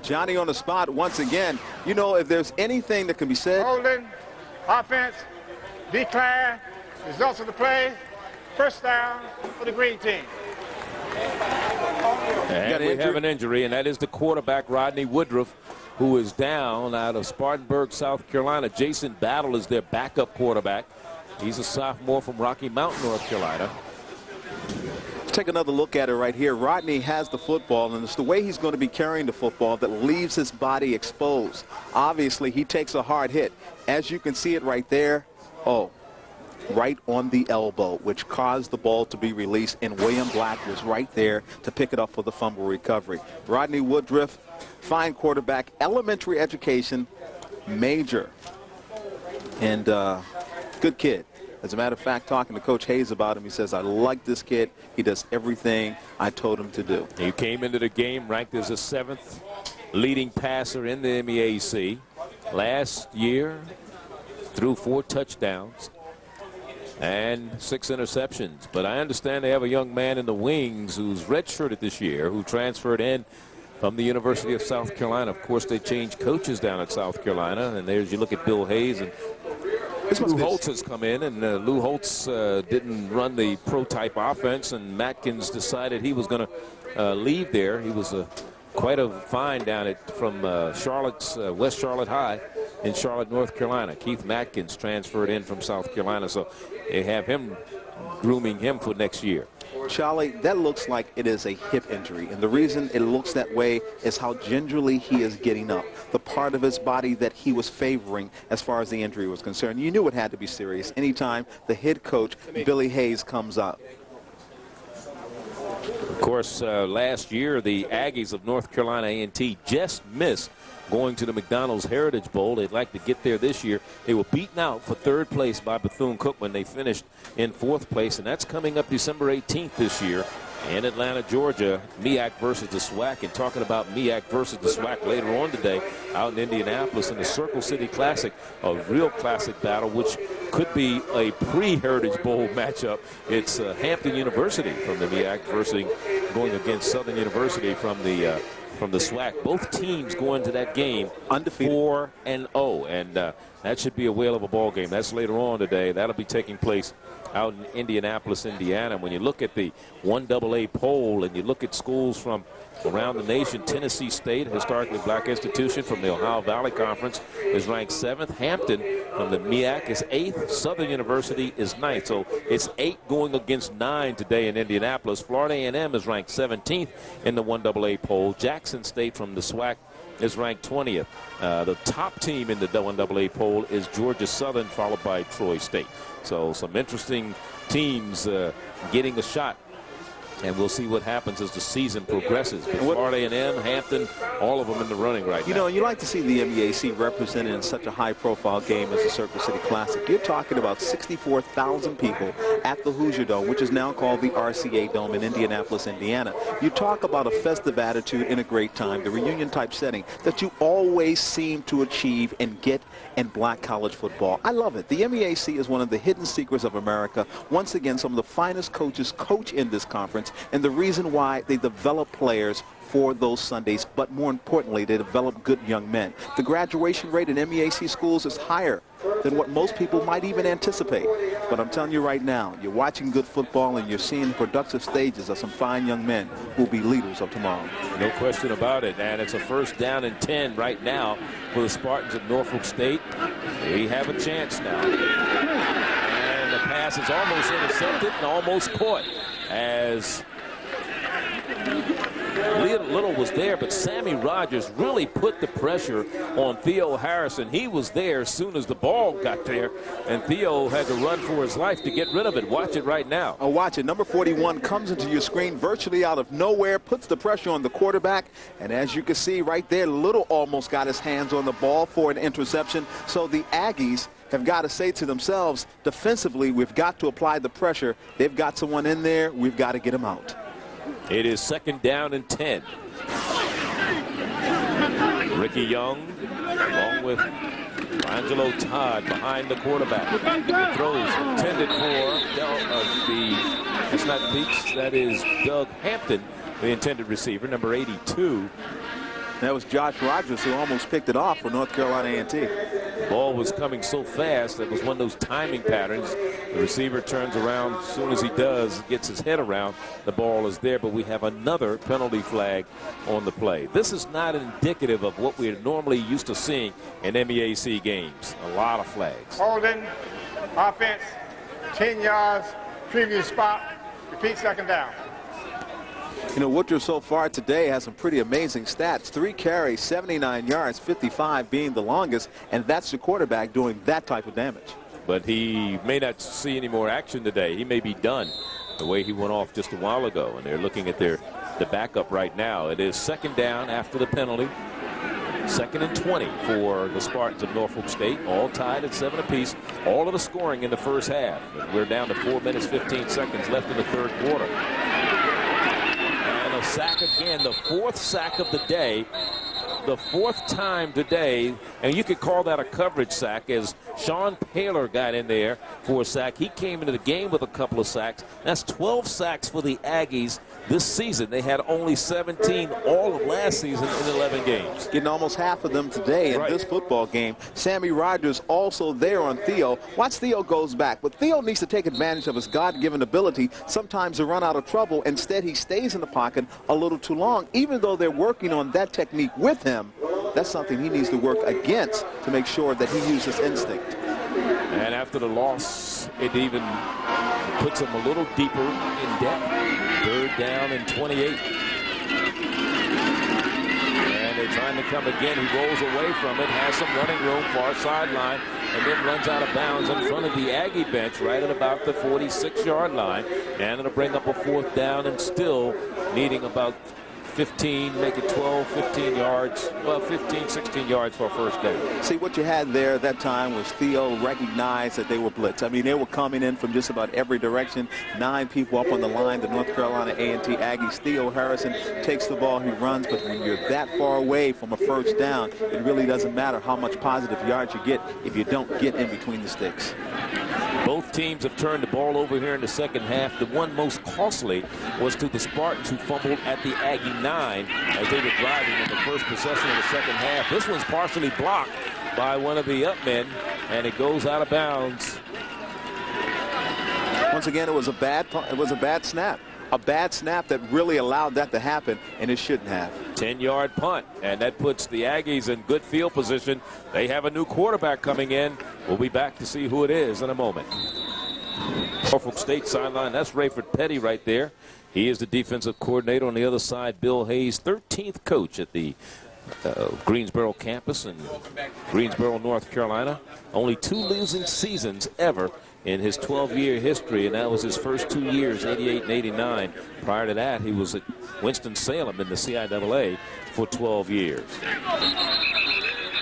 Johnny on the spot once again. You know, if there's anything that can be said. Holding, offense, declare, results of the play, first down for the green team. And we have an injury, and that is the quarterback, Rodney Woodruff, who is down out of Spartanburg, South Carolina. Jason Battle is their backup quarterback. He's a sophomore from Rocky Mountain, North Carolina. Let's take another look at it right here. Rodney has the football, and it's the way he's going to be carrying the football that leaves his body exposed. Obviously, he takes a hard hit. As you can see it right there, right on the elbow, which caused the ball to be released, and William Black was right there to pick it up for the fumble recovery. Rodney Woodruff, fine quarterback, elementary education, major, and good kid. As a matter of fact, talking to Coach Hayes about him, he says, I like this kid. He does everything I told him to do. He came into the game ranked as the 7th leading passer in the MEAC. Last year, threw 4 touchdowns and 6 interceptions. But I understand they have a young man in the wings who's redshirted this year, who transferred in from the University of South Carolina. Of course, they changed coaches down at South Carolina, and there's you look at Bill Hayes, and Lou Holtz has come in, and Lou Holtz didn't run the pro-type offense, and Matkins decided he was going to leave there. He was quite a find down from Charlotte's West Charlotte High in Charlotte, North Carolina. Keith Matkins transferred in from South Carolina, so they have him grooming him for next year. Charlie, that looks like it is a hip injury, and the reason it looks that way is how gingerly he is getting up, the part of his body that he was favoring as far as the injury was concerned. You knew it had to be serious anytime the head coach, Billy Hayes, comes up. Of course, last year, the Aggies of North Carolina A&T just missed going to the McDonald's Heritage Bowl. They'd like to get there this year. They were beaten out for 3rd place by Bethune-Cookman. They finished in 4th place, and that's coming up December 18th this year in Atlanta, Georgia. MEAC versus the SWAC. And talking about MEAC versus the SWAC later on today out in Indianapolis in the Circle City Classic, a real classic battle, which could be a pre-Heritage Bowl matchup. It's Hampton University from the MEAC versus going against Southern University from the SWAC. Both teams go into that game undefeated, 4-0, and that should be a whale of a ball game. That's later on today. That'll be taking place out in Indianapolis, Indiana. When you look at the 1AA poll and you look at schools from around the nation. Tennessee State, a historically black institution from the Ohio Valley Conference, is ranked 7th. Hampton from the MEAC is 8th. Southern University is 9th. So it's 8 going against 9 today in Indianapolis. Florida A&M is ranked 17th in the 1AA poll. Jackson State from the SWAC is ranked 20th. The top team in the 1AA poll is Georgia Southern, followed by Troy State. So some interesting teams getting a shot. And we'll see what happens as the season progresses. But Florida A&M, Hampton, all of them in the running right now. You know, you like to see the MEAC represented in such a high-profile game as the Circuit City Classic. You're talking about 64,000 people at the Hoosier Dome, which is now called the RCA Dome in Indianapolis, Indiana. You talk about a festive attitude in a great time, the reunion-type setting that you always seem to achieve and get in black college football. I love it. The MEAC is one of the hidden secrets of America. Once again, some of the finest coaches coach in this conference. And the reason why they develop players for those Sundays, but more importantly, they develop good young men. The graduation rate in MEAC schools is higher than what most people might even anticipate. But I'm telling you right now, you're watching good football and you're seeing the productive stages of some fine young men who will be leaders of tomorrow. No question about it. And it's a 1st down and 10 right now for the Spartans of Norfolk State. We have a chance now. And the pass is almost intercepted and almost caught as Little was there, but Sammy Rogers really put the pressure on Theo Harrison. He was there as soon as the ball got there, and Theo had to run for his life to get rid of it. Watch it right now. Oh, watch it. Number 41 comes into your screen virtually out of nowhere, puts the pressure on the quarterback, and as you can see right there, Little almost got his hands on the ball for an interception. So the Aggies have got to say to themselves, defensively, we've got to apply the pressure. They've got someone in there. We've got to get him out. It is 2nd down and 10. Ricky Young, along with Angelo Todd behind the quarterback. The throws intended for it's not Beeks, that is Doug Hampton, the intended receiver, number 82. That was Josh Rogers who almost picked it off for North Carolina A&T. The ball was coming so fast, that was one of those timing patterns. The receiver turns around. As soon as he does, gets his head around, the ball is there. But we have another penalty flag on the play. This is not indicative of what we're normally used to seeing in MEAC games. A lot of flags. Holding, offense, 10 yards, previous spot, repeat 2nd down. You know, Woodruff so far today has some pretty amazing stats. 3 carries, 79 yards, 55 being the longest, and that's the quarterback doing that type of damage. But he may not see any more action today. He may be done the way he went off just a while ago, and they're looking at the backup right now. It is 2nd down after the penalty. 2nd and 20 for the Spartans of Norfolk State, all tied at 7 apiece. All of the scoring in the first half. We're down to 4 minutes, 15 seconds left in the 3rd quarter. And a sack again, the 4th sack of the day. The 4th time today, and you could call that a coverage sack, as Sean Paler got in there for a sack. He came into the game with a couple of sacks. That's 12 sacks for the Aggies this season. They had only 17 all of last season in 11 games. Getting almost half of them today in this football game. Sammy Rogers also there on Theo. Watch Theo goes back, but Theo needs to take advantage of his God-given ability sometimes to run out of trouble. Instead, he stays in the pocket a little too long. Even though they're working on that technique with him, that's something he needs to work against to make sure that he uses instinct. And after the loss, it even puts him a little deeper in debt. 3rd down and 28. And they're trying to come again. He rolls away from it, has some running room, far sideline, and then runs out of bounds in front of the Aggie bench right at about the 46-yard line. And it'll bring up a 4th down and still needing about 15, make it 12, 15 yards, well, 15, 16 yards for a 1st down. See, what you had there at that time was Theo recognized that they were blitz. I mean, they were coming in from just about every direction. 9 people up on the line, the North Carolina A&T Aggies. Theo Harrison takes the ball, he runs, but when you're that far away from a 1st down, it really doesn't matter how much positive yards you get if you don't get in between the sticks. Both teams have turned the ball over here in the 2nd half. The one most costly was to the Spartans, who fumbled at the Aggie 9 as they were driving in the first possession of the 2nd half. This one's partially blocked by one of the up men, and it goes out of bounds. Once again, it was a bad snap. a bad snap that really allowed that to happen, and it shouldn't have. 10-yard punt, and that puts the Aggies in good field position. They have a new quarterback coming in. We'll be back to see who it is in a moment. Norfolk State sideline, that's Rayford Petty right there. He is the defensive coordinator. On the other side, Bill Hayes, 13th coach at the Greensboro campus in Greensboro, North Carolina. Only 2 losing seasons ever in his 12-year history, and that was his first 2 years, 88 and 89. Prior to that, he was at Winston-Salem in the CIAA for 12 years.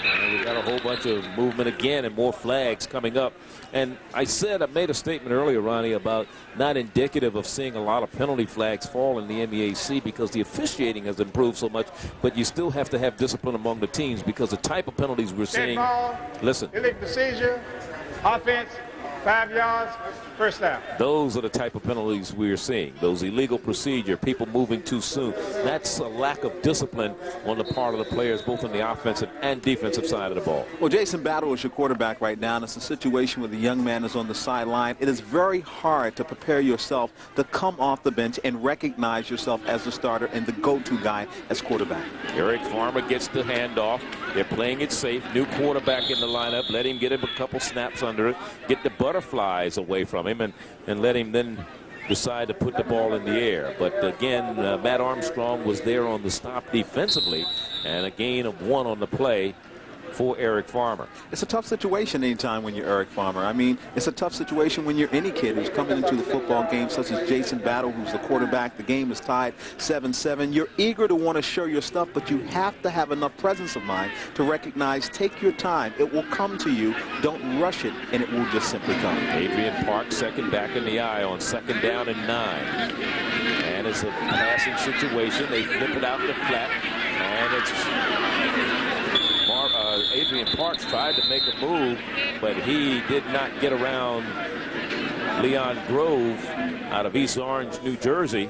And we got a whole bunch of movement again and more flags coming up. And I made a statement earlier, Ronnie, about not indicative of seeing a lot of penalty flags fall in the MEAC because the officiating has improved so much, but you still have to have discipline among the teams because the type of penalties we're seeing. Listen. Illegal procedure, offense, 5 yards, first down. Those are the type of penalties we're seeing. Those illegal procedure, people moving too soon. That's a lack of discipline on the part of the players, both on the offensive and defensive side of the ball. Well, Jason Battle is your quarterback right now, and it's a situation where the young man is on the sideline. It is very hard to prepare yourself to come off the bench and recognize yourself as the starter and the go-to guy as quarterback. Eric Farmer gets the handoff. They're playing it safe. New quarterback in the lineup. Let him get him a couple snaps under it. Get the butterflies away from him and let him then decide to put the ball in the air. But again, Matt Armstrong was there on the stop defensively, and a gain of 1 on the play for Eric Farmer. It's a tough situation anytime when you're Eric Farmer. I mean, it's a tough situation when you're any kid who's coming into the football game, such as Jason Battle, who's the quarterback. The game is tied 7-7. You're eager to want to show your stuff, but you have to have enough presence of mind to recognize, take your time. It will come to you. Don't rush it, and it will just simply come. Adrian Park, second back in the eye on 2nd down and 9. And it's a passing situation. They flip it out in the flat, and it's Adrian Parks tried to make a move, but he did not get around Leon Grove out of East Orange, New Jersey.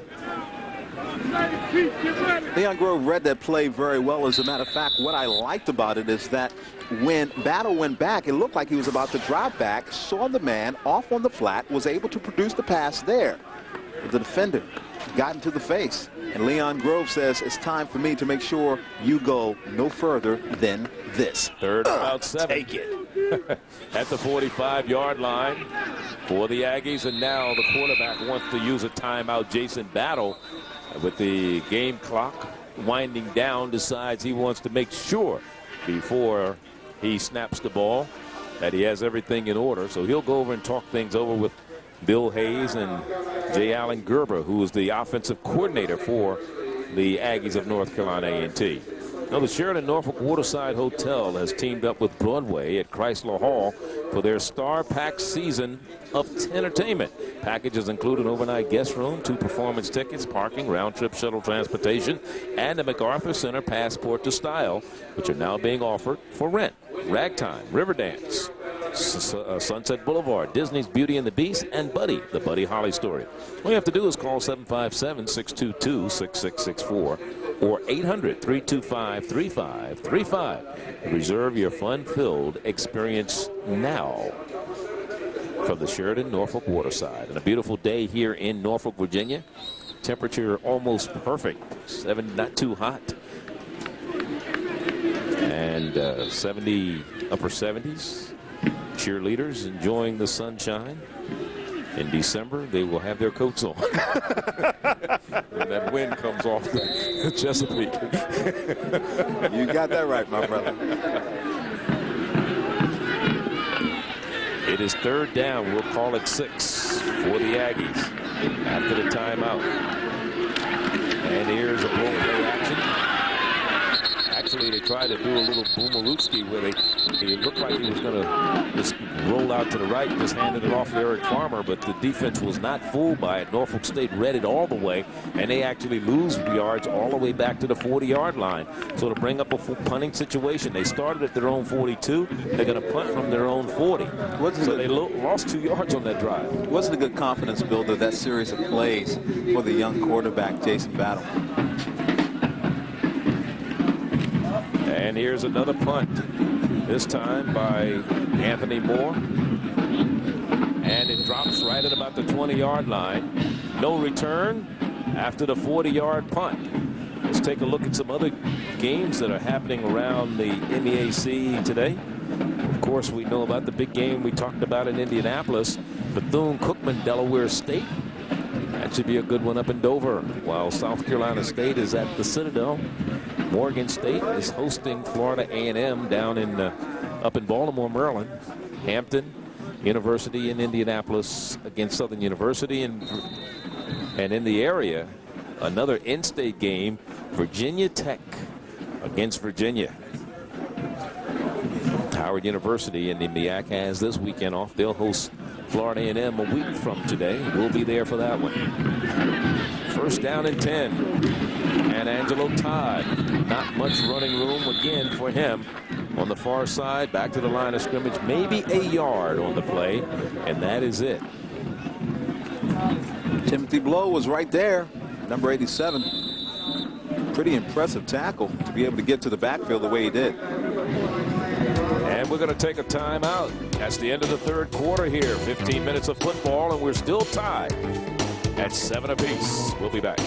Leon Grove read that play very well. As a matter of fact, what I liked about it is that when Battle went back, it looked like he was about to drop back, saw the man off on the flat, was able to produce the pass there. The defender got into the face, and Leon Grove says, it's time for me to make sure you go no further than this. Third about 7. Take it. At the 45-yard line for the Aggies, and now the quarterback wants to use a timeout. Jason Battle, with the game clock winding down, decides he wants to make sure before he snaps the ball that he has everything in order. So he'll go over and talk things over with Bill Hayes and J. Allen Gerber, who is the offensive coordinator for the Aggies of North Carolina A&T. Now, the Sheraton Norfolk Waterside Hotel has teamed up with Broadway at Chrysler Hall for their star-packed season of entertainment. Packages include an overnight guest room, 2 performance tickets, parking, round-trip shuttle transportation, and a MacArthur Center passport to style, which are now being offered for rent. Ragtime, Riverdance, Sunset Boulevard, Disney's Beauty and the Beast, and Buddy, the Buddy Holly story. All you have to do is call 757-622-6664 or 800-325-3535 to reserve your fun-filled experience now. From the Sheraton Norfolk Waterside, and a beautiful day here in Norfolk, Virginia. Temperature almost perfect, 7, not too hot, and 70, upper 70s. Cheerleaders enjoying the sunshine. In December, they will have their coats on when that wind comes off the Chesapeake. You got that right, my brother. It is 3rd down. We'll call it 6 for the Aggies after the timeout. And here's a role play action. Actually, they tried to do a little Boomerooski where it looked like he was going to just roll out to the right and just handed it off to Eric Farmer, but the defense was not fooled by it. Norfolk State read it all the way, and they actually lose yards all the way back to the 40-yard line. So to bring up a punting situation, they started at their own 42. They're going to punt from their own 40. So they lost 2 yards on that drive. Wasn't a good confidence builder, that series of plays for the young quarterback, Jason Battle. And here's another punt, this time by Anthony Moore. And it drops right at about the 20-yard line. No return. after the 40-yard punt. Let's take a look at some other games that are happening around the MEAC today. Of course, we know about the big game we talked about in Indianapolis, Bethune-Cookman, Delaware State. That should be a good one up in Dover, while South Carolina State is at the Citadel. Morgan State is hosting Florida A&M down in up in Baltimore, Maryland. Hampton University in Indianapolis against Southern University, and in the area, another in-state game, Virginia Tech against Virginia. Howard University and the MEAC has this weekend off. They'll host Florida A&M a week from today. We'll be there for that one. First down and 10. And Angelo Todd. Not much running room again for him. On the far side, back to the line of scrimmage. Maybe a yard on the play, and that is it. Timothy Blow was right there, number 87. Pretty impressive tackle to be able to get to the backfield the way he did. And we're going to take a timeout. That's the end of the third quarter here. 15 minutes of football, and we're still tied at 7 apiece. We'll be back.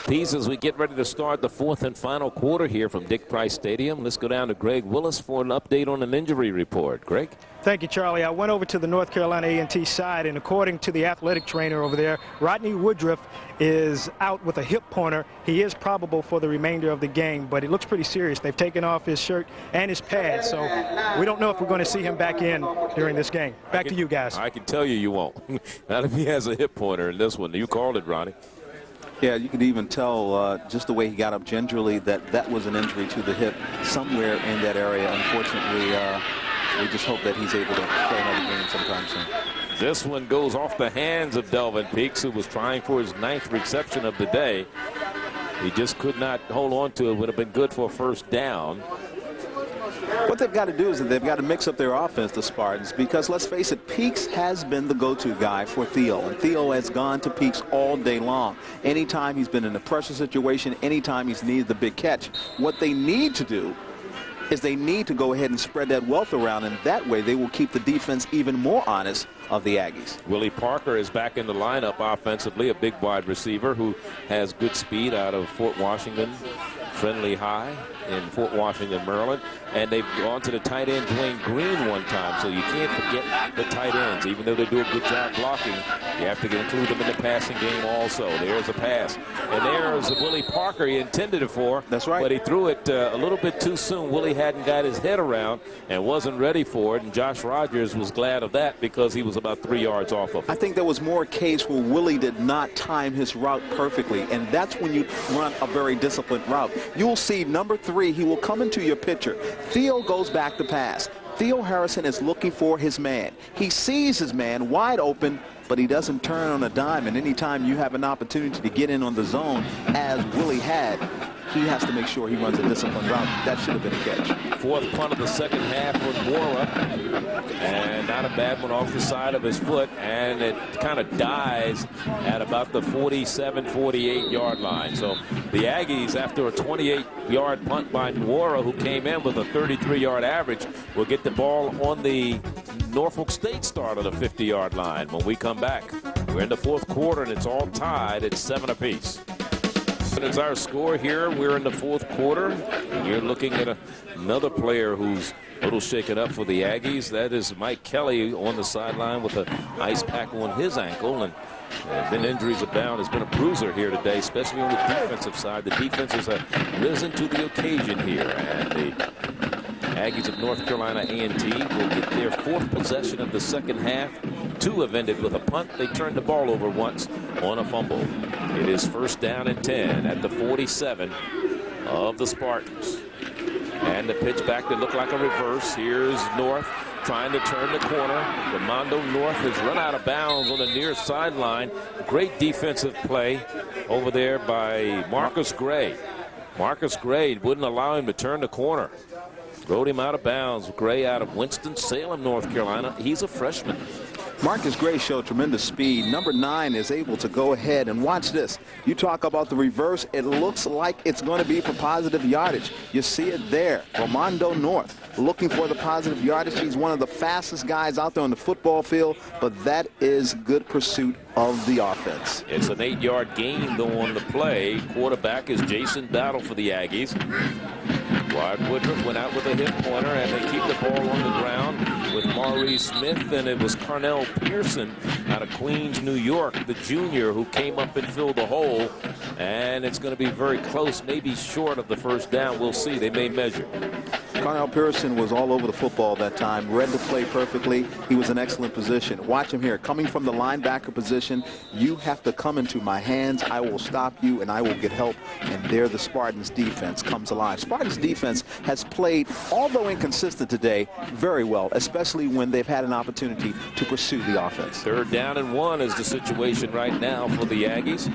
As we get ready to start the fourth and final quarter here from Dick Price Stadium. Let's go down to Greg Willis for an update on an injury report. Greg? Thank you, Charlie. I went over to the North Carolina A&T side, and according to the athletic trainer over there, Rodney Woodruff is out with a hip pointer. He is probable for the remainder of the game, but it looks pretty serious. They've taken off his shirt and his pads, so we don't know if we're going to see him back in during this game. Back to you guys. I can tell you won't. Not if he has a hip pointer in this one. You called it, Ronnie. Yeah, you could even tell just the way he got up gingerly that was an injury to the hip somewhere in that area. Unfortunately, we just hope that he's able to play another game sometime soon. This one goes off the hands of Delvin Peaks, who was trying for his 9th reception of the day. He just could not hold on to it. Would have been good for a first down. What they've got to do is that they've got to mix up their offense, the Spartans, because let's face it, Peaks has been the go-to guy for Theo, and Theo has gone to Peaks all day long. Anytime he's been in a pressure situation, anytime he's needed the big catch, what they need to do is they need to go ahead and spread that wealth around, and that way they will keep the defense even more honest of the Aggies. Willie Parker is back in the lineup offensively, a big wide receiver who has good speed out of Fort Washington, Friendly High in Fort Washington, Maryland. And they've gone to the tight end Dwayne Green one time, so you can't forget the tight ends. Even though they do a good job blocking, you have to include them in the passing game also. There's a pass. And there's Willie Parker he intended it for. That's right. But he threw it a little bit too soon. Willie hadn't got his head around and wasn't ready for it. And Josh Rogers was glad of that because he was about 3 yards off of it. I think there was more a case where Willie did not time his route perfectly, and that's when you run a very disciplined route. You'll see number 3, he will come into your picture. Theo goes back to pass. Theo Harrison is looking for his man. He sees his man wide open, but he doesn't turn on a dime. And anytime you have an opportunity to get in on the zone, as Willie had, he has to make sure he runs a disciplined route. That should have been a catch. Fourth punt of the second half for Mora. And not a bad one off the side of his foot. And it kind of dies at about the 47, 48-yard line. So the Aggies, after a 28-yard punt by Mora, who came in with a 33-yard average, will get the ball on the Norfolk State start of the 50-yard line when we come back. We're in the fourth quarter, and it's all tied at 7 apiece. It's our score here. We're in the fourth quarter. And you're looking at another player who's a little shaken up for the Aggies. That is Mike Kelly on the sideline with an ice pack on his ankle. And been injuries abound. Has been a bruiser here today, especially on the defensive side. The defenses have risen to the occasion here. And the Aggies of North Carolina A&T will get their 4th possession of the second half. 2 have ended with a punt. They turned the ball over once on a fumble. It is first down and 10 at the 47 of the Spartans. And the pitch back that looked like a reverse. Here's North trying to turn the corner. Ramondo North has run out of bounds on the near sideline. Great defensive play over there by Marcus Gray. Marcus Gray wouldn't allow him to turn the corner. Rode him out of bounds. Gray out of Winston-Salem, North Carolina. He's a freshman. Marcus Gray showed tremendous speed. Number 9 is able to go ahead and watch this. You talk about the reverse. It looks like it's going to be for positive yardage. You see it there. Ramondo North looking for the positive yardage. He's one of the fastest guys out there on the football field, but that is good pursuit of the offense. It's an 8-yard gain, though, on the play. Quarterback is Jason Battle for the Aggies. Wyatt Woodruff went out with a hip pointer, and they keep the ball on the ground with Maurice Smith, and it was Carnell Pearson out of Queens, New York, the junior, who came up and filled the hole, and it's going to be very close, maybe short of the first down. We'll see. They may measure. Carnell Pearson was all over the football that time, read the play perfectly. He was in excellent position. Watch him here. Coming from the linebacker position, you have to come into my hands. I will stop you, and I will get help. And there the Spartans defense comes alive. Spartans defense has played, although inconsistent today, very well, especially when they've had an opportunity to pursue the offense. 3rd down and 1 is the situation right now for the Aggies.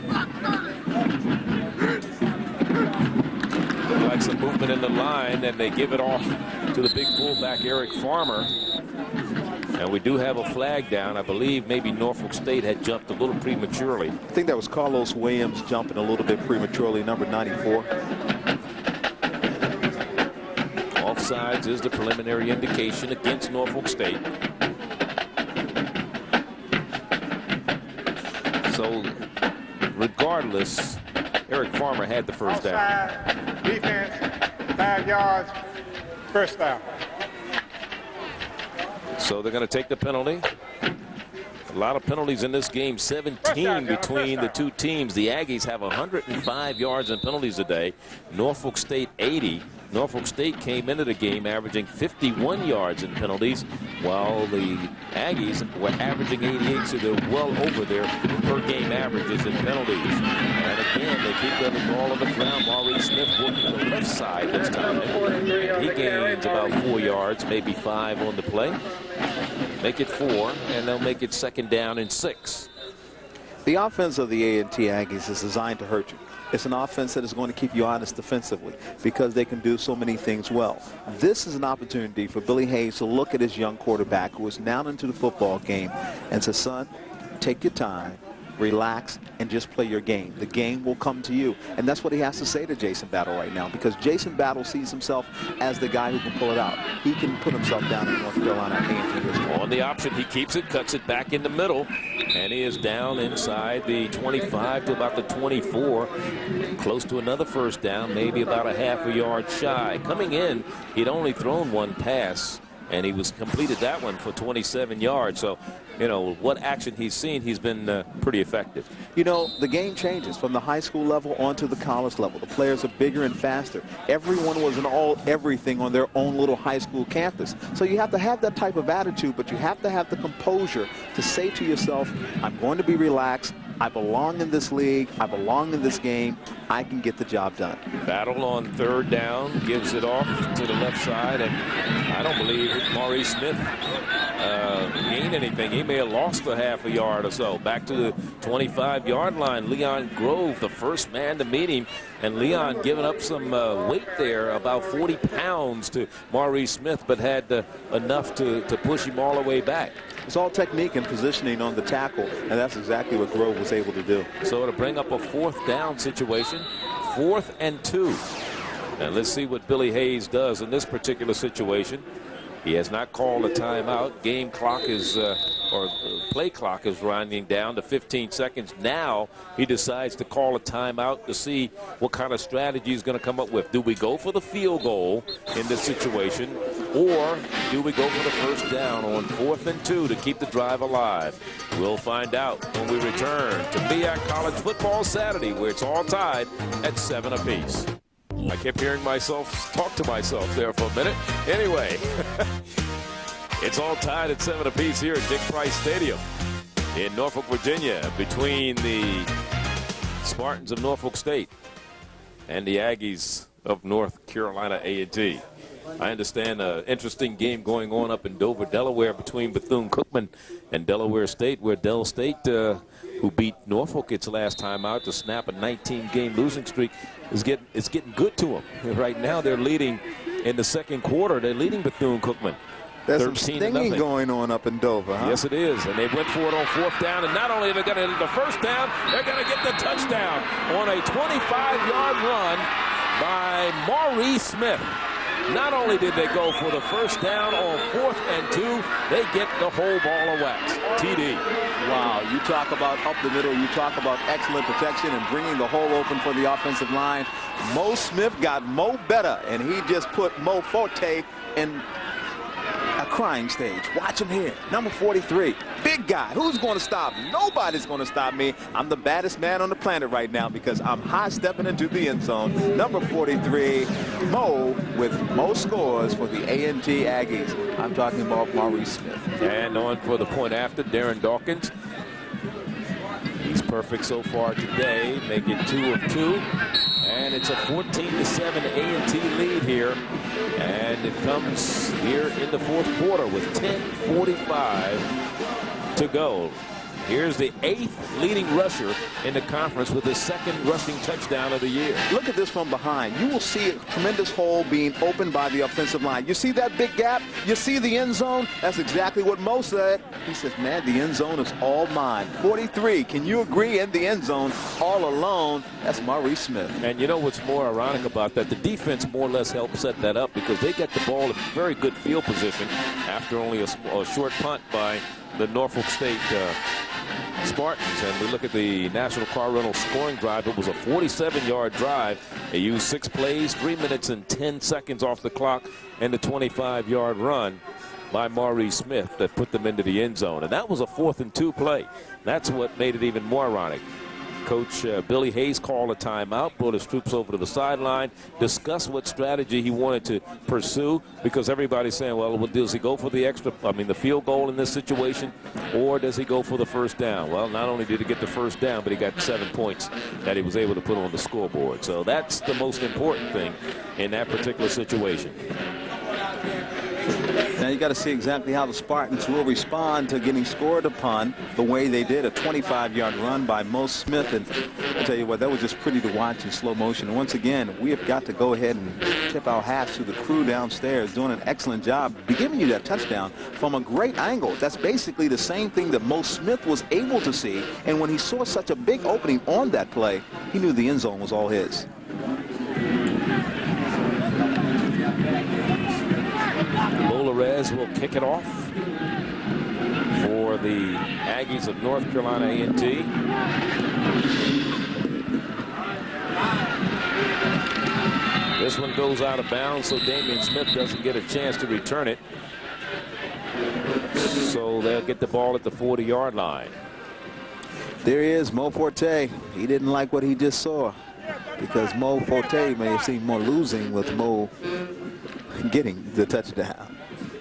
Like some movement in the line, and they give it off to the big fullback Eric Farmer. And we do have a flag down. I believe maybe Norfolk State had jumped a little prematurely. I think that was Carlos Williams jumping a little bit prematurely, number 94. Offsides is the preliminary indication against Norfolk State. So regardless, Eric Farmer had the first down. Defense, 5 yards, first down. So they're going to take the penalty. A lot of penalties in this game, 17 between the two teams. The Aggies have 105 yards in penalties today. Norfolk State 80. Norfolk State came into the game averaging 51 yards in penalties, while the Aggies were averaging 88, so they're well over their per-game averages in penalties. And again, they keep the ball on the ground. Maurice Smith working the left side this time. And he gains about 4 yards, maybe 5 on the play. Make it 4, and they'll make it 2nd down and 6. The offense of the A&T Aggies is designed to hurt you. It's an offense that is going to keep you honest defensively because they can do so many things well. This is an opportunity for Billy Hayes to look at his young quarterback who is now into the football game and say, son, take your time, relax, and just play your game. The game will come to you. And that's what he has to say to Jason Battle right now, because Jason Battle sees himself as the guy who can pull it out. He can put himself down in North Carolina A&T. On the option, he keeps it, cuts it back in the middle, and he is down inside the 25 to about the 24, close to another first down, maybe about a half a yard shy. Coming in, he'd only thrown one pass, and he was completed that one for 27 yards. So, you know, what action he's seen, he's been pretty effective. You know, the game changes from the high school level onto the college level. The players are bigger and faster. Everyone was an all-everything on their own little high school campus. So you have to have that type of attitude, but you have to have the composure to say to yourself, I'm going to be relaxed. I belong in this league. I belong in this game. I can get the job done. Battle on 3rd down, gives it off to the left side, and I don't believe Maurice Smith gained anything. He may have lost a half a yard or so. Back to the 25-yard line. Leon Grove, the first man to meet him, and Leon giving up some weight there, about 40 pounds to Maurice Smith, but had enough to push him all the way back. It's all technique and positioning on the tackle, and that's exactly what Grove was able to do. So to bring up a 4th down situation, 4th and 2. And let's see what Billy Hayes does in this particular situation. He has not called a timeout. Game clock is, or play clock is winding down to 15 seconds. Now he decides to call a timeout to see what kind of strategy he's going to come up with. Do we go for the field goal in this situation, or do we go for the first down on 4th and 2 to keep the drive alive? We'll find out when we return to MEAC College Football Saturday, where it's all tied at 7 apiece. I kept hearing myself talk to myself there for a minute. Anyway, it's all tied at 7 apiece here at Dick Price Stadium in Norfolk, Virginia, between the Spartans of Norfolk State and the Aggies of North Carolina A&T. I understand an interesting game going on up in Dover, Delaware, between Bethune-Cookman and Delaware State, where Del State, who beat Norfolk its last time out to snap a 19-game losing streak, is getting good to them. Right now, they're leading in the 2nd quarter. They're leading Bethune-Cookman. There's some stinging going on up in Dover, huh? Yes, it is. And they went for it on 4th down. And not only are they going to get the first down, they're going to get the touchdown on a 25-yard run by Maurice Smith. Not only did they go for the first down on 4th and 2, they get the whole ball of wax. TD. Wow, you talk about up the middle, you talk about excellent protection and bringing the hole open for the offensive line. Mo Smith got Mo better, and he just put Mo Forte in a crying stage. Watch him here. Number 43. Big guy. Who's going to stop? Nobody's going to stop me. I'm the baddest man on the planet right now because I'm high stepping into the end zone. Number 43, Mo, with most scores for the A&T Aggies. I'm talking about Maurice Smith. And on for the point after, Darren Dawkins. He's perfect so far today, making 2 of 2. And it's a 14-7 A&T lead here. And it comes here in the 4th quarter with 10:45 to go. Here's the 8th leading rusher in the conference with his 2nd rushing touchdown of the year. Look at this from behind. You will see a tremendous hole being opened by the offensive line. You see that big gap? You see the end zone? That's exactly what Mo said. He says, man, the end zone is all mine. 43, can you agree? In the end zone, all alone, that's Maurice Smith. And you know what's more ironic about that? The defense more or less helped set that up because they got the ball in very good field position after only a short punt by the Norfolk State Spartans. And we look at the National Car Rental scoring drive. It was a 47-yard drive. They used 6 plays, 3 minutes and 10 seconds off the clock, and a 25-yard run by Maurice Smith that put them into the end zone. And that was a 4th and 2 play. That's what made it even more ironic. Coach Billy Hayes called a timeout, brought his troops over to the sideline, discussed what strategy he wanted to pursue, because everybody's saying, well, does he go for the the field goal in this situation, or does he go for the first down? Well, not only did he get the first down, but he got 7 points that he was able to put on the scoreboard. So that's the most important thing in that particular situation. Now you got to see exactly how the Spartans will respond to getting scored upon the way they did. A 25-yard run by Mo Smith, and I'll tell you what, that was just pretty to watch in slow motion. And once again, we have got to go ahead and tip our hats to the crew downstairs, doing an excellent job, giving you that touchdown from a great angle. That's basically the same thing that Mo Smith was able to see, and when he saw such a big opening on that play, he knew the end zone was all his. Rez will kick it off for the Aggies of North Carolina A&T. This one goes out of bounds, so Damian Smith doesn't get a chance to return it. So they'll get the ball at the 40-yard line. There he is, Mo Forte. He didn't like what he just saw because Mo Forte may have seen more losing with Mo getting the touchdown.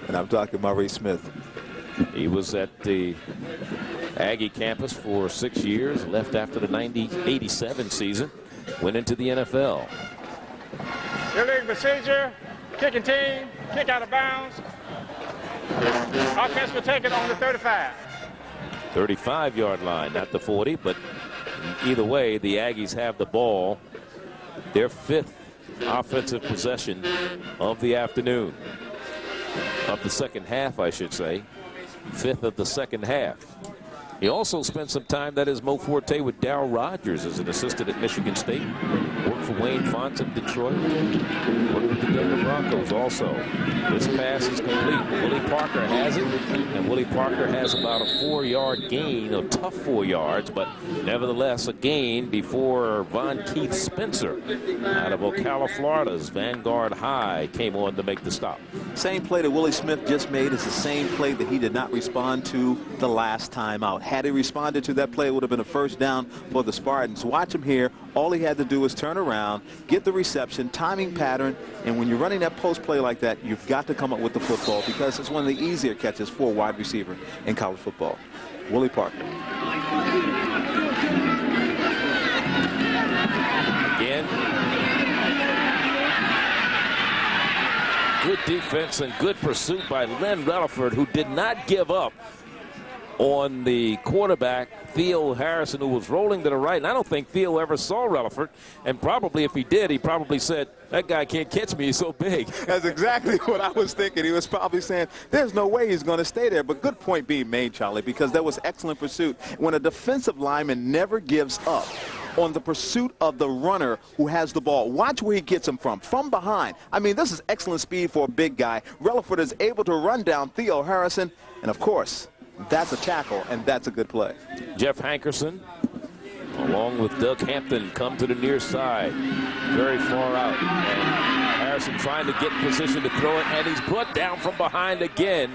And I'm talking Maurice Smith. He was at the Aggie campus for 6 years, left after the 87 season, went into the NFL. Illegal procedure, kicking team, kick out of bounds. Offense will take it on the 35. 35-yard line, not the 40, but either way, the Aggies have the ball. Their 5th offensive possession of the afternoon. Of the second half, I should say. 5th of the second half. He also spent some time, that is Mo Forte, with Darryl Rogers as an assistant at Michigan State. Worked for Wayne Fonts in Detroit. Worked with the Denver Broncos also. This pass is complete. Willie Parker has it, and Willie Parker has about a 4-yard gain, a tough 4 yards, but nevertheless a gain before Von Keith Spencer out of Ocala, Florida's Vanguard High came on to make the stop. Same play that Willie Smith just made is the same play that he did not respond to the last time out. Had he responded to that play, it would have been a first down for the Spartans. Watch him here. All he had to do was turn around, get the reception, timing pattern, and when you're running that post play like that, you've got to come up with the football because it's one of the easier catches for a wide receiver in college football. Willie Parker. Again. Good defense and good pursuit by Len Relaford, who did not give up on the quarterback, Theo Harrison, who was rolling to the right. And I don't think Theo ever saw Relaford. And probably if he did, he probably said, that guy can't catch me, he's so big. That's exactly what I was thinking. He was probably saying, there's no way he's going to stay there. But good point being made, Charlie, because that was excellent pursuit. When a defensive lineman never gives up on the pursuit of the runner who has the ball. Watch where he gets him from behind. I mean, this is excellent speed for a big guy. Relaford is able to run down Theo Harrison, and of course, that's a tackle, and that's a good play. Jeff Hankerson, along with Doug Hampton, come to the near side, very far out. And Harrison trying to get in position to throw it, and he's brought down from behind again.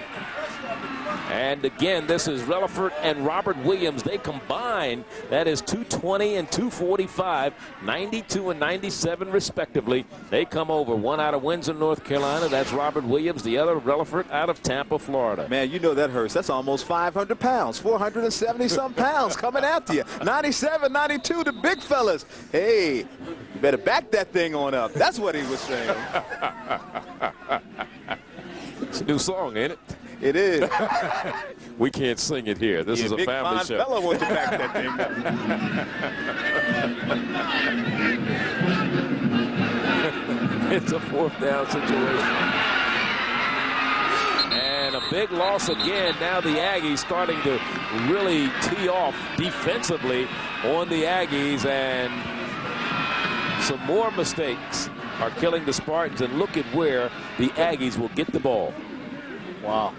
And again, this is Relaford and Robert Williams. They combine. That is 220 and 245, 92 and 97 respectively. They come over. One out of Windsor, North Carolina. That's Robert Williams. The other, Relaford, out of Tampa, Florida. Man, you know that hurts. That's almost 500 pounds, 470-some pounds coming after you. 97, 92, the big fellas. Hey, you better back that thing on up. That's what he was saying. It's a new song, ain't it? It is. We can't sing it here. This is a family show. Fella wants to back that thing up. It's a fourth down situation. And a big loss again. Now the Aggies starting to really tee off defensively on the Aggies, and some more mistakes are killing the Spartans. And look at where the Aggies will get the ball. Wow.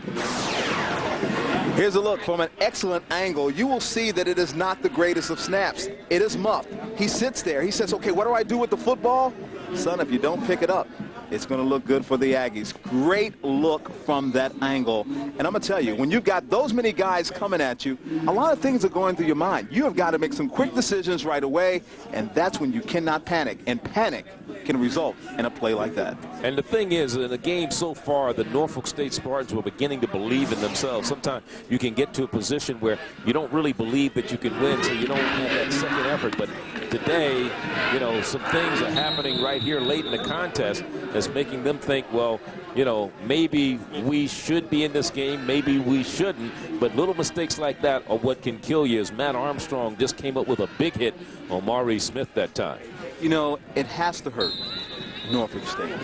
Here's a look from an excellent angle. You will see that it is not the greatest of snaps. It is muffed. He sits there. He says, okay, what do I do with the football? Son, if you don't pick it up, it's going to look good for the Aggies. Great look from that angle. And I'm going to tell you, when you've got those many guys coming at you, a lot of things are going through your mind. You have got to make some quick decisions right away, and that's when you cannot panic. And panic can result in a play like that. And the thing is, in the game so far, the Norfolk State Spartans were beginning to believe in themselves. Sometimes you can get to a position where you don't really believe that you can win, so you don't have that second effort. But today, you know, some things are happening right here late in the contest that's making them think, well, you know, maybe we should be in this game, maybe we shouldn't. But little mistakes like that are what can kill you, as Matt Armstrong just came up with a big hit on Maurice Smith that time. You know, it has to hurt Norfolk State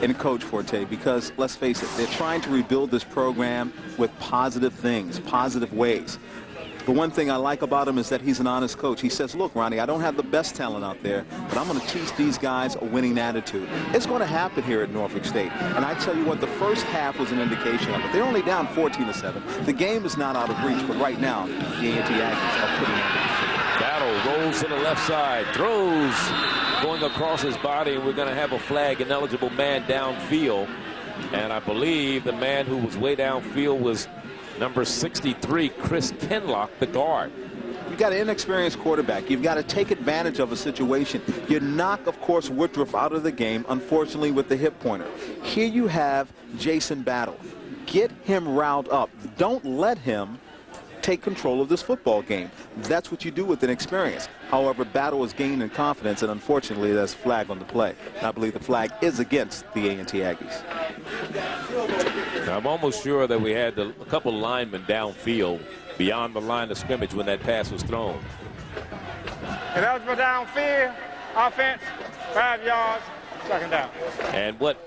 and Coach Forte, because let's face it, they're trying to rebuild this program with positive things, positive ways. The one thing I like about him is that he's an honest coach. He says, look, Ronnie, I don't have the best talent out there, but I'm going to teach these guys a winning attitude. It's going to happen here at Norfolk State. And I tell you what, the first half was an indication of it. They're only down 14-7. The game is not out of reach, but right now, the A&T Aggies are putting on the Battle rolls to the left side, throws going across his body, and we're going to have a flag, an eligible man downfield. And I believe the man who was way downfield was number 63, Chris Kenlock, the guard. You've got an inexperienced quarterback. You've got to take advantage of a situation. You knock, of course, Woodruff out of the game, unfortunately, with the hip pointer. Here you have Jason Battle. Get him riled up. Don't let him take control of this football game. That's what you do with inexperience. However, Battle is gaining in confidence, and unfortunately, there's a flag on the play. And I believe the flag is against the A&T Aggies. Now, I'm almost sure that we had a couple linemen downfield beyond the line of scrimmage when that pass was thrown. And eligible downfield, offense, 5 yards, second down. And what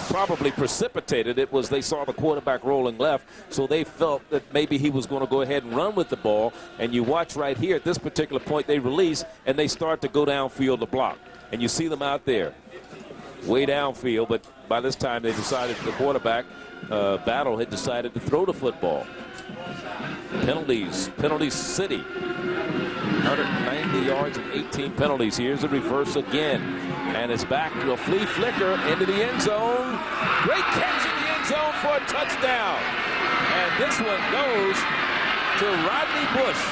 probably precipitated it was they saw the quarterback rolling left, so they felt that maybe he was going to go ahead and run with the ball. And you watch right here at this particular point, they release and they start to go downfield to block. And you see them out there way downfield, but by this time they decided, the quarterback, Battle, had decided to throw the football. Penalty city. 190 yards and 18 penalties. Here's the reverse again. And it's back to a flea flicker into the end zone. Great catch in the end zone for a touchdown. And this one goes to Rodney Bush.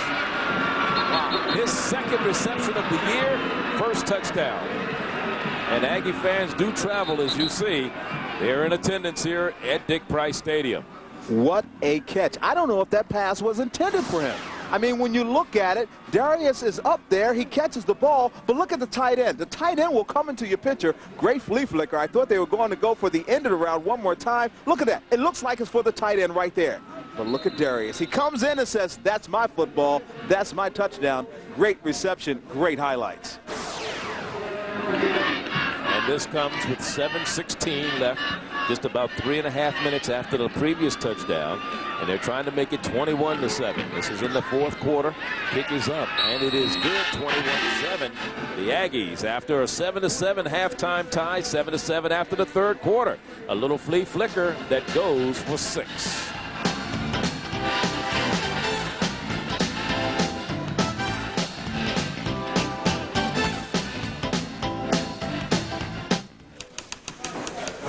Wow. His second reception of the year, first touchdown. And Aggie fans do travel, as you see. They're in attendance here at Dick Price Stadium. What a catch. I don't know if that pass was intended for him. I mean, when you look at it, Darius is up there. He catches the ball, but look at the tight end. The tight end will come into your picture. Great flea flicker. I thought they were going to go for the end of the round one more time. Look at that. It looks like it's for the tight end right there. But look at Darius. He comes in and says, that's my football. That's my touchdown. Great reception. Great highlights. And this comes with 7:16 left just about 3.5 minutes after the previous touchdown, and they're trying to make it 21-7. This is in the fourth quarter. Kick is up, and it is good, 21-7. The Aggies, after a 7-7 halftime tie, 7-7 after the third quarter. A little flea flicker that goes for 6.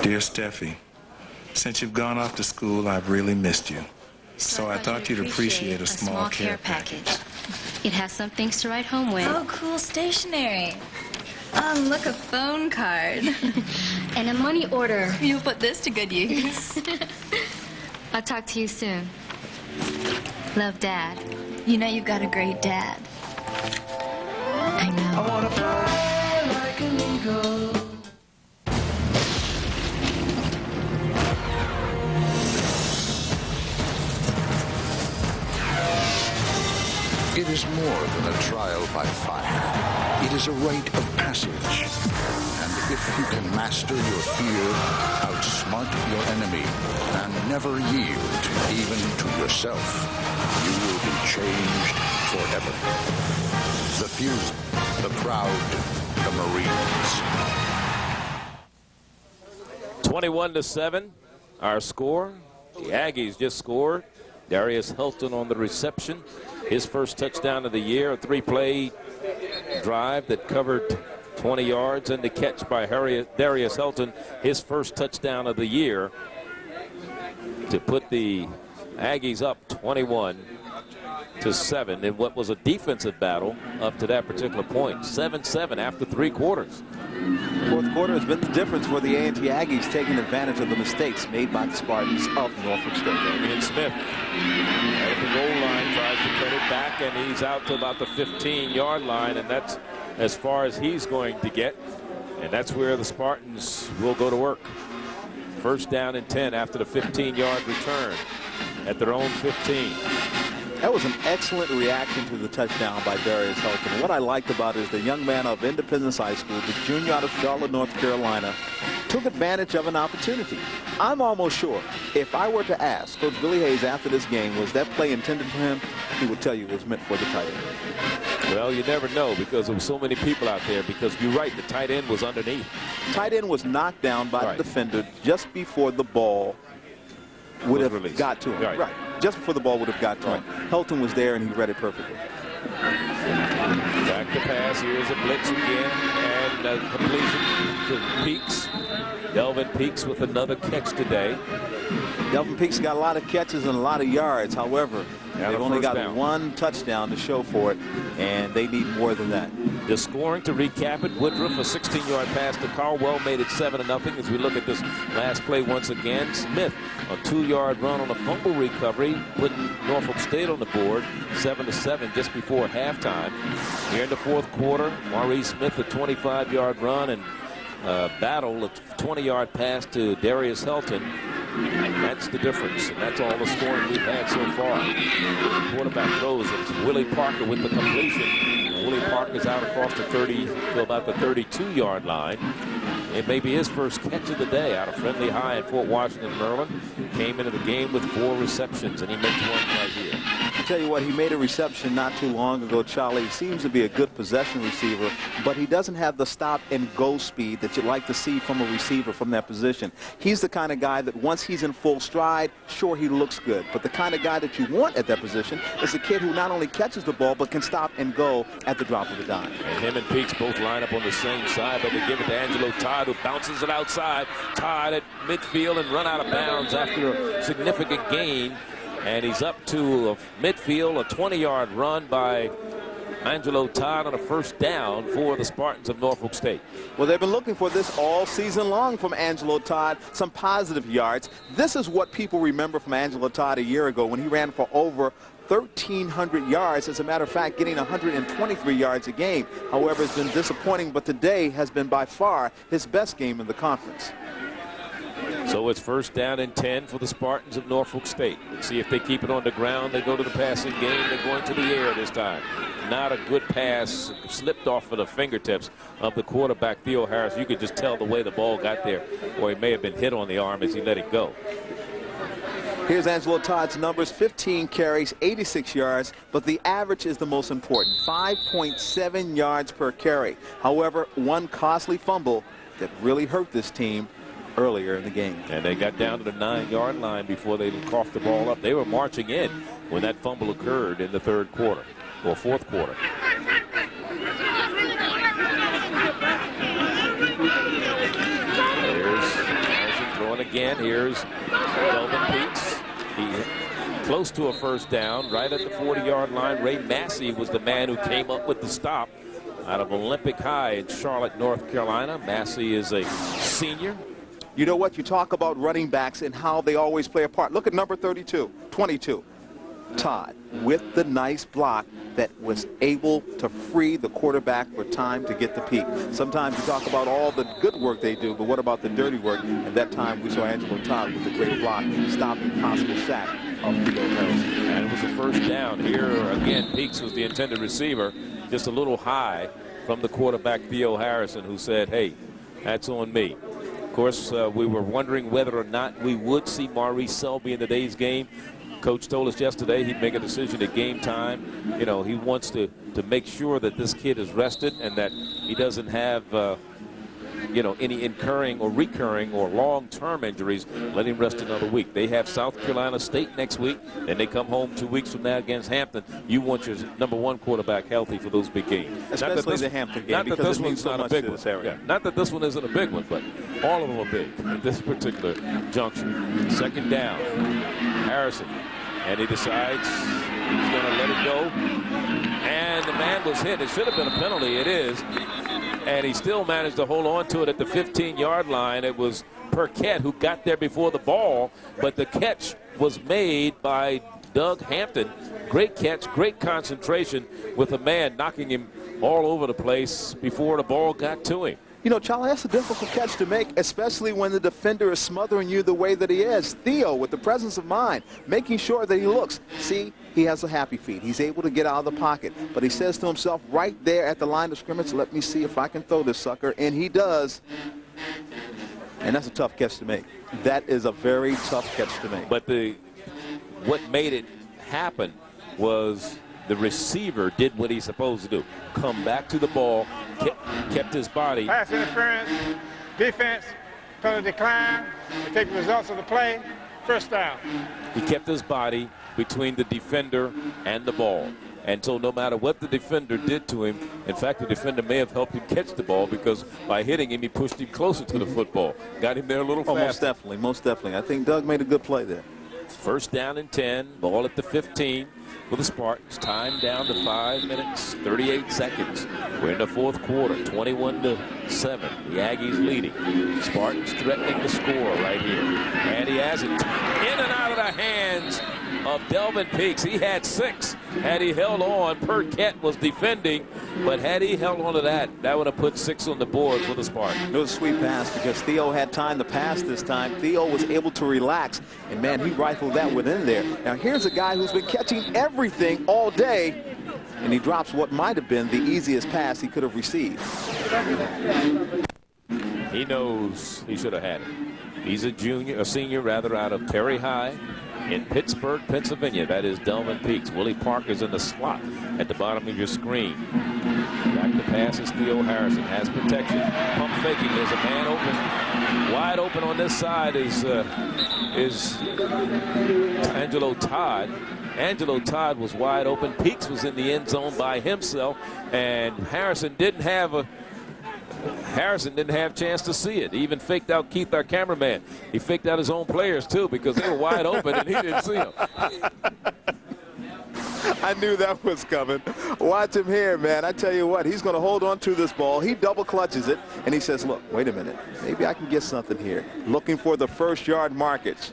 Dear Steffi, since you've gone off to school, I've really missed you. So I thought you'd appreciate a small care package. It has some things to write home with. Oh, cool stationery. Oh, look, a phone card. And a money order. You'll put this to good use. I'll talk to you soon. Love, Dad. You know you've got a great dad. I know. I wanna fly like an eagle. It is more than a trial by fire. It is a rite of passage. And if you can master your fear, outsmart your enemy, and never yield even to yourself, you will be changed forever. The few, the proud, the Marines. 21-7, our score. The Aggies just scored. Darius Helton on the reception. His first touchdown of the year, a 3-play drive that covered 20 yards, and the catch by Darius Helton, his first touchdown of the year, to put the Aggies up 21-7 in what was a defensive battle up to that particular point. 7-7 after 3 quarters. Fourth quarter has been the difference for the A&T Aggies, taking advantage of the mistakes made by the Spartans of Norfolk State. Damian Smith at the goal line tries to cut it back, and he's out to about the 15-yard line, and that's as far as he's going to get. And that's where the Spartans will go to work. First down and 10 after the 15-yard return at their own 15. That was an excellent reaction to the touchdown by Darius Helton. What I liked about it is the young man of Independence High School, the junior out of Charlotte, North Carolina, took advantage of an opportunity. I'm almost sure if I were to ask Coach Billy Hayes after this game, was that play intended for him, he would tell you it was meant for the tight end. Well, you never know because there were so many people out there, because you're right, the tight end was underneath. Tight end was knocked down by the defender just before the ball would have released. Got to him. Right. Just before the ball would have got to him. Helton was there, and he read it perfectly. Back to pass. Here's a blitz again, and a completion to Peaks. Delvin Peaks with another catch today. Delvin Peaks got a lot of catches and a lot of yards. However, they've only got one touchdown to show for it, and they need more than that. The scoring, to recap it, Woodruff, a 16-yard pass to Caldwell, made it 7-0 as we look at this last play once again. Smith, a 2-yard run on a fumble recovery, putting Norfolk State on the board, 7-7 just before halftime. Here in the fourth quarter, Maurice Smith, a 25-yard run, and battle, a 20-yard pass to Darius Helton. That's the difference, and that's all the scoring we've had so far. The quarterback throws. It's Willie Parker with the completion. Willie Parker's out across the 30 to about the 32-yard line. It may be his first catch of the day out of Friendly High in Fort Washington, Maryland. Came into the game with 4 receptions, and he makes one right here. I'll tell you what, he made a reception not too long ago, Charlie. He seems to be a good possession receiver, but he doesn't have the stop-and-go speed that you'd like to see from a receiver from that position. He's the kind of guy that once he's in full stride, sure, he looks good. But the kind of guy that you want at that position is a kid who not only catches the ball, but can stop and go at the drop of a dime. And him and Peaks both line up on the same side, but they give it to Angelo Todd, who bounces it outside. Todd at midfield and run out of bounds after a significant gain. And he's up to a midfield, a 20-yard run by Angelo Todd on a first down for the Spartans of Norfolk State. Well, they've been looking for this all season long from Angelo Todd, some positive yards. This is what people remember from Angelo Todd a year ago when he ran for over 1,300 yards. As a matter of fact, getting 123 yards a game. However, it's been disappointing, but today has been by far his best game in the conference. So it's first down and 10 for the Spartans of Norfolk State. Let's see if they keep it on the ground. They go to the passing game. They're going to the air this time. Not a good pass. Slipped off of the fingertips of the quarterback, Theo Harris. You could just tell the way the ball got there, or he may have been hit on the arm as he let it go. Here's Angelo Todd's numbers: 15 carries, 86 yards, but the average is the most important, 5.7 yards per carry. However, one costly fumble that really hurt this team earlier in the game. And they got down to the 9-yard line before they coughed the ball up. They were marching in when that fumble occurred in the third quarter, or fourth quarter. Here's Harrison throwing again. Here's Delvin Peaks. Close to a first down, right at the 40-yard line. Ray Massey was the man who came up with the stop out of Olympic High in Charlotte, North Carolina. Massey is a senior. You know what? You talk about running backs and how they always play a part. Look at number 22. Todd with the nice block that was able to free the quarterback for time to get the peak. Sometimes you talk about all the good work they do, but what about the dirty work? And that time we saw Angelo Todd with a great block, stopping possible sack of Theo Harris. And it was a first down. Here again, Peaks was the intended receiver, just a little high from the quarterback, Theo Harrison, who said, hey, that's on me. Of course, we were wondering whether or not we would see Maurice Selby in today's game. Coach told us yesterday he'd make a decision at game time. You know, he wants to make sure that this kid is rested and that he doesn't have, you know, any incurring or recurring or long-term injuries. Let him rest another week. They have South Carolina State next week, and they come home 2 weeks from now against Hampton. You want your #1 quarterback healthy for those big games. Especially the Hampton game, not that because this it means one's so not a much big to one. this area. Yeah, not that this one isn't a big one, but all of them are big at this particular juncture. Second down. Harrison. And he decides he's going to let it go. And the man was hit. It should have been a penalty. It is. And he still managed to hold on to it at the 15-yard line. It was Perquette who got there before the ball, but the catch was made by Doug Hampton. Great catch, great concentration with a man knocking him all over the place before the ball got to him. You know, Charlie, that's a difficult catch to make, especially when the defender is smothering you the way that he is. Theo, with the presence of mind, making sure that he looks. See, he has a happy feet. He's able to get out of the pocket. But he says to himself right there at the line of scrimmage, let me see if I can throw this sucker. And he does. And that's a tough catch to make. That is a very tough catch to make. But what made it happen was the receiver did what he's supposed to do. Come back to the ball, kept his body. Pass interference, defense, penalty decline, we take the results of the play, first down. He kept his body between the defender and the ball. And so no matter what the defender did to him, in fact, the defender may have helped him catch the ball because by hitting him, he pushed him closer to the football. Got him there a little faster. Most definitely. I think Doug made a good play there. First down and 10, ball at the 15 for the Spartans. Time down to 5 minutes, 38 seconds. We're in the fourth quarter, 21-7. The Aggies leading. Spartans threatening to score right here. And he has it in and out of the hands of Delvin Peaks. He had 6. Had he held on, Perquette was defending, but had he held on to that would have put 6 on the board for the Spartans. It was a sweet pass because Theo had time to pass this time. Theo was able to relax, and man, he rifled that one in there. Now here's a guy who's been catching everything all day, and he drops what might have been the easiest pass he could have received. He knows he should have had it. He's a senior rather, out of Terry High in Pittsburgh, Pennsylvania. That is Delvin Peaks. Willie Parker's in the slot at the bottom of your screen. Back to pass is Theo Harrison. Has protection. Pump faking. There's a man open. Wide open on this side is Angelo Todd. Angelo Todd was wide open. Peaks was in the end zone by himself, and Harrison didn't have a chance to see it. He even faked out Keith, our cameraman. He faked out his own players, too, because they were wide open, and he didn't see them. I knew that was coming. Watch him here, man. I tell you what, he's going to hold on to this ball. He double clutches it, and he says, look, wait a minute. Maybe I can get something here. Looking for the first-yard markets.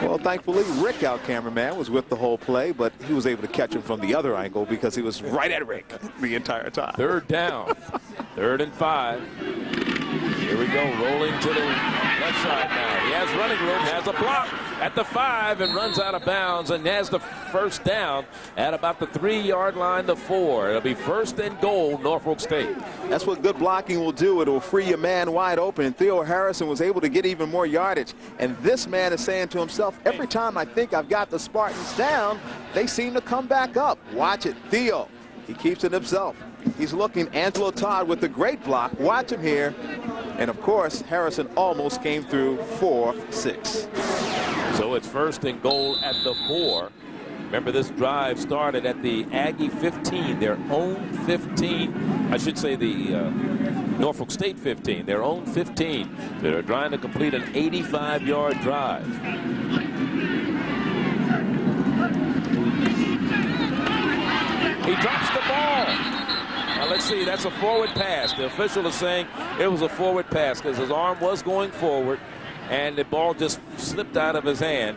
Well, thankfully, Rick, our cameraman, was with the whole play, but he was able to catch him from the other angle because he was right at Rick the entire time. Third down. 3rd and 5. Here we go, rolling to the left side now. He has running room, has a block at the 5 and runs out of bounds and has the first down at about the 3-yard line, the 4. It'll be first and goal, Norfolk State. That's what good blocking will do. It will free your man wide open. And Theo Harrison was able to get even more yardage. And this man is saying to himself, every time I think I've got the Spartans down, they seem to come back up. Watch it, Theo. He keeps it himself. He's looking. Angelo Todd with the great block. Watch him here. And, of course, Harrison almost came through 4-6. So it's first and goal at the 4. Remember, this drive started at the Aggie 15, their own 15. I should say the Norfolk State 15, their own 15. They're trying to complete an 85-yard drive. He drops the ball. Now let's see, that's a forward pass. The official is saying it was a forward pass because his arm was going forward and the ball just slipped out of his hand.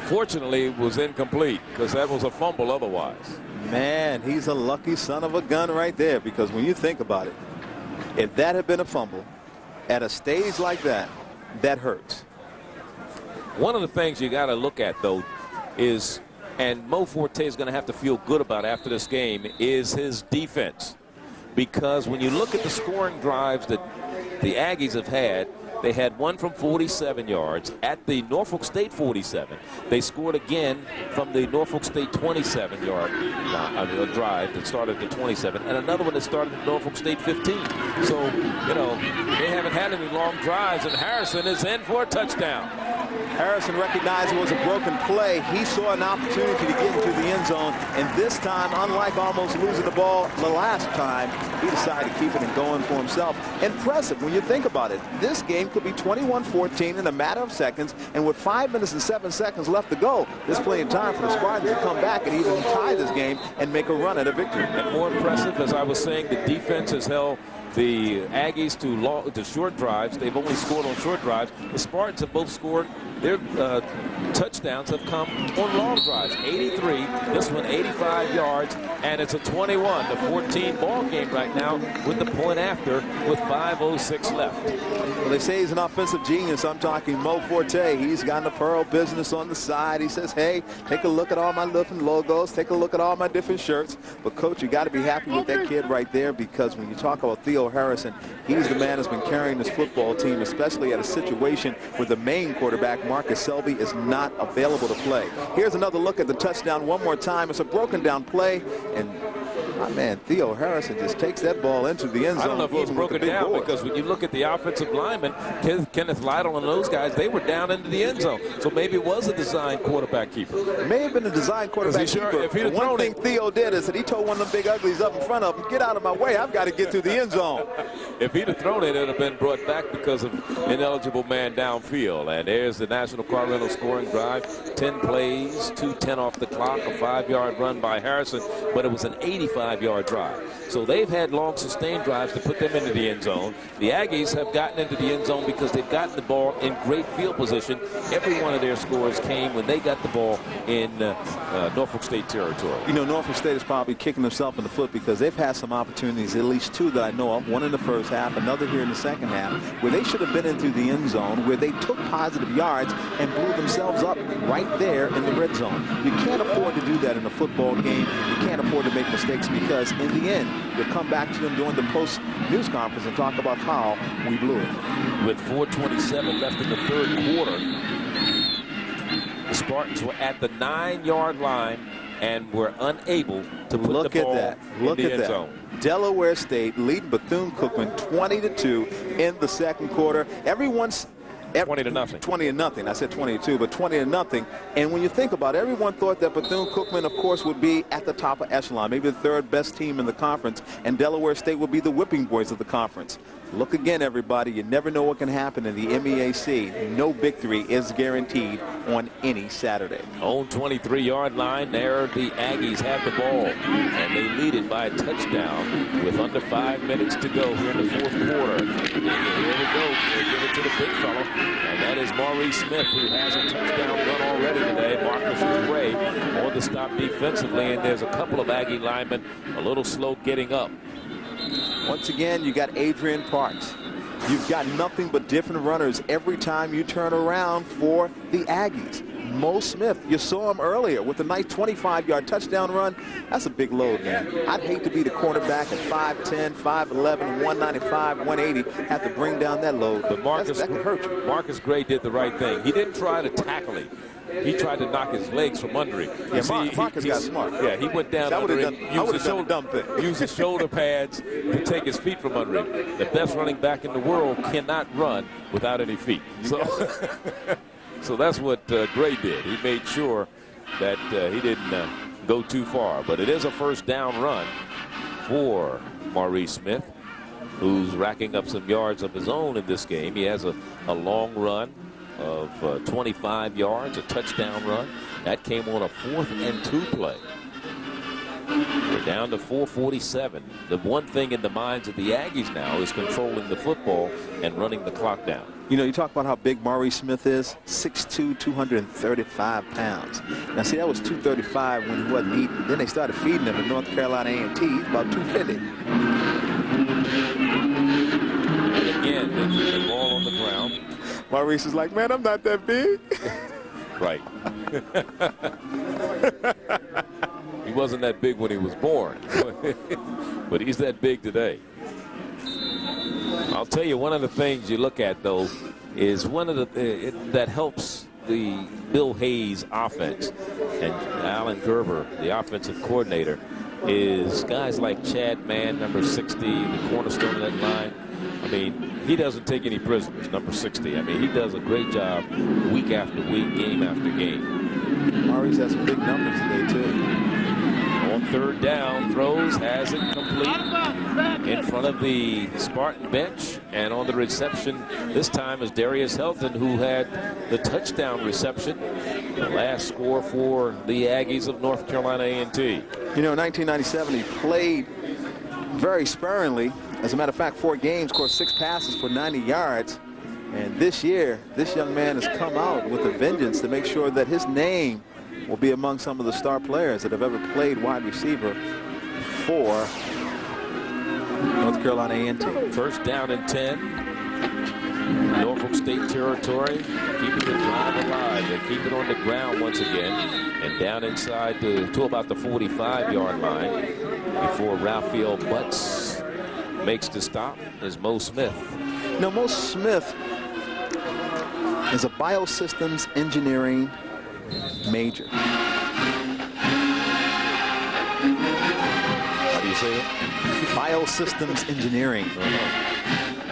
Fortunately, it was incomplete because that was a fumble otherwise. Man, he's a lucky son of a gun right there, because when you think about it, if that had been a fumble at a stage like that, that hurts. One of the things you got to look at, though, is, and Mo Forte is going to have to feel good about after this game, is his defense. Because when you look at the scoring drives that the Aggies have had, they had one from 47 yards at the Norfolk State 47. They scored again from the Norfolk State 27-yard drive that started at the 27, and another one that started at Norfolk State 15. So, you know, they haven't had any long drives, and Harrison is in for a touchdown. Harrison recognized it was a broken play. He saw an opportunity to get into the end zone, and this time, unlike almost losing the ball the last time, he decided to keep it and going for himself. Impressive when you think about it. This game could be 21-14 in a matter of seconds, and with 5 minutes and 7 seconds left to go, there's plenty of time for the Spartans to come back and even tie this game and make a run at a victory. And more impressive, as I was saying, the defense has held the Aggies to short drives. They've only scored on short drives. The Spartans have both scored. Their touchdowns have come on long drives. 83, this one 85 yards, and it's a 21-14 ball game right now with the point after with 5:06 left. Well, they say he's an offensive genius. I'm talking Mo Forte. He's got the Pearl business on the side. He says, hey, take a look at all my different logos. Take a look at all my different shirts. But, Coach, you got to be happy with that kid right there, because when you talk about Theo Harrison, he's the man that's been carrying this football team, especially at a situation where the main quarterback, Marcus Selby, is not available to play. Here's another look at the touchdown one more time. It's a broken down play, and my man Theo Harrison just takes that ball into the end zone. I don't know if it was broken down, because when you look at the offensive linemen, Kenneth Lytle and those guys, they were down into the end zone. So maybe it was a design quarterback keeper. It may have been a design quarterback keeper. One thing Theo did is that he told one of the big uglies up in front of him, get out of my way, I've got to get through the end zone. If he'd have thrown it, it would have been brought back because of ineligible man downfield. And there's the National Car Rental scoring drive. 10 plays, 2:10 off the clock, a 5-yard run by Harrison, but it was an 85-yard drive. So they've had long sustained drives to put them into the end zone. The Aggies have gotten into the end zone because they've gotten the ball in great field position. Every one of their scores came when they got the ball in Norfolk State territory. You know, Norfolk State is probably kicking themselves in the foot, because they've had some opportunities, at least 2 that I know of, one in the first half, another here in the second half, where they should have been into the end zone, where they took positive yards and blew themselves up right there in the red zone. You can't afford to do that in a football game. You can't afford to make mistakes, because in the end, you'll come back to them during the post-news conference and talk about how we blew it. With 4:27 left in the third quarter, the Spartans were at the 9-yard line and were unable to put the ball in the end zone. Delaware State leading Bethune-Cookman 20-2 in the second quarter. 20-0. 20-0. I said 22, but 20-0. And when you think about it, everyone thought that Bethune-Cookman, of course, would be at the top of echelon, maybe the 3rd best team in the conference, and Delaware State would be the whipping boys of the conference. Look again, everybody. You never know what can happen in the MEAC. No victory is guaranteed on any Saturday. On 23-yard line, there the Aggies have the ball, and they lead it by a touchdown with under 5 minutes to go here in the fourth quarter. Here we go. They give it to the big fellow, and that is Maurice Smith, who has a touchdown run already today. Marcus Gray on the stop defensively, and there's a couple of Aggie linemen a little slow getting up. Once again, you got Adrian Parks. You've got nothing but different runners every time you turn around for the Aggies. Mo Smith, you saw him earlier with a nice 25-yard touchdown run. That's a big load, man. I'd hate to be the cornerback at 5'10", 5'11", 195, 180, have to bring down that load. But that could hurt you. Marcus Gray did the right thing. He didn't try to tackle him. He tried to knock his legs from under him. Yeah, Marcus got smart. Yeah, he went down under him, used his shoulder pads to take his feet from under him. The best running back in the world cannot run without any feet. So, so that's what Gray did. He made sure that he didn't go too far. But it is a first down run for Maurice Smith, who's racking up some yards of his own in this game. He has a long run of 25 yards, a touchdown run. That came on a 4th and 2 play. We're down to 4:47. The one thing in the minds of the Aggies now is controlling the football and running the clock down. You know, you talk about how big Maurice Smith is, 6'2", 235 pounds. Now, see, that was 235 when he wasn't eating. Then they started feeding him at North Carolina A&T. He's about 250. And again, they keep the ball on the ground. Maurice is like, man, I'm not that big. Right. He wasn't that big when he was born, but he's that big today. I'll tell you, one of the things you look at, though, is one of the that helps the Bill Hayes offense and Alan Gerber, the offensive coordinator, is guys like Chad Mann, number 60, the cornerstone of that line. I mean, he doesn't take any prisoners, number 60. I mean, he does a great job week after week, game after game. Maurice has some big numbers today, too. On 3rd down, throws, has it complete in front of the Spartan bench. And on the reception this time is Darius Helton, who had the touchdown reception. The last score for the Aggies of North Carolina A&T. You know, in 1997, he played very sparingly. As a matter of fact, 4 games, scored 6 passes for 90 yards. And this year, this young man has come out with a vengeance to make sure that his name will be among some of the star players that have ever played wide receiver for North Carolina A&T. 1st down and 10. Norfolk State territory, keeping the drive alive. They keep it on the ground once again. And down inside to about the 45-yard line before Raphael Butts makes the stop is Mo Smith. Now, Mo Smith is a biosystems engineering major. How do you say it? Biosystems engineering.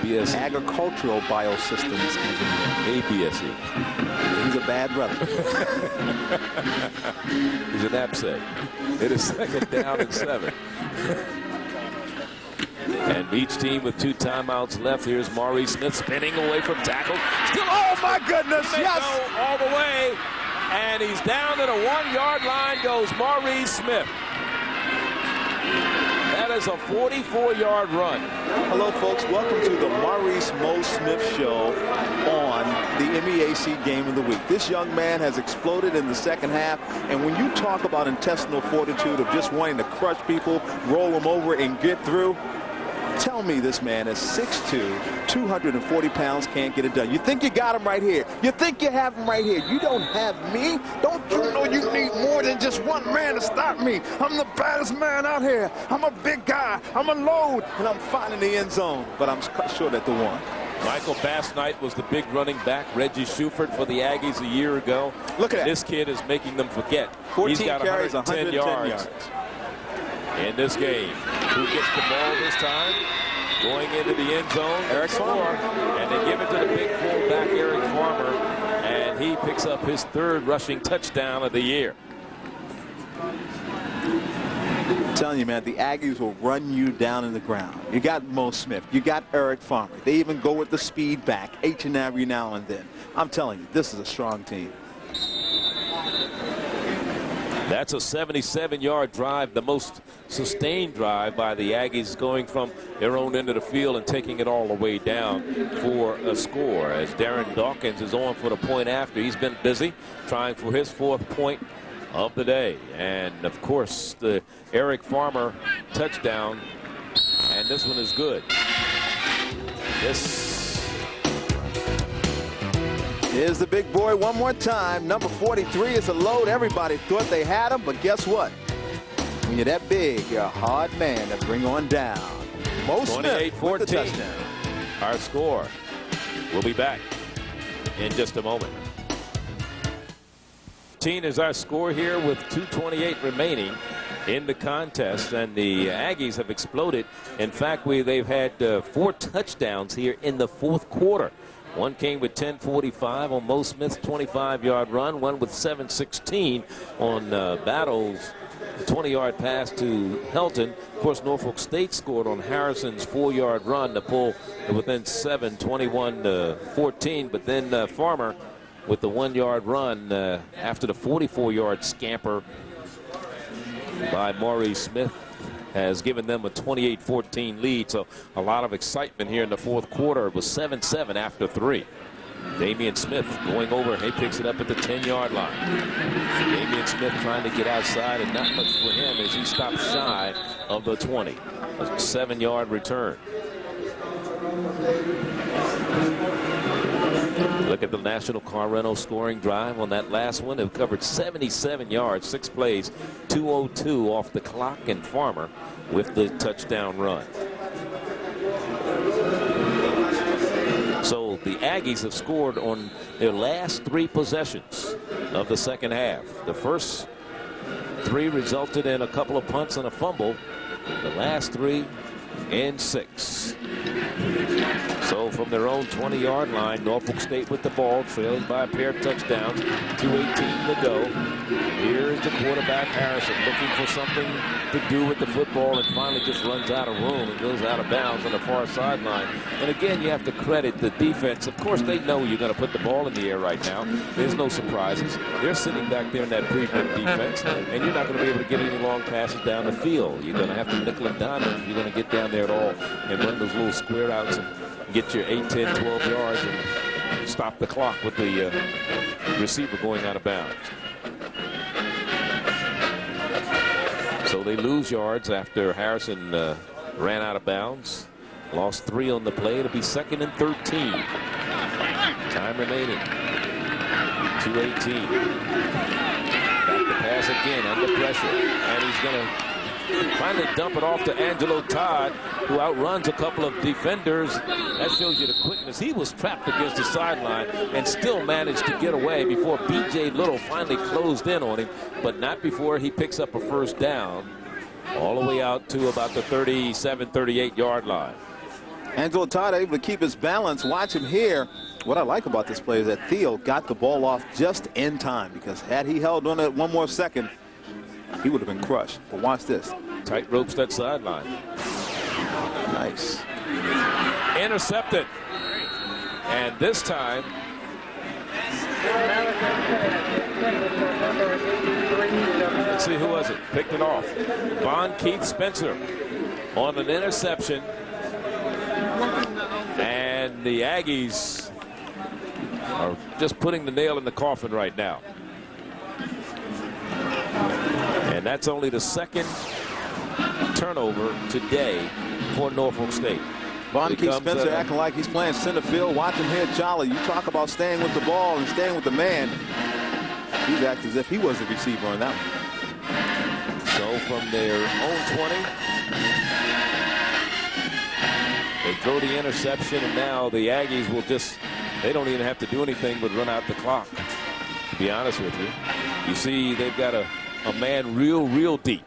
BSE. Agricultural biosystems engineering. ABSE. He's a bad brother. He's an APSEC. It is 2nd down and 7. And each team with 2 timeouts left. Here's Maurice Smith spinning away from tackle. Still, oh my goodness, yes! Go all the way. And he's down to the 1-yard line goes Maurice Smith. That is a 44-yard run. Hello, folks. Welcome to the Maurice Mo Smith Show on the MEAC Game of the Week. This young man has exploded in the second half, and when you talk about intestinal fortitude of just wanting to crush people, roll them over, and get through, tell me this man is 6'2", 240 pounds, can't get it done. You think you got him right here. You think you have him right here. You don't have me. Don't you know you need more than just one man to stop me? I'm the baddest man out here. I'm a big guy. I'm a load, and I'm finding the end zone, but I'm cut short at the 1. Michael Bass-Knight was the big running back. Reggie Shuford for the Aggies a year ago. Look at that. This kid is making them forget. 14 He's got carries, 110 yards in this game. Who gets the ball this time? Going into the end zone. Eric Farmer. And they give it to the big fullback, Eric Farmer. And he picks up his 3rd rushing touchdown of the year. I'm telling you, man, the Aggies will run you down in the ground. You got Mo Smith. You got Eric Farmer. They even go with the speed back every now and then. I'm telling you, this is a strong team. That's a 77-yard drive, the most sustained drive by the Aggies, going from their own end of the field and taking it all the way down for a score. As Darren Dawkins is on for the point after. He's been busy trying for his 4th point of the day. And, of course, the Eric Farmer touchdown. And this one is good. This Here's the big boy one more time. Number 43 is a load. Everybody thought they had him, but guess what? When you're that big, you're a hard man to bring on down. Mo Smith with the touchdown. Our score. We'll be back in just a moment. 15 is our score here with 2:28 remaining in the contest, and the Aggies have exploded. In fact, they've had 4 touchdowns here in the fourth quarter. One came with 10:45 on Mo Smith's 25-yard run, one with 7:16 on Battle's 20-yard pass to Helton. Of course, Norfolk State scored on Harrison's 4-yard run to pull within 7, 21-14. But then Farmer with the 1-yard run after the 44-yard scamper by Maurice Smith has given them a 28-14 lead. So a lot of excitement here in the fourth quarter. It was 7-7 after 3. Damian Smith going over. He picks it up at the 10-yard line. Damian Smith trying to get outside, and not much for him as he stops shy of the 20. A 7-yard return. Look at the National Car Rental scoring drive on that last one. They've covered 77 yards, 6 plays, 2:02 off the clock, and Farmer with the touchdown run. So the Aggies have scored on their last 3 possessions of the second half. The first 3 resulted in a couple of punts and a fumble. The last 3 and 6. So from their own 20-yard line, Norfolk State with the ball, trailing by a pair of touchdowns, 2:18 to go. Here's the quarterback, Harrison, looking for something to do with the football, and finally just runs out of room and goes out of bounds on the far sideline. And again, you have to credit the defense. Of course, they know you're going to put the ball in the air right now. There's no surprises. They're sitting back there in that prevent defense, and you're not going to be able to get any long passes down the field. You're going to have to nickel and dime if you're going to get down there at all and run those little square outs and get your 8, 10, 12 yards and stop the clock with the receiver going out of bounds. So they lose yards after Harrison ran out of bounds. Lost 3 on the play. It'll be 2nd and 13. Time remaining. 2:18. Back to pass again under pressure. And he's going to finally dump it off to Angelo Todd, who outruns a couple of defenders. That shows you the quickness. He was trapped against the sideline and still managed to get away before B.J. Little finally closed in on him, but not before he picks up a first down all the way out to about the 37, 38-yard line. Angelo Todd able to keep his balance. Watch him here. What I like about this play is that Theo got the ball off just in time, because had he held on it one more second, he would have been crushed. But watch this. Tight ropes that sideline. Nice. Intercepted. And this time, let's see, who was it? Picked it off. Von Keith Spencer on an interception. And the Aggies are just putting the nail in the coffin right now. And that's only the 2nd turnover today for Norfolk State. Von Keith Spencer acting like he's playing center field. Watch him here, Jolly. You talk about staying with the ball and staying with the man. He's acting as if he was the receiver on that one. So from their own 20, they throw the interception, and now the Aggies will just, they don't even have to do anything but run out the clock, to be honest with you. You see they've got a man real deep,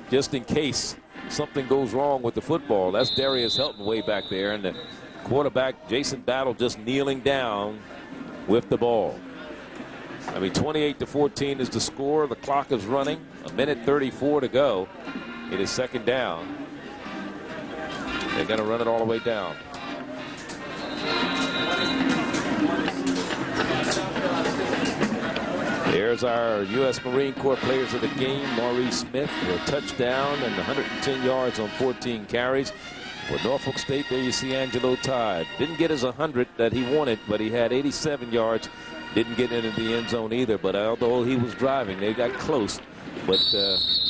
just in case something goes wrong with the football. That's Darius Helton way back there, and the quarterback, Jason Battle, just kneeling down with the ball. I mean, 28-14 is the score. The clock is running. 1:34 to go. It is 2nd down. They're going to run it all the way down. There's our U.S. Marine Corps players of the game. Maurice Smith with a touchdown and 110 yards on 14 carries. For Norfolk State, there you see Angelo Todd. Didn't get his 100 that he wanted, but he had 87 yards. Didn't get into the end zone either, but although he was driving, they got close, but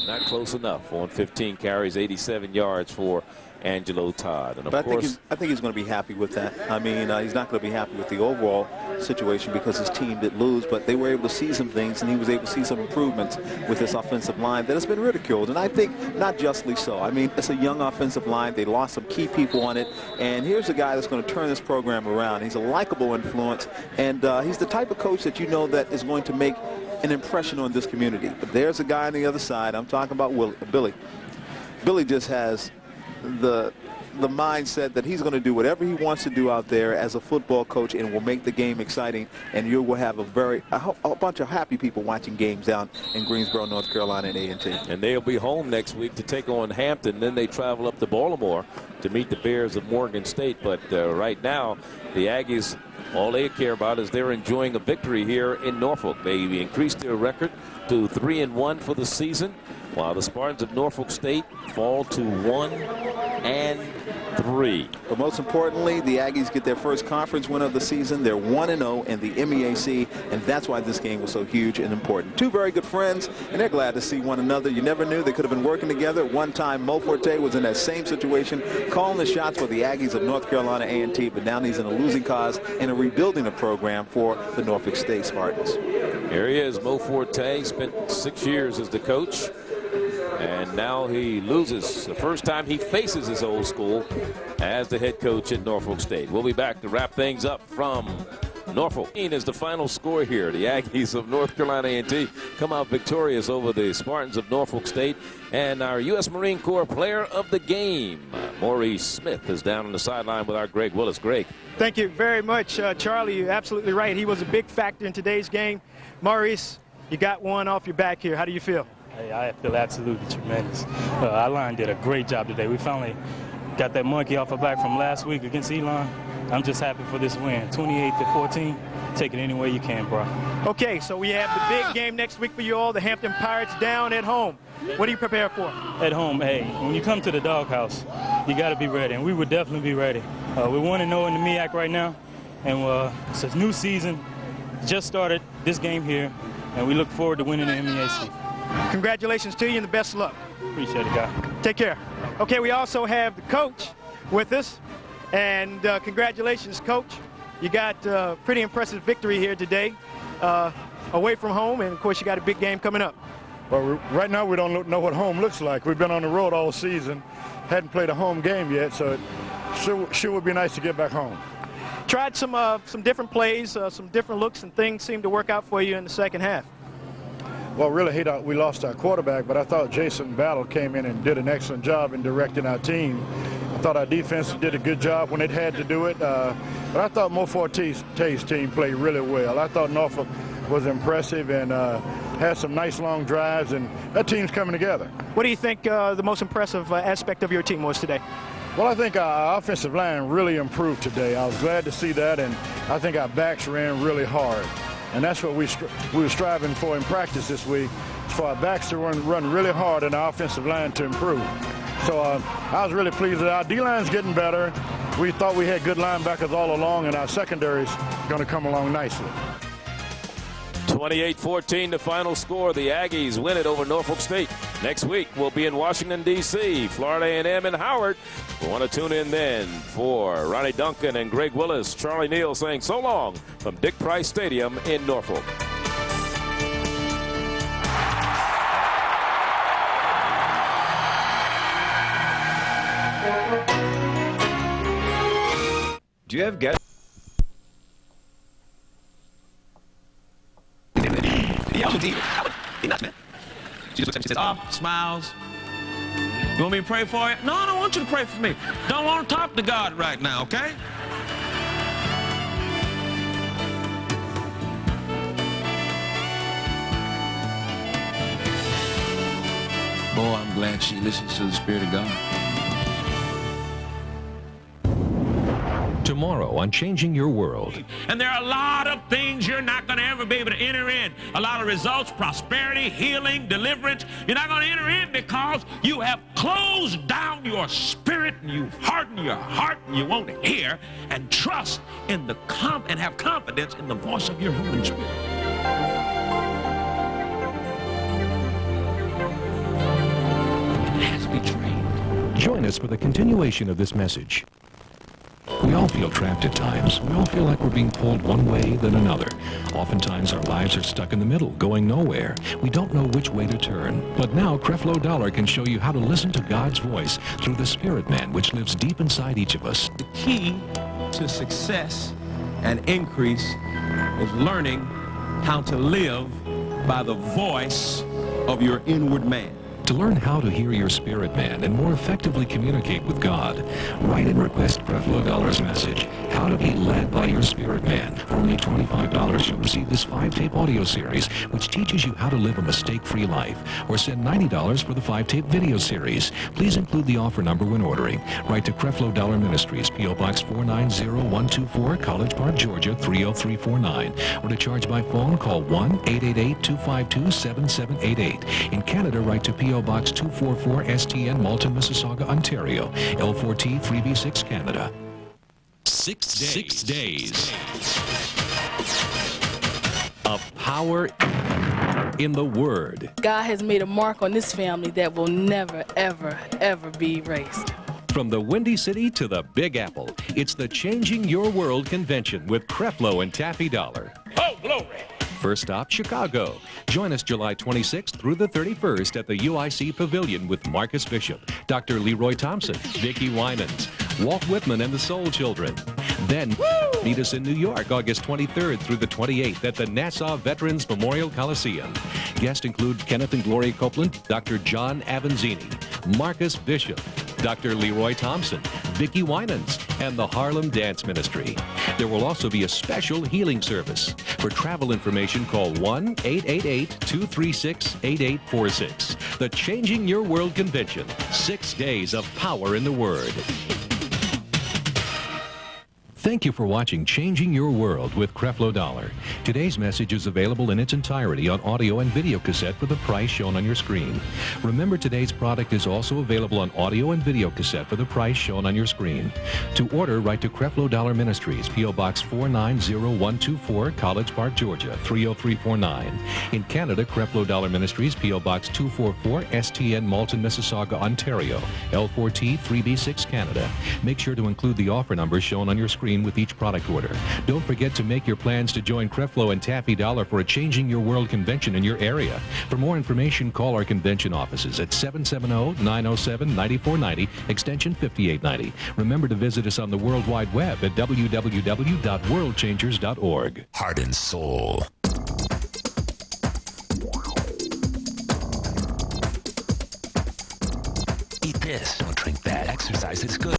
not close enough on 15 carries, 87 yards for Angelo Todd. And of But course, I think he's going to be happy with that. I mean, he's not going to be happy with the overall situation because his team did lose, but they were able to see some things, and he was able to see some improvements with this offensive line that has been ridiculed, and I think not justly so. I mean, it's a young offensive line. They lost some key people on it, and here's a guy that's going to turn this program around. He's a likable influence, and he's the type of coach that you know that is going to make an impression on this community. But there's a guy on the other side. I'm talking about Billy. Billy just has the mindset that he's going to do whatever he wants to do out there as a football coach and will make the game exciting, and you will have a bunch of happy people watching games down in Greensboro, North Carolina and A&T. And they'll be home next week to take on Hampton. Then they travel up to Baltimore to meet the Bears of Morgan State. But right now, the Aggies, all they care about is they're enjoying a victory here in Norfolk. They increased their record to 3-1 for the season, while the Spartans of Norfolk State fall to 1-3. But most importantly, the Aggies get their first conference win of the season. They're 1-0 in the MEAC, and that's why this game was so huge and important. Two very good friends, and they're glad to see one another. You never knew they could have been working together. One time, Mo Forte was in that same situation, calling the shots for the Aggies of North Carolina A&T, but now he's in a losing cause and rebuilding a program for the Norfolk State Spartans. Here he is, Mo Forte, spent 6 years as the coach. And now he loses the first time he faces his old school as the head coach at Norfolk State. We'll be back to wrap things up from Norfolk. Is the final score here. The Aggies of North Carolina A&T come out victorious over the Spartans of Norfolk State. And our U.S. Marine Corps player of the game, Maurice Smith, is down on the sideline with our Greg Willis. Greg. Thank you very much, Charlie. You're absolutely right. He was a big factor in today's game. Maurice, you got one off your back here. How do you feel? Hey, I feel absolutely tremendous. Our line did a great job today. We finally got that monkey off our back from last week against Elon. I'm just happy for this win. 28-14. Take it any way you can, bro. Okay, so we have the big game next week for you all, the Hampton Pirates down at home. What do you prepare for? At home, hey, when you come to the doghouse, you got to be ready, and we would definitely be ready. We want to know in the MEAC right now, and it's a new season. Just started this game here, and we look forward to winning the MEAC. Congratulations to you and the best of luck. Appreciate it, guy. Take care. Okay, we also have the coach with us, and congratulations, coach. You got a pretty impressive victory here today away from home, and of course you got a big game coming up. Well, right now we don't know what home looks like. We've been on the road all season, hadn't played a home game yet, so it sure would be nice to get back home. Tried some different plays, some different looks, and things seemed to work out for you in the second half. Well, really, we lost our quarterback, but I thought Jason Battle came in and did an excellent job in directing our team. I thought our defense did a good job when it had to do it, but I thought Mo Forte's team played really well. I thought Norfolk was impressive and had some nice long drives, and that team's coming together. What do you think the most impressive aspect of your team was today? Well, I think our offensive line really improved today. I was glad to see that, and I think our backs ran really hard. And that's what we were striving for in practice this week, for our backs to run really hard and our offensive line to improve. So I was really pleased that our D-line's getting better. We thought we had good linebackers all along, and our secondary's going to come along nicely. 28-14 the final score. The Aggies win it over Norfolk State. Next week we'll be in Washington, D.C., Florida A&M and Howard. We want to tune in then for Ronnie Duncan and Greg Willis. Charlie Neal saying so long from Dick Price Stadium in Norfolk. Do you have guests? He nuts, man. She just looks at me, she says, oh, smiles. You want me to pray for you? No, I don't want you to pray for me. Don't want to talk to God right now, okay? Boy, I'm glad she listens to the Spirit of God. Tomorrow on Changing Your World. And there are a lot of things you're not going to ever be able to enter in. A lot of results, prosperity, healing, deliverance. You're not going to enter in because you have closed down your spirit and you've hardened your heart and you won't hear and trust in the and have confidence in the voice of your Holy Spirit. It has to be trained. Join us. us for the continuation of this message. We all feel trapped at times. We all feel like we're being pulled one way then another. Oftentimes our lives are stuck in the middle, going nowhere. We don't know which way to turn. But now Creflo Dollar can show you how to listen to God's voice through the Spirit Man, which lives deep inside each of us. The key to success and increase is learning how to live by the voice of your inward man. To learn how to hear your spirit man and more effectively communicate with God, write and request Creflo Dollar's message, How to Be Led by Your Spirit Man. For only $25, you'll receive this 5-tape audio series, which teaches you how to live a mistake-free life. Or send $90 for the 5-tape video series. Please include the offer number when ordering. Write to Creflo Dollar Ministries, P.O. Box 490124, College Park, Georgia 30349. Or to charge by phone, call 1-888-252-7788. In Canada, write to P.O. Box 244 STN, Malton, Mississauga, Ontario, L4T 3B6, Canada. 6 days of power in the Word. God has made a mark on this family that will never, ever, ever be erased. From the Windy City to the Big Apple, it's the Changing Your World Convention with Creflo and Taffy Dollar. Oh, glory! First stop, Chicago. Join us July 26th through the 31st at the UIC Pavilion with Marcus Bishop, Dr. Leroy Thompson, Vicki Winans, Walt Whitman and the Soul Children. Then meet us in New York August 23rd through the 28th at the Nassau Veterans Memorial Coliseum. Guests include Kenneth and Gloria Copeland, Dr. John Avanzini, Marcus Bishop, Dr. Leroy Thompson, Vicki Winans, and the Harlem Dance Ministry. There will also be a special healing service. For travel information, call 1-888-236-8846. The Changing Your World Convention, 6 days of power in the Word. Thank you for watching Changing Your World with Creflo Dollar. Today's message is available in its entirety on audio and video cassette for the price shown on your screen. Remember, today's product is also available on audio and video cassette for the price shown on your screen. To order, write to Creflo Dollar Ministries, P.O. Box 490124, College Park, Georgia 30349. In Canada, Creflo Dollar Ministries, P.O. Box 244, STN, Malton, Mississauga, Ontario, L4T 3B6, Canada. Make sure to include the offer number shown on your screen with each product order. Don't forget to make your plans to join Creflo and Taffy Dollar for a Changing Your World convention in your area. For more information, call our convention offices at 770-907-9490, extension 5890. Remember to visit us on the World Wide Web at www.worldchangers.org. Heart and soul. Eat this. Don't drink that. Exercise is good.